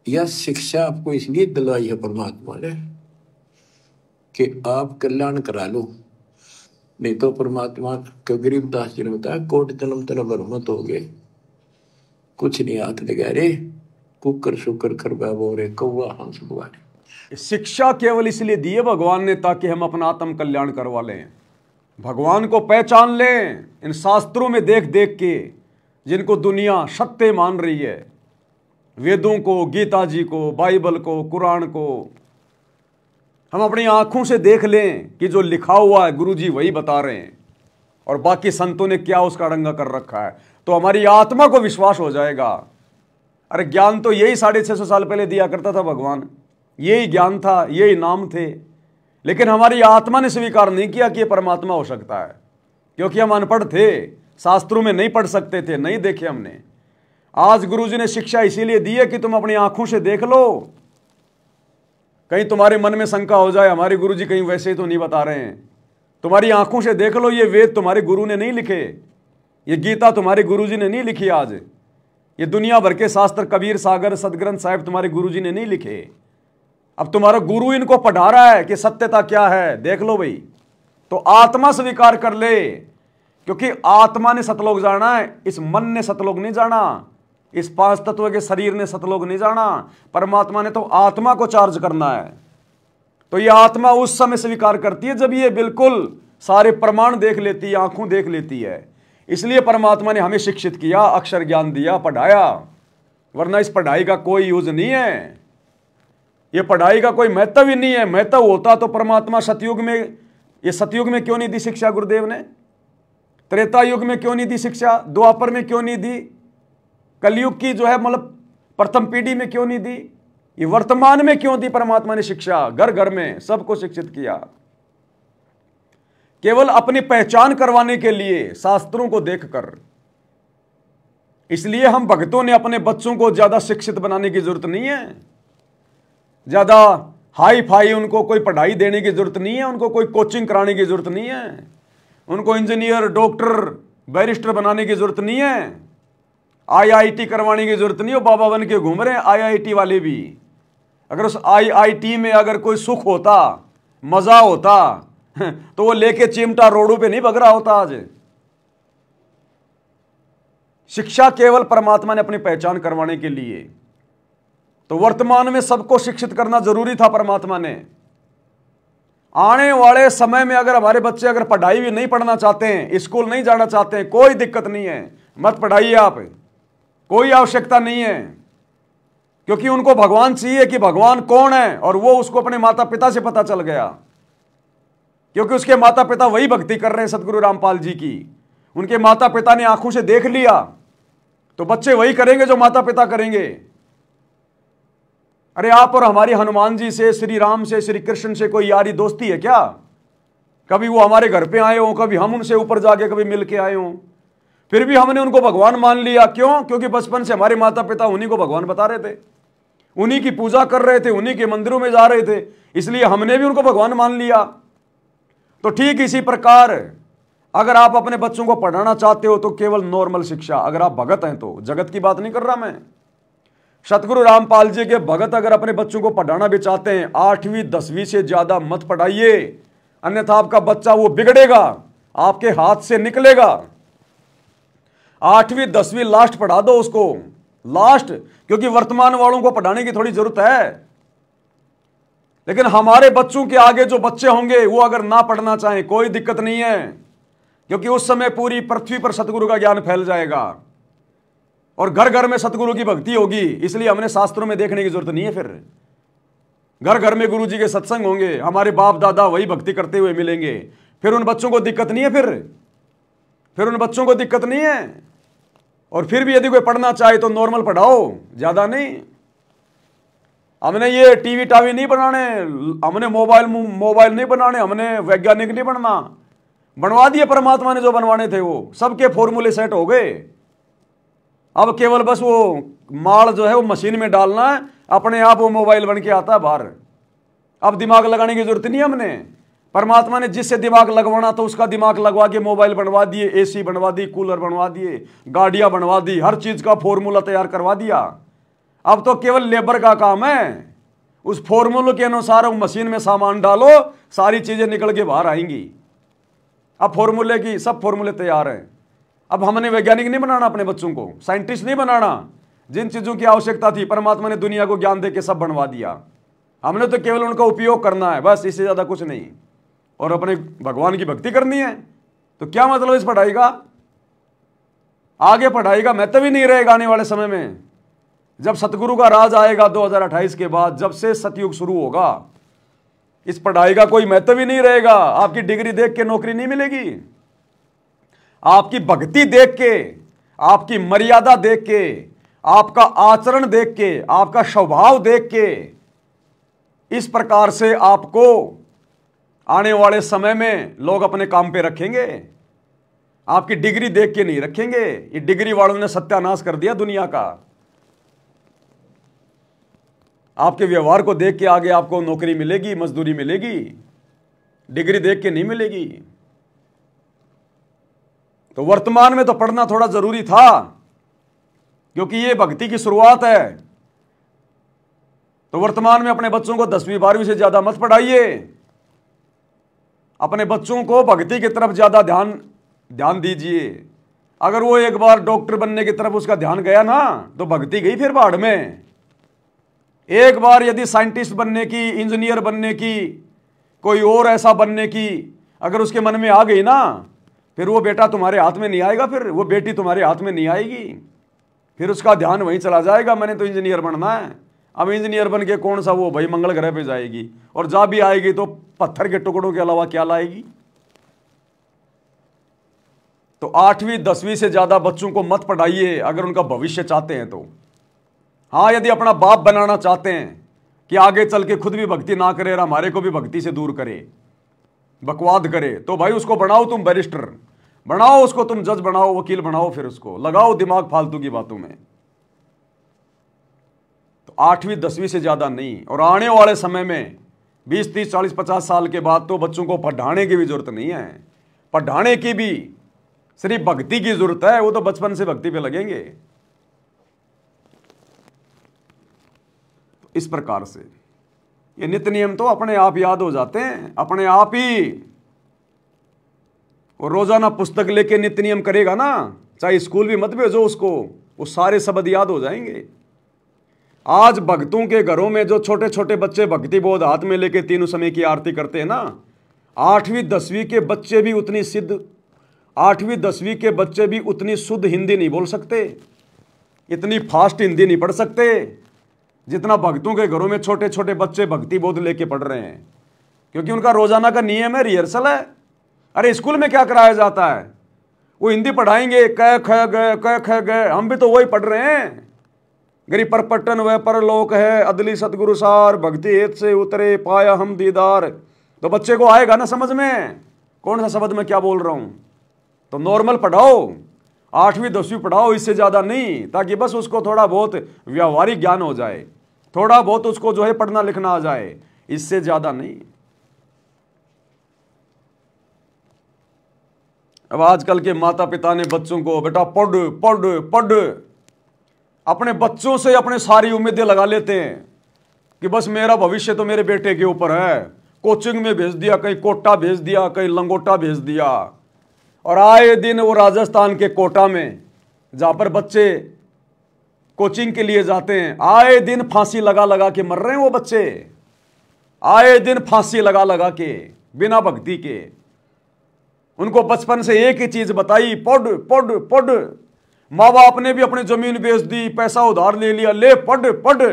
यह शिक्षा आपको इसलिए दिलवाई है परमात्मा ने कि आप कल्याण करा लो। नहीं तो परमात्मा के गरीबदास जी ने बताया, कोट जन्म तेरा बरमत हो गए, कुछ नहीं हाथ लगा रे, कुकर शुकर कर बोरे कौआ हंस बुआरे। शिक्षा केवल इसलिए दी है भगवान ने ताकि हम अपना आत्म कल्याण करवा लें, भगवान को पहचान लें। इन शास्त्रों में देख देख के जिनको दुनिया सत्य मान रही है, वेदों को, गीता जी को, बाइबल को, कुरान को, हम अपनी आंखों से देख लें कि जो लिखा हुआ है गुरु जी वही बता रहे हैं, और बाकी संतों ने क्या उसका रंगा कर रखा है, तो हमारी आत्मा को विश्वास हो जाएगा। अरे ज्ञान तो यही 650 साल पहले दिया करता था भगवान। यही ज्ञान था, यही नाम थे। लेकिन हमारी आत्मा ने स्वीकार नहीं किया कि यह परमात्मा हो सकता है, क्योंकि हम अनपढ़ थे, शास्त्रों में नहीं पढ़ सकते थे, नहीं देखे हमने। आज गुरुजी ने शिक्षा इसीलिए दी है कि तुम अपनी आंखों से देख लो। कहीं तुम्हारे मन में शंका हो जाए, हमारे गुरुजी कहीं वैसे ही तो नहीं बता रहे हैं। तुम्हारी आंखों से देख लो, ये वेद तुम्हारे गुरु ने नहीं लिखे, ये गीता तुम्हारे गुरुजी ने नहीं लिखी। आज ये दुनिया भर के शास्त्र, कबीर सागर, सदग्रंथ साहिब तुम्हारे गुरुजी ने नहीं लिखे। अब तुम्हारा गुरु इनको पढ़ा रहा है कि सत्यता क्या है, देख लो भाई। तो आत्मा स्वीकार कर ले, क्योंकि आत्मा ने सतलोक जाना है, इस मन ने सतलोक नहीं जाना, इस 5 तत्व के शरीर ने सतलोक नहीं जाना। परमात्मा ने तो आत्मा को चार्ज करना है। तो यह आत्मा उस समय स्वीकार करती है जब ये बिल्कुल सारे प्रमाण देख लेती है, आंखों देख लेती है। इसलिए परमात्मा ने हमें शिक्षित किया, अक्षर ज्ञान दिया, पढ़ाया। वरना इस पढ़ाई का कोई यूज नहीं है, ये पढ़ाई का कोई महत्व ही नहीं है। महत्व होता तो परमात्मा सतयुग में, ये सतयुग में क्यों नहीं दी शिक्षा गुरुदेव ने? त्रेता युग में क्यों नहीं दी शिक्षा? द्वापर में क्यों नहीं दी? कलयुग की जो है मतलब प्रथम पीढ़ी में क्यों नहीं दी? ये वर्तमान में क्यों दी परमात्मा ने शिक्षा? घर घर में सबको शिक्षित किया, केवल अपनी पहचान करवाने के लिए, शास्त्रों को देखकर। इसलिए हम भक्तों ने अपने बच्चों को ज्यादा शिक्षित बनाने की जरूरत नहीं है, ज्यादा हाई फाई उनको कोई पढ़ाई देने की जरूरत नहीं है, उनको कोई कोचिंग कराने की जरूरत नहीं है, उनको इंजीनियर, डॉक्टर, बैरिस्टर बनाने की जरूरत नहीं है, IIT करवाने की जरूरत नहीं हो। बाबा बन के घूम रहे हैं IIT वाले भी। अगर उस IIT में अगर कोई सुख होता, मजा होता, तो वो लेके चिमटा रोडों पे नहीं भग रहा होता आज। शिक्षा केवल परमात्मा ने अपनी पहचान करवाने के लिए, तो वर्तमान में सबको शिक्षित करना जरूरी था परमात्मा ने। आने वाले समय में अगर हमारे बच्चे अगर पढ़ाई भी नहीं पढ़ना चाहते हैं, स्कूल नहीं जाना चाहते हैं, कोई दिक्कत नहीं है, मत पढ़ाइए आप, कोई आवश्यकता नहीं है, क्योंकि उनको भगवान चाहिए कि भगवान कौन है, और वो उसको अपने माता पिता से पता चल गया, क्योंकि उसके माता पिता वही भक्ति कर रहे हैं सतगुरु रामपाल जी की। उनके माता पिता ने आंखों से देख लिया, तो बच्चे वही करेंगे जो माता पिता करेंगे। अरे आप और हमारी हनुमान जी से, श्री राम से, श्री कृष्ण से कोई यारी दोस्ती है क्या? कभी वो हमारे घर पे आए हो, कभी हम उनसे ऊपर जाके कभी मिल के आए हो, फिर भी हमने उनको भगवान मान लिया। क्यों? क्योंकि बचपन से हमारे माता पिता उन्हीं को भगवान बता रहे थे, उन्हीं की पूजा कर रहे थे, उन्हीं के मंदिरों में जा रहे थे, इसलिए हमने भी उनको भगवान मान लिया। तो ठीक इसी प्रकार अगर आप अपने बच्चों को पढ़ाना चाहते हो तो केवल नॉर्मल शिक्षा, अगर आप भगत हैं तो, जगत की बात नहीं कर रहा मैं, सतगुरु रामपाल जी के भगत अगर अपने बच्चों को पढ़ाना भी चाहते हैं, 8वीं 10वीं से ज्यादा मत पढ़ाइए, अन्यथा आपका बच्चा वो बिगड़ेगा, आपके हाथ से निकलेगा। 8वीं 10वीं लास्ट पढ़ा दो उसको, लास्ट, क्योंकि वर्तमान वालों को पढ़ाने की थोड़ी जरूरत है। लेकिन हमारे बच्चों के आगे जो बच्चे होंगे वो अगर ना पढ़ना चाहें कोई दिक्कत नहीं है, क्योंकि उस समय पूरी पृथ्वी पर सतगुरु का ज्ञान फैल जाएगा और घर घर में सतगुरु की भक्ति होगी। इसलिए हमने शास्त्रों में देखने की जरूरत नहीं है, फिर घर घर में गुरु जी के सत्संग होंगे, हमारे बाप दादा वही भक्ति करते हुए मिलेंगे, फिर उन बच्चों को दिक्कत नहीं है, फिर उन बच्चों को दिक्कत नहीं है। और फिर भी यदि कोई पढ़ना चाहे तो नॉर्मल पढ़ाओ, ज्यादा नहीं। हमने ये टीवी टावी नहीं बनाने, हमने मोबाइल नहीं बनाने, हमने वैज्ञानिक नहीं बनना, बनवा दिए परमात्मा ने जो बनवाने थे, वो सबके फॉर्मूले सेट हो गए। अब केवल बस वो माल जो है वो मशीन में डालना है, अपने आप वो मोबाइल बन के आता है बाहर। अब दिमाग लगाने की जरूरत नहीं हमने, परमात्मा ने जिससे दिमाग लगवाना तो उसका दिमाग लगवा के मोबाइल बनवा दिए, AC बनवा दी, कूलर बनवा दिए, गाड़ियां बनवा दी, हर चीज का फॉर्मूला तैयार करवा दिया। अब तो केवल लेबर का काम है, उस फॉर्मूले के अनुसार मशीन में सामान डालो, सारी चीजें निकल के बाहर आएंगी। अब फॉर्मूले की सब फॉर्मूले तैयार हैं। अब हमने वैज्ञानिक नहीं बनाना अपने बच्चों को, साइंटिस्ट नहीं बनाना, जिन चीजों की आवश्यकता थी परमात्मा ने दुनिया को ज्ञान दे के सब बनवा दिया। हमने तो केवल उनका उपयोग करना है, बस, इससे ज्यादा कुछ नहीं। और अपने भगवान की भक्ति करनी है, तो क्या मतलब इस पढ़ाई का? आगे पढ़ाई का महत्व ही नहीं रहेगा आने वाले समय में। जब सतगुरु का राज आएगा 2028 के बाद, जब से सतयुग शुरू होगा, इस पढ़ाई का कोई महत्व ही नहीं रहेगा। आपकी डिग्री देख के नौकरी नहीं मिलेगी, आपकी भक्ति देख के, आपकी मर्यादा देख के, आपका आचरण देख के, आपका स्वभाव देख के, इस प्रकार से आपको आने वाले समय में लोग अपने काम पे रखेंगे। आपकी डिग्री देख के नहीं रखेंगे। ये डिग्री वालों ने सत्यानाश कर दिया दुनिया का। आपके व्यवहार को देख के आगे आपको नौकरी मिलेगी, मजदूरी मिलेगी, डिग्री देख के नहीं मिलेगी। तो वर्तमान में तो पढ़ना थोड़ा जरूरी था, क्योंकि ये भक्ति की शुरुआत है। तो वर्तमान में अपने बच्चों को 10वीं 12वीं से ज्यादा मत पढ़ाइए, अपने बच्चों को भक्ति की तरफ ज्यादा ध्यान दीजिए। अगर वो एक बार डॉक्टर बनने की तरफ उसका ध्यान गया ना, तो भक्ति गई फिर बाढ़ में। एक बार यदि साइंटिस्ट बनने की, इंजीनियर बनने की, कोई और ऐसा बनने की अगर उसके मन में आ गई ना, फिर वो बेटा तुम्हारे हाथ में नहीं आएगा, फिर वो बेटी तुम्हारे हाथ में नहीं आएगी, फिर उसका ध्यान वहीं चला जाएगा, मैंने तो इंजीनियर बनना है। अब इंजीनियर बन के कौन सा वो भाई मंगल ग्रह पे जाएगी, और जा भी आएगी तो पत्थर के टुकड़ों के अलावा क्या लाएगी। तो 8वीं 10वीं से ज्यादा बच्चों को मत पढ़ाइए अगर उनका भविष्य चाहते हैं तो। हाँ, यदि अपना बाप बनाना चाहते हैं कि आगे चल के खुद भी भक्ति ना करे और हमारे को भी भक्ति से दूर करे, बकवाद करे, तो भाई उसको बनाओ तुम बैरिस्टर, बनाओ उसको, तुम जज बनाओ, वकील बनाओ, फिर उसको लगाओ दिमाग फालतू की बातों में। तो 8वीं 10वीं से ज्यादा नहीं। और आने वाले समय में 20 30 40 50 साल के बाद तो बच्चों को पढ़ाने की भी जरूरत नहीं है। पढ़ाने की भी सिर्फ भक्ति की जरूरत है, वो तो बचपन से भक्ति पे लगेंगे। तो इस प्रकार से ये नित्य नियम तो अपने आप याद हो जाते हैं, अपने आप ही। और रोजाना पुस्तक लेके नित्य नियम करेगा ना, चाहे स्कूल भी मत भेजो उसको, वो सारे शब्द याद हो जाएंगे। आज भक्तों के घरों में जो छोटे छोटे बच्चे भक्ति बोध हाथ में लेके तीनों समय की आरती करते हैं ना, 8वीं 10वीं के बच्चे भी उतनी सिद्ध 8वीं 10वीं के बच्चे भी उतनी शुद्ध हिंदी नहीं बोल सकते, इतनी फास्ट हिंदी नहीं पढ़ सकते जितना भक्तों के घरों में छोटे छोटे बच्चे भक्ति बोध लेके पढ़ रहे हैं। क्योंकि उनका रोजाना का नियम है, रिहर्सल है। अरे स्कूल में क्या कराया जाता है? वो हिंदी पढ़ाएंगे, क ख ग क ख ग, हम भी तो वही पढ़ रहे हैं। गरी परपट्टन वह परलोक है, अदली सतगुरु सार, भक्ति हेत से उतरे पाया हम दीदार। तो बच्चे को आएगा ना समझ में कौन सा शब्द मैं क्या बोल रहा हूं। तो नॉर्मल पढ़ाओ, 8वीं 10वीं पढ़ाओ, इससे ज्यादा नहीं, ताकि बस उसको थोड़ा बहुत व्यावहारिक ज्ञान हो जाए, थोड़ा बहुत उसको जो है पढ़ना लिखना आ जाए, इससे ज्यादा नहीं। अब आजकल के माता पिता ने बच्चों को बेटा पढ़ पढ़ पढ़, अपने बच्चों से अपने सारी उम्मीदें लगा लेते हैं कि बस मेरा भविष्य तो मेरे बेटे के ऊपर है। कोचिंग में भेज दिया, कहीं कोटा भेज दिया, कहीं लंगोटा भेज दिया। और आए दिन वो राजस्थान के कोटा में जहां पर बच्चे कोचिंग के लिए जाते हैं, आए दिन फांसी लगा लगा के मर रहे हैं वो बच्चे, आए दिन फांसी लगा लगा के, बिना भक्ति के। उनको बचपन से एक ही चीज बताई, पढ़ पढ़ पढ़। माँ बाप ने भी अपनी जमीन बेच दी, पैसा उधार ले लिया, ले पढ़ पढ़,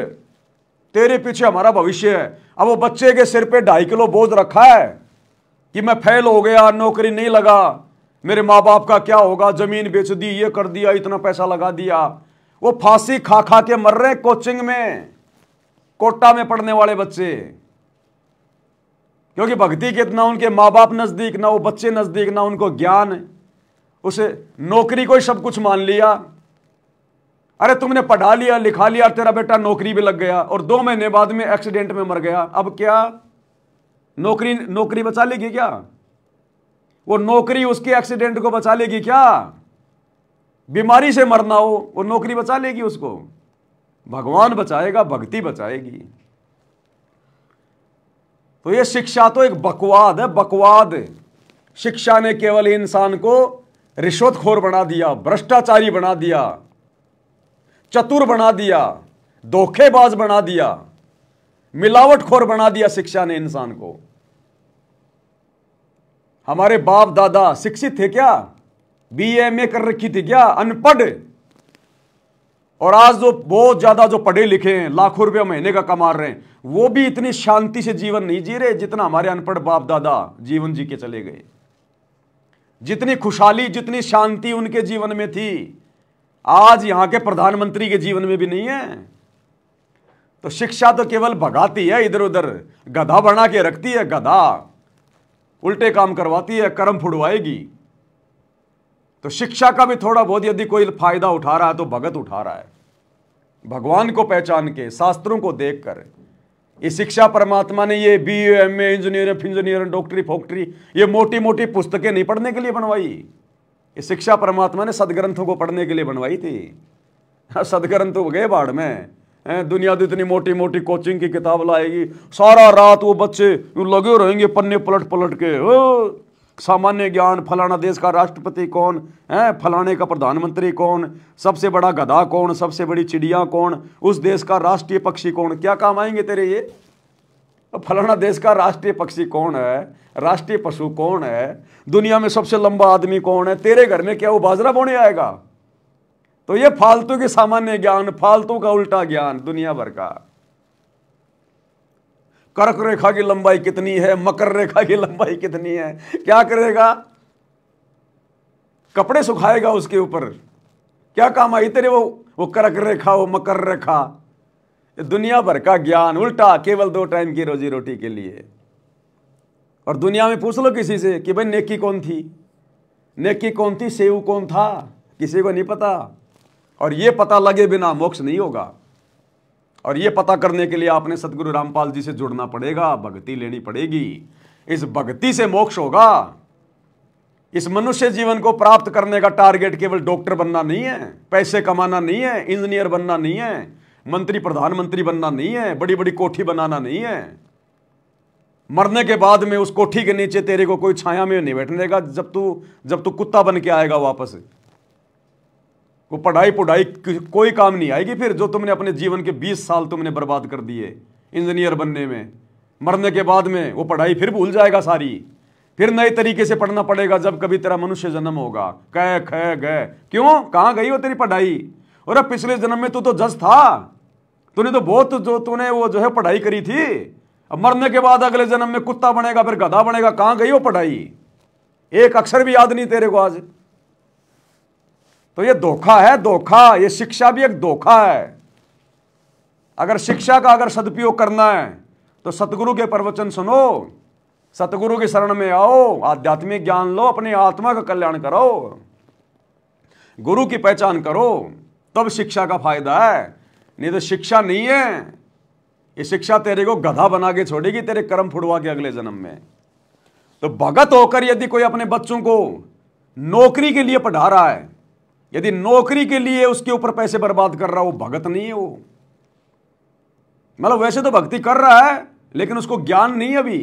तेरे पीछे हमारा भविष्य है। अब वो बच्चे के सिर पे 2.5 किलो बोझ रखा है कि मैं फेल हो गया, नौकरी नहीं लगा, मेरे माँ बाप का क्या होगा, जमीन बेच दी, ये कर दिया, इतना पैसा लगा दिया। वो फांसी खा खा के मर रहे कोचिंग में, कोटा में पढ़ने वाले बच्चे। क्योंकि भक्ति के ना उनके माँ बाप नजदीक, ना वो बच्चे नजदीक, ना उनको ज्ञान, उसे नौकरी को ही सब कुछ मान लिया। अरे तुमने पढ़ा लिया लिखा लिया, तेरा बेटा नौकरी भी लग गया और 2 महीने बाद में एक्सीडेंट में मर गया। अब क्या नौकरी बचा लेगी क्या? वो नौकरी उसके एक्सीडेंट को बचा लेगी क्या? बीमारी से मरना हो वो नौकरी बचा लेगी उसको? भगवान बचाएगा, भक्ति बचाएगी। तो ये शिक्षा तो एक बकवाद है, बकवाद। शिक्षा ने केवल इंसान को रिश्वतखोर बना दिया, भ्रष्टाचारी बना दिया, चतुर बना दिया, धोखेबाज बना दिया, मिलावटखोर बना दिया शिक्षा ने इंसान को। हमारे बाप दादा शिक्षित थे क्या? BA कर रखी थी क्या? अनपढ़। और आज जो बहुत ज्यादा जो पढ़े लिखे हैं, लाखों रुपया महीने का कमा रहे हैं, वो भी इतनी शांति से जीवन नहीं जी रहे जितना हमारे अनपढ़ बाप दादा जीवन जी के चले गए। जितनी खुशहाली, जितनी शांति उनके जीवन में थी, आज यहां के प्रधानमंत्री के जीवन में भी नहीं है। तो शिक्षा तो केवल भगाती है, इधर उधर गधा बना के रखती है, गधा उल्टे काम करवाती है, कर्म फुड़वाएगी। तो शिक्षा का भी थोड़ा बहुत यदि कोई फायदा उठा रहा है तो भगत उठा रहा है, भगवान को पहचान के, शास्त्रों को देखकर। ये शिक्षा परमात्मा ने ये BA MA इंजीनियर डॉक्टरी फोक्टरी ये मोटी मोटी पुस्तकें नहीं पढ़ने के लिए बनवाई। ये शिक्षा परमात्मा ने सदग्रंथों को पढ़ने के लिए बनवाई थी। सदग्रंथ तो गए बाढ़ में, दुनिया तो इतनी मोटी मोटी कोचिंग की किताब लाएगी, सारा रात वो बच्चे लगे रहेंगे पन्ने पलट पलट के। ओ सामान्य ज्ञान, फलाना देश का राष्ट्रपति कौन है, फलाने का प्रधानमंत्री कौन, सबसे बड़ा गधा कौन, सबसे बड़ी चिड़िया कौन, उस देश का राष्ट्रीय पक्षी कौन। क्या काम आएंगे तेरे ये? फलाना देश का राष्ट्रीय पक्षी कौन है, राष्ट्रीय पशु कौन है, दुनिया में सबसे लंबा आदमी कौन है, तेरे घर में क्या वो बाजरा बोने आएगा? तो ये फालतू के सामान्य ज्ञान, फालतू का उल्टा ज्ञान दुनिया भर का। कर्क रेखा की लंबाई कितनी है, मकर रेखा की लंबाई कितनी है, क्या करेगा? कपड़े सुखाएगा उसके ऊपर। क्या काम आई तेरे वो कर्क रेखा, वो मकर रेखा? दुनिया भर का ज्ञान उल्टा, केवल 2 टाइम की रोजी रोटी के लिए। और दुनिया में पूछ लो किसी से कि भाई नेकी कौन थी, नेकी कौन थी, सेव कौन था, किसी को नहीं पता। और ये पता लगे बिना मोक्ष नहीं होगा। और ये पता करने के लिए आपने सतगुरु रामपाल जी से जुड़ना पड़ेगा, भक्ति लेनी पड़ेगी। इस भक्ति से मोक्ष होगा। इस मनुष्य जीवन को प्राप्त करने का टारगेट केवल डॉक्टर बनना नहीं है, पैसे कमाना नहीं है, इंजीनियर बनना नहीं है, मंत्री प्रधानमंत्री बनना नहीं है, बड़ी बड़ी कोठी बनाना नहीं है। मरने के बाद में उस कोठी के नीचे तेरे को कोई छाया में नहीं बैठने देगा जब तू कुत्ता बन के आएगा वापस। वो पढ़ाई कोई काम नहीं आएगी फिर, जो तुमने अपने जीवन के 20 साल तुमने बर्बाद कर दिए इंजीनियर बनने में। मरने के बाद में वो पढ़ाई फिर भूल जाएगा सारी, फिर नए तरीके से पढ़ना पड़ेगा जब कभी तेरा मनुष्य जन्म होगा। कह ख गए क्यों, कहाँ गई हो तेरी पढ़ाई? और अब पिछले जन्म में तू तो जज था, तूने तो बहुत जो तूने वो जो है पढ़ाई करी थी। अब मरने के बाद अगले जन्म में कुत्ता बनेगा, फिर गधा बनेगा। कहाँ गई हो पढ़ाई? एक अक्षर भी याद नहीं तेरे को आज। तो ये धोखा है, धोखा। ये शिक्षा भी एक धोखा है। अगर शिक्षा का अगर सदुपयोग करना है तो सतगुरु के प्रवचन सुनो, सतगुरु की शरण में आओ, आध्यात्मिक ज्ञान लो, अपनी आत्मा का कल्याण करो, गुरु की पहचान करो, तब शिक्षा का फायदा है। नहीं तो शिक्षा नहीं है, ये शिक्षा तेरे को गधा बना के छोड़ेगी, तेरे कर्म फुड़वा के अगले जन्म में। तो भगत होकर यदि कोई अपने बच्चों को नौकरी के लिए पढ़ा रहा है, यदि नौकरी के लिए उसके ऊपर पैसे बर्बाद कर रहा है, वो भगत नहीं है। वो मतलब वैसे तो भक्ति कर रहा है लेकिन उसको ज्ञान नहीं है अभी,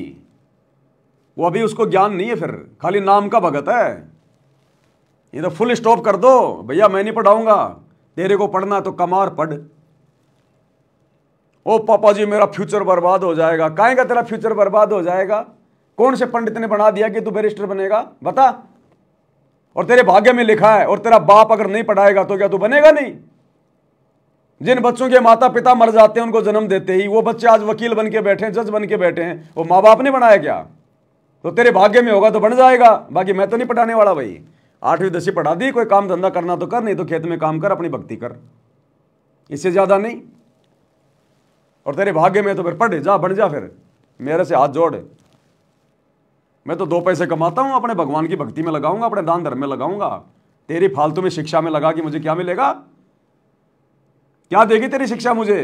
वो अभी उसको ज्ञान नहीं है, फिर खाली नाम का भगत है। ये तो फुल स्टॉप कर दो भैया, मैं नहीं पढ़ाऊंगा, तेरे को पढ़ना तो कमार पढ़। ओ पापा जी मेरा फ्यूचर बर्बाद हो जाएगा। काहे का तेरा फ्यूचर बर्बाद हो जाएगा? कौन से पंडित ने बना दिया कि तू बैरिस्टर बनेगा? बता। और तेरे भाग्य में लिखा है, और तेरा बाप अगर नहीं पढ़ाएगा तो क्या तू बनेगा नहीं? जिन बच्चों के माता पिता मर जाते हैं उनको जन्म देते ही, वो बच्चे आज वकील बन के बैठे हैं, जज बन के बैठे हैं, वो माँ बाप ने बनाया क्या? तो तेरे भाग्य में होगा तो बन जाएगा। बाकी मैं तो नहीं पढ़ाने वाला भाई। 8वीं 10वीं पढ़ा दी, कोई काम धंधा करना तो कर, नहीं तो खेत में काम कर, अपनी भक्ति कर, इससे ज्यादा नहीं। और तेरे भाग्य में तो फिर पढ़ जा, बन जा, फिर मेरे से हाथ जोड़। मैं तो 2 पैसे कमाता हूं, अपने भगवान की भक्ति में लगाऊंगा, अपने दान धर्म में लगाऊंगा। तेरी फालतू में शिक्षा में लगा कि मुझे क्या मिलेगा? क्या देगी तेरी शिक्षा मुझे?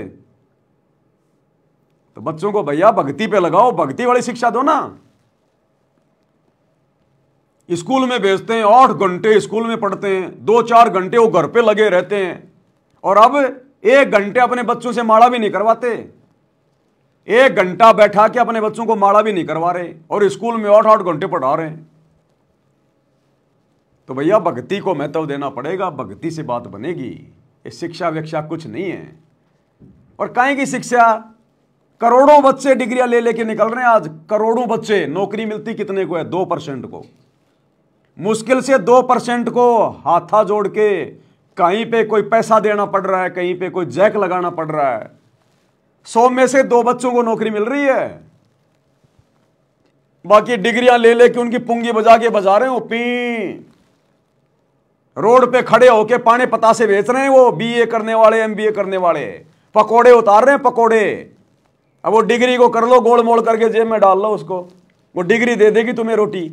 तो बच्चों को भैया भक्ति पे लगाओ, भक्ति वाली शिक्षा दो ना। स्कूल में भेजते हैं, 8 घंटे स्कूल में पढ़ते हैं, 2-4 घंटे वो घर पे लगे रहते हैं, और अब 1 घंटे अपने बच्चों से माला भी नहीं करवाते। 1 घंटा बैठा के अपने बच्चों को माला भी नहीं करवा रहे, और स्कूल में 8-8 घंटे पढ़ा रहे हैं। तो भैया भक्ति को महत्व देना पड़ेगा, भक्ति से बात बनेगी। ये शिक्षा विक्षा कुछ नहीं है। और काहे की शिक्षा? करोड़ों बच्चे डिग्रियां ले लेके निकल रहे हैं आज, करोड़ों बच्चे। नौकरी मिलती कितने को है? 2% को, मुश्किल से 2% को हाथा जोड़ के। कहीं पे कोई पैसा देना पड़ रहा है, कहीं पे कोई जैक लगाना पड़ रहा है। 100 में से 2 बच्चों को नौकरी मिल रही है। बाकी डिग्रियां ले लेके उनकी पुंगी बजा के बजा रहे हैं। वो पी रोड पे खड़े होके पाने पतासे बेच रहे हैं, वो बीए करने वाले, एमबीए करने वाले पकोड़े उतार रहे हैं, पकोड़े। अब वो डिग्री को कर लो, गोल मोड़ करके जेब में डाल लो उसको, वो डिग्री दे देगी तुम्हें रोटी।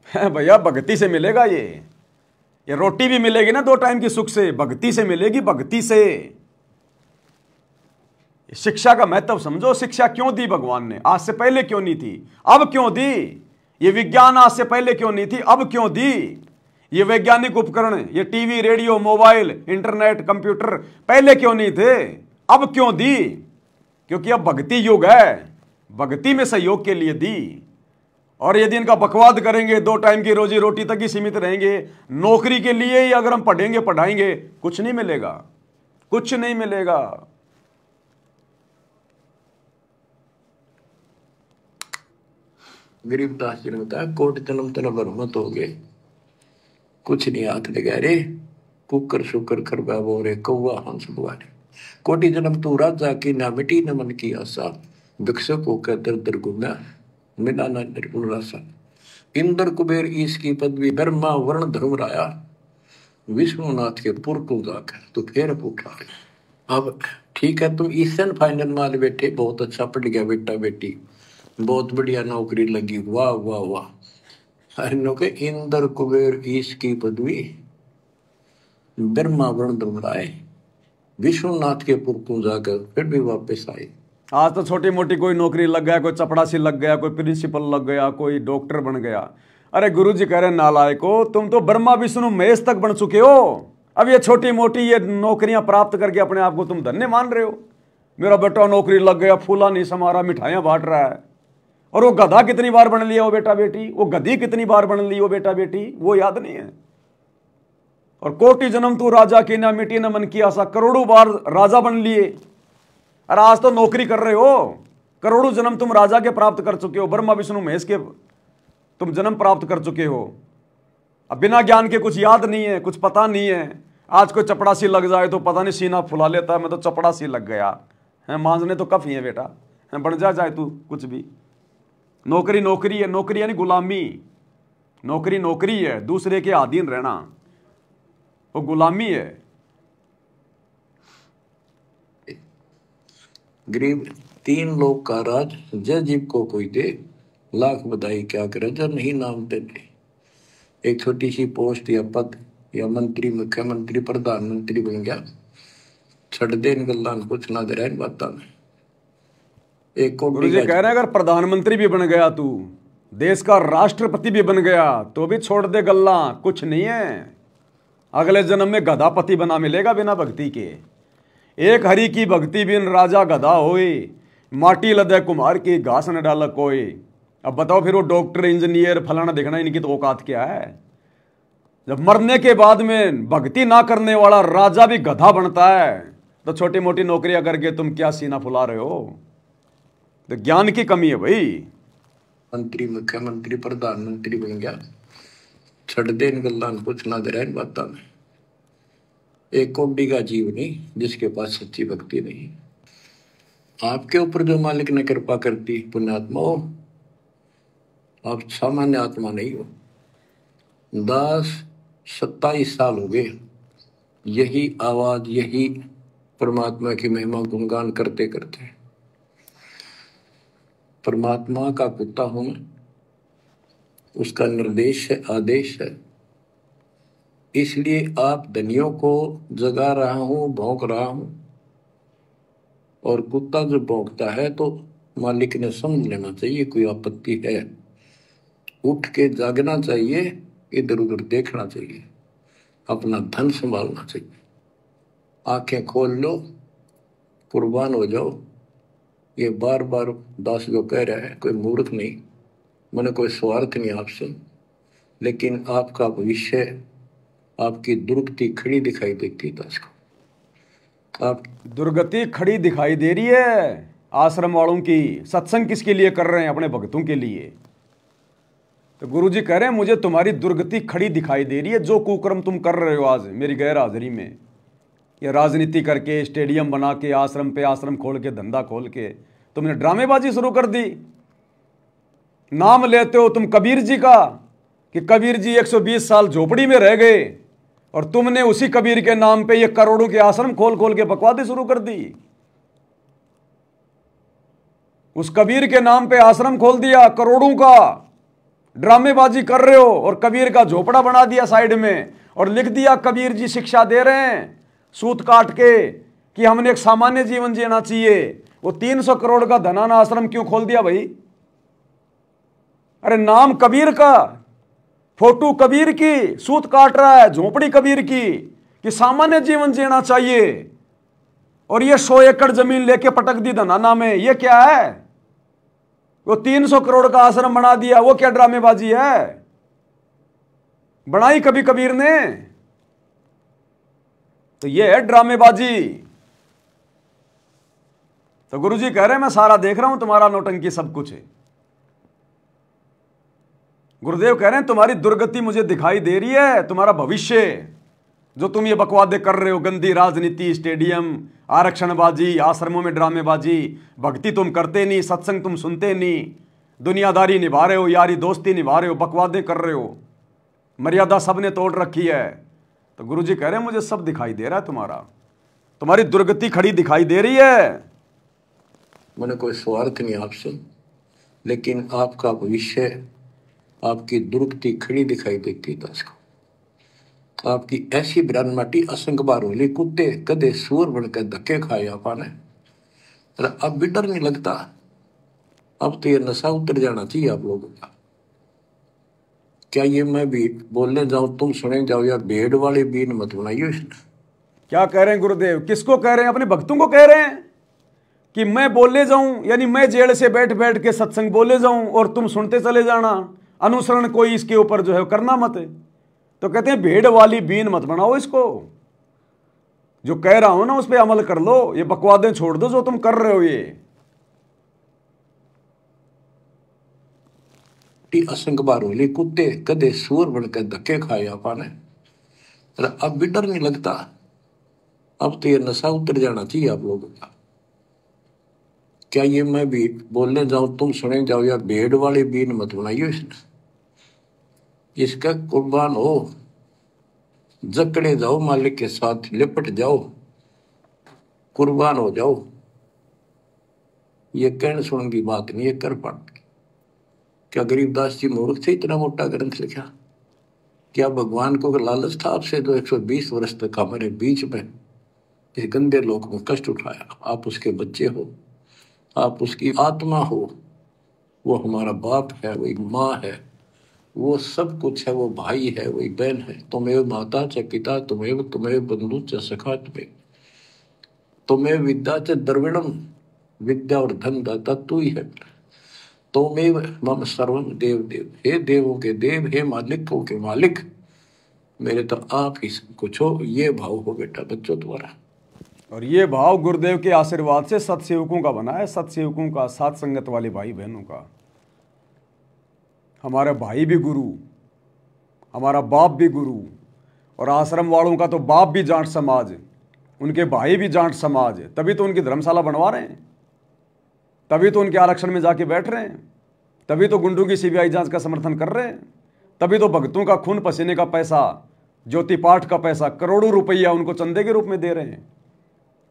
भैया भक्ति से मिलेगा ये रोटी भी मिलेगी ना 2 टाइम की सुख से, भक्ति से मिलेगी, भक्ति से। शिक्षा का महत्व समझो। शिक्षा क्यों दी भगवान ने? आज से पहले क्यों नहीं थी, अब क्यों दी? ये विज्ञान आज से पहले क्यों नहीं थी, अब क्यों दी? ये वैज्ञानिक उपकरण, ये TV, radio, mobile, internet, computer पहले क्यों नहीं थे, अब क्यों दी? क्योंकि अब भक्ति युग है, भक्ति में सहयोग के लिए दी। और यदि इनका बकवाद करेंगे, 2 टाइम की रोजी रोटी तक ही सीमित रहेंगे, नौकरी के लिए ही अगर हम पढ़ेंगे पढ़ाएंगे, कुछ नहीं मिलेगा, कुछ नहीं मिलेगा। गरीबदास जी ने बताया, कोट जन्म तेरा बरमत हो गए, कुछ नहीं हाथ लगा रे, कुकर शुकर कर बाबो रे, कौवा हंस बुआरे। कोटि जन्म तू राजा की ना मिटी न मन की आशा, भिक्षक होकर दर दर घूमा मिला ना निर्गुण रासा। इंद्र कुबेर ईश की पदवी, ब्रह्मा वर्ण धर्म राया, विष्णुनाथ के पुर तू जाकर तू फिर पूछा। अब ठीक है, तुम ईशन फाइनल माल बैठे, बहुत अच्छा पढ़ गया बेटा बेटी, बहुत बढ़िया नौकरी लगी, वाह वाह वाह। अरे के इंद्र कुबेर ईश की पदवी ब्रह्मा वर्ण दुमराए, विश्वनाथ के पुर तू जाकर फिर भी वापस आए। आज तो छोटी मोटी कोई नौकरी लग गया, कोई चपड़ासी लग गया, कोई प्रिंसिपल लग गया, कोई डॉक्टर बन गया। अरे गुरुजी कह रहे नालायको, तुम तो ब्रह्मा विष्णु महेश तक बन चुके हो। अब ये छोटी मोटी ये नौकरियां प्राप्त करके अपने आप को तुम धन्य मान रहे हो। मेरा बेटा नौकरी लग गया, फूला नहीं समारा, मिठाइयां बांट रहा है। और वो गधा कितनी बार बन लिया वो बेटा बेटी, वो गधी कितनी बार बन ली वो बेटा बेटी, वो याद नहीं है। और कोटि जन्म तू राजा की ना मिटी न मन की आशा, करोड़ों बार राजा बन लिए। अरे आज तो नौकरी कर रहे हो, करोड़ों जन्म तुम राजा के प्राप्त कर चुके हो, ब्रह्मा विष्णु महेश के तुम जन्म प्राप्त कर चुके हो। अब बिना ज्ञान के कुछ याद नहीं है, कुछ पता नहीं है। आज कोई चपड़ासी लग जाए तो पता नहीं सीना फुला लेता है, मैं तो चपड़ासी लग गया है, मांझने तो कफ ही है बेटा, है बन जाए तू कुछ भी। नौकरी नौकरी है, नौकरी यानी गुलामी। नौकरी नौकरी है, दूसरे के अधीन रहना, वो गुलामी है। गरीब 3 लोग का राज, जय जीव को कोई दे, लाख बधाई क्या करे जब नहीं नाम देते। एक छोटी सी पोस्ट या पद या मंत्री, मुख्यमंत्री, प्रधानमंत्री बन गया, छड़ दे गल्ला कुछ ना दे रहा इन बातों में। एक गुरुजी कह रहे हैं अगर प्रधानमंत्री भी बन गया तू, देश का राष्ट्रपति भी बन गया, तो भी छोड़ दे गल्ला, कुछ नहीं है। अगले जन्म में गधापति बना मिलेगा बिना भक्ति के। एक हरि की भक्ति बिन राजा गधा होए, माटी लदे कुम्हार की घास न डाला कोई। अब बताओ फिर वो डॉक्टर इंजीनियर फलाना देखना, इनकी तो औकात क्या है। जब मरने के बाद में भक्ति ना करने वाला राजा भी गधा बनता है, तो छोटी मोटी नौकरियां करके तुम क्या सीना फुला रहे हो। तो ज्ञान की कमी है भाई। मंत्री, मुख्यमंत्री, प्रधानमंत्री बन गया, छड़ दे गल्ला कुछ ना दे रहा इन बातों में। एक कोडी का जीव नहीं जिसके पास सच्ची भक्ति नहीं। आपके ऊपर जो मालिक ने कृपा करती, पुण्यात्मा हो, आप सामान्य आत्मा नहीं हो। 27 साल हो गए यही आवाज, यही परमात्मा की महिमा गुणगान करते करते। परमात्मा का कुत्ता हूं मैं, उसका निर्देश है, आदेश है, इसलिए आप धनियों को जगा रहा हूं, भौंक रहा हूं। और कुत्ता जब भौंकता है तो मालिक ने समझ लेना चाहिए कोई आपत्ति है, उठ के जागना चाहिए, इधर उधर देखना चाहिए, अपना धन संभालना चाहिए। आंखें खोल लो, कुर्बान हो जाओ। ये बार बार दास जो कह रहा है, कोई मूर्ख नहीं, मैंने कोई स्वार्थ नहीं आपसे, लेकिन आपका भविष्य, आपकी दुर्गति खड़ी दिखाई देती है दास को। आप दुर्गति खड़ी दिखाई दे रही है आश्रम वालों की। सत्संग किसके लिए कर रहे हैं? अपने भक्तों के लिए। तो गुरुजी कह रहे हैं मुझे तुम्हारी दुर्गति खड़ी दिखाई दे रही है। जो कुकर्म तुम कर रहे हो आज मेरी गैर हाजिरी में, ये राजनीति करके, स्टेडियम बना के, आश्रम पे आश्रम खोल के, धंधा खोल के तुमने ड्रामेबाजी शुरू कर दी। नाम लेते हो तुम कबीर जी का कि कबीर जी 120 साल झोपड़ी में रह गए, और तुमने उसी कबीर के नाम पे ये करोड़ों के आश्रम खोल खोल के बकवादी शुरू कर दी। उस कबीर के नाम पे आश्रम खोल दिया, करोड़ों का ड्रामेबाजी कर रहे हो, और कबीर का झोपड़ा बना दिया साइड में, और लिख दिया कबीर जी शिक्षा दे रहे हैं सूत काट के कि हमने एक सामान्य जीवन जीना चाहिए। वो 300 करोड़ का धनाना आश्रम क्यों खोल दिया भाई? अरे नाम कबीर का, फोटो कबीर की, सूत काट रहा है, झोपड़ी कबीर की कि सामान्य जीवन जीना चाहिए, और ये 100 एकड़ जमीन लेके पटक दी धनाना में। ये क्या है? वो 300 करोड़ का आश्रम बना दिया। वो क्या ड्रामेबाजी है? बनाई कभी कबीर ने? तो ये है ड्रामेबाजी। तो गुरुजी कह रहे हैं मैं सारा देख रहा हूं, तुम्हारा नौटंकी सब कुछ है। गुरुदेव कह रहे हैं तुम्हारी दुर्गति मुझे दिखाई दे रही है, तुम्हारा भविष्य जो तुम ये बकवादे कर रहे हो, गंदी राजनीति, स्टेडियम, आरक्षणबाजी, आश्रमों में ड्रामेबाजी, भक्ति तुम करते नहीं, सत्संग तुम सुनते नहीं, दुनियादारी निभा रहे हो, यारी दोस्ती निभा रहे हो, बकवादे कर रहे हो, मर्यादा सबने तोड़ रखी है। तो गुरुजी कह रहे हैं मुझे सब दिखाई दे रहा है, तुम्हारी दुर्गति खड़ी दिखाई दे रही है। मैंने कोई स्वार्थ नहीं आपसे, लेकिन आपका भविष्य, आपकी दुर्गति खड़ी दिखाई देती है। आपकी ऐसी बिरान माटी असंग बार होली, कुत्ते कदे सूर बनकर धक्के खाए आपने। अब भी डर नहीं लगता। अब तो ये नशा उतर जाना चाहिए आप लोगों का। क्या ये मैं भी बोलने जाऊं तुम सुने जाओ, या भेड़ वाले बीन मत बनाइए। इसने क्या कह रहे हैं गुरुदेव? किसको कह रहे हैं? अपने भक्तों को कह रहे हैं कि मैं बोले जाऊं, यानी मैं जेल से बैठ बैठ के सत्संग बोले जाऊं और तुम सुनते चले जाना, अनुसरण कोई इसके ऊपर जो है करना मत। तो कहते हैं भेड़ वाली बीन मत बनाओ इसको। जो कह रहा हूं ना उस पर अमल कर लो, ये बकवादें छोड़ दो जो तुम कर रहे हो। ये असंग बार होली, कुत्ते कदे सूर बनकर धक्के खाए आपने। अब भी डर नहीं लगता। अब तो ये नशा उतर जाना चाहिए आप लोगों का। क्या ये मैं भी बोलने जाऊं तुम सुने जाओ, या भेड़ वाले बीन मत बनाइए। इसने इसका कुर्बान हो, जकड़े जाओ मालिक के साथ, लिपट जाओ, कुर्बान हो जाओ। ये कहने सुन की बात नहीं, ये कर पाठ। क्या गरीबदास जी मूर्ख थे इतना मोटा ग्रंथ लिखा? क्या भगवान को लालच था आपसे जो 120 वर्ष तक हमारे बीच में इस गंदे लोक में कष्ट उठाया? आप उसके बच्चे हो, आप उसकी आत्मा हो। वो हमारा बाप है, वही माँ है, वो सब कुछ है, वो भाई है, वही बहन है। तुम्हें माता च पिता, तुम्हें बंधु च सखा, तुम्हें विद्या च द्रविणम, विद्या और धन दाता तू ही है। तुमेव मम सर्वम देव देव, हे देवों के देव, हे मालिकों के मालिक, मेरे तो आप ही सब कुछ हो। ये भाव हो बेटा बच्चों तुम्हारा। और ये भाव गुरुदेव के आशीर्वाद से सत्सेवकों का बना है, सत्सेवकों का, साथ संगत वाले भाई बहनों का। हमारा भाई भी गुरु, हमारा बाप भी गुरु, और आश्रम वालों का तो बाप भी जाट समाज, उनके भाई भी जाट समाज। तभी तो उनकी धर्मशाला बनवा रहे हैं, तभी तो उनके आरक्षण में जाके बैठ रहे हैं, तभी तो गुंडों की सीबीआई जांच का समर्थन कर रहे हैं, तभी तो भक्तों का खून पसीने का पैसा, ज्योति पाठ का पैसा, करोड़ों रुपया उनको चंदे के रूप में दे रहे हैं,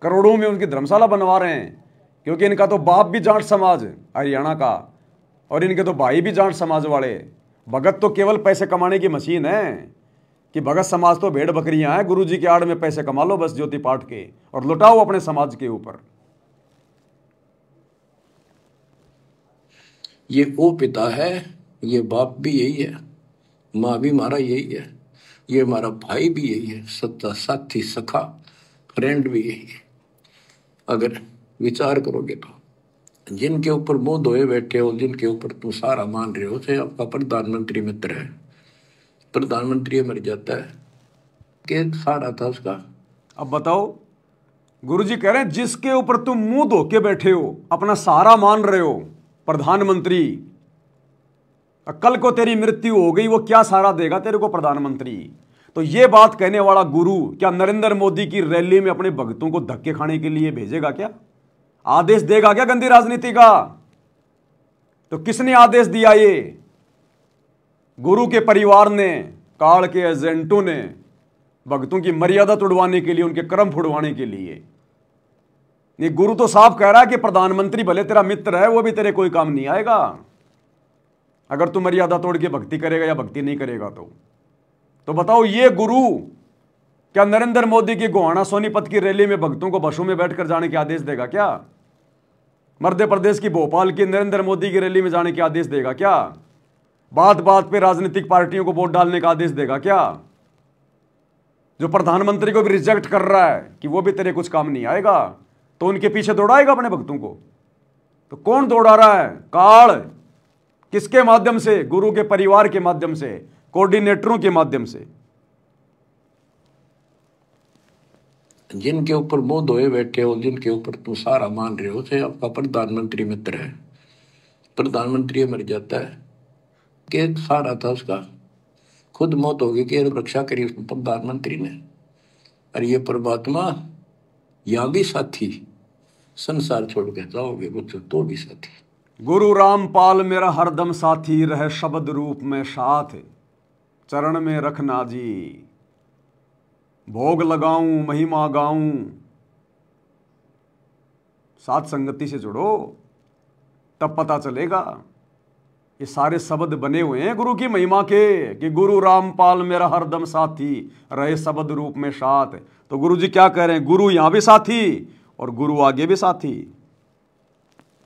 करोड़ों में उनकी धर्मशाला बनवा रहे हैं। क्योंकि इनका तो बाप भी जाट समाज हरियाणा का, और इनके तो भाई भी जाट समाज वाले। भगत तो केवल पैसे कमाने की मशीन है कि भगत समाज तो भेड़ बकरियां हैं, गुरु जी के आड़ में पैसे कमा लो बस ज्योति पाठ के, और लुटाओ अपने समाज के ऊपर। ये वो पिता है, ये बाप भी यही है, माँ भी हमारा यही है, ये हमारा भाई भी यही है, सच्चा साथी सखा फ्रेंड भी यही है। अगर विचार करोगे तो जिनके ऊपर मुंह धोए बैठे हो, जिनके ऊपर तुम सारा मान रहे हो, चाहे आपका प्रधानमंत्री मित्र है, प्रधानमंत्री मर जाता है, कि सारा था उसका। अब बताओ, गुरुजी कह रहे हैं जिसके ऊपर तुम मुंह धो के बैठे हो, अपना सहारा मान रहे हो, प्रधानमंत्री, कल को तेरी मृत्यु हो गई, वो क्या सहारा देगा तेरे को प्रधानमंत्री? तो ये बात कहने वाला गुरु क्या नरेंद्र मोदी की रैली में अपने भक्तों को धक्के खाने के लिए भेजेगा क्या? आदेश देगा क्या गंदी राजनीति का? तो किसने आदेश दिया? ये गुरु के परिवार ने, काल के एजेंटों ने, भक्तों की मर्यादा तोड़वाने के लिए, उनके कर्म फुड़वाने के लिए। ये गुरु तो साफ कह रहा है कि प्रधानमंत्री भले तेरा मित्र है, वो भी तेरे कोई काम नहीं आएगा अगर तू मर्यादा तोड़ के भक्ति करेगा या भक्ति नहीं करेगा। तो बताओ, ये गुरु क्या नरेंद्र मोदी की गोहाना सोनीपत की रैली में भक्तों को बसों में बैठकर जाने के आदेश देगा क्या? मध्य प्रदेश की भोपाल की नरेंद्र मोदी की रैली में जाने के आदेश देगा क्या? बात बात पे राजनीतिक पार्टियों को वोट डालने का आदेश देगा क्या? जो प्रधानमंत्री को भी रिजेक्ट कर रहा है कि वो भी तेरे कुछ काम नहीं आएगा, तो उनके पीछे दौड़ाएगा अपने भक्तों को? तो कौन दौड़ा रहा है? काल। किसके माध्यम से? गुरु के परिवार के माध्यम से, कोऑर्डिनेटरों के माध्यम से। जिनके ऊपर मुंह धोए बैठे हो, जिनके ऊपर तुम सारा मान रहे हो, चाहे आपका प्रधानमंत्री मित्र है, प्रधानमंत्री मर जाता है, कि सारा था उसका, खुद मौत होगी कि रक्षा करी उसने प्रधानमंत्री ने। और ये परमात्मा यहाँ भी साथी, संसार छोड़ के जाओगे बच्चों तो भी साथी। गुरु रामपाल मेरा हरदम साथी, रहे शब्द रूप में साथ, चरण में रखना जी, भोग लगाऊं महिमा गाऊं। साथ संगति से जुड़ो, तब पता चलेगा ये सारे शब्द बने हुए हैं गुरु की महिमा के कि गुरु रामपाल मेरा हरदम साथी रहे शब्द रूप में साथ। तो गुरु जी क्या कह रहे हैं, गुरु यहां भी साथी और गुरु आगे भी साथी।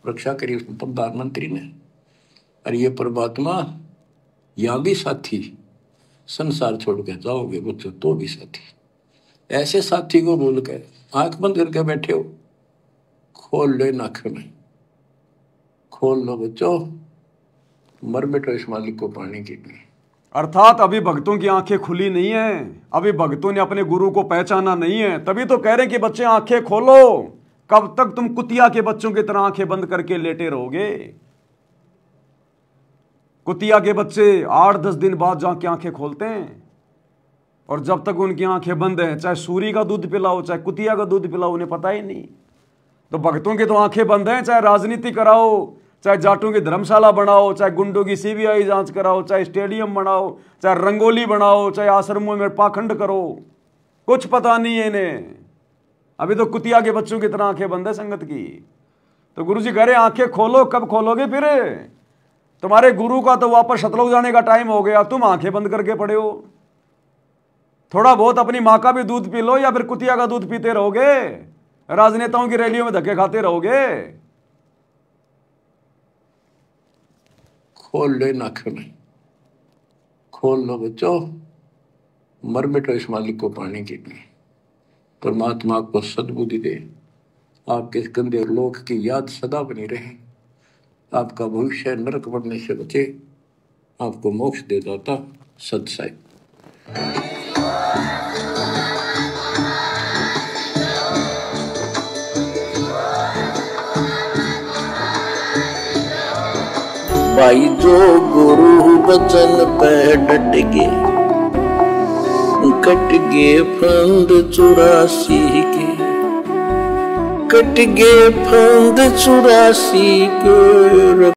रक्षा करी प्रधानमंत्री ने, और ये परमात्मा यहां भी साथी, संसार छोड़ के जाओगे बच्चों तो भी साथी। ऐसे साथी को बोल के आंख बंद करके बैठे हो, खोल लो नाक में, खोल लो बच्चों, मर बैठो इस मालिक को पाने के लिए। अर्थात अभी भक्तों की आंखें खुली नहीं है, अभी भक्तों ने अपने गुरु को पहचाना नहीं है, तभी तो कह रहे हैं कि बच्चे आंखें खोलो। कब तक तुम कुतिया के बच्चों की तरह आंखें बंद करके लेटे रहोगे? कुतिया के बच्चे 8-10 दिन बाद जाके आंखें खोलते हैं, और जब तक उनकी आंखें बंद हैं, चाहे सूरी का दूध पिलाओ चाहे कुतिया का दूध पिलाओ, उन्हें पता ही नहीं। तो भक्तों की तो आंखें बंद हैं, चाहे राजनीति कराओ, चाहे जाटों की धर्मशाला बनाओ, चाहे गुंडों की सीबीआई जांच कराओ, चाहे स्टेडियम बनाओ, चाहे रंगोली बनाओ, चाहे आश्रमों में पाखंड करो, कुछ पता नहीं है इन्हें। अभी तो कुतिया के बच्चों की तरह आंखें बंद है संगत की। तो गुरु जी कह रहे आंखें खोलो, कब खोलोगे? फिर तुम्हारे गुरु का तो वापस सतलुज जाने का टाइम हो गया, तुम आंखें बंद करके पड़े हो। थोड़ा बहुत अपनी माँ का भी दूध पी लो, या फिर कुतिया का दूध पीते रहोगे, राजनेताओं की रैलियों में धक्के खाते रहोगे। खोल लो नाक में, खोल लो बच्चों, मर बैठो इस मालिक को पाने के लिए। परमात्मा आपको सद्बुद्धि दे, आपके गंदे लोक की याद सदा बनी रहे, आपका भविष्य नरक बढ़ने से बचे, आपको मोक्ष दे दाता सत साहिब। भाई जो गुरु वचन पे डट गए, कट गए फंद 84 के, कट गए फंद 84 के।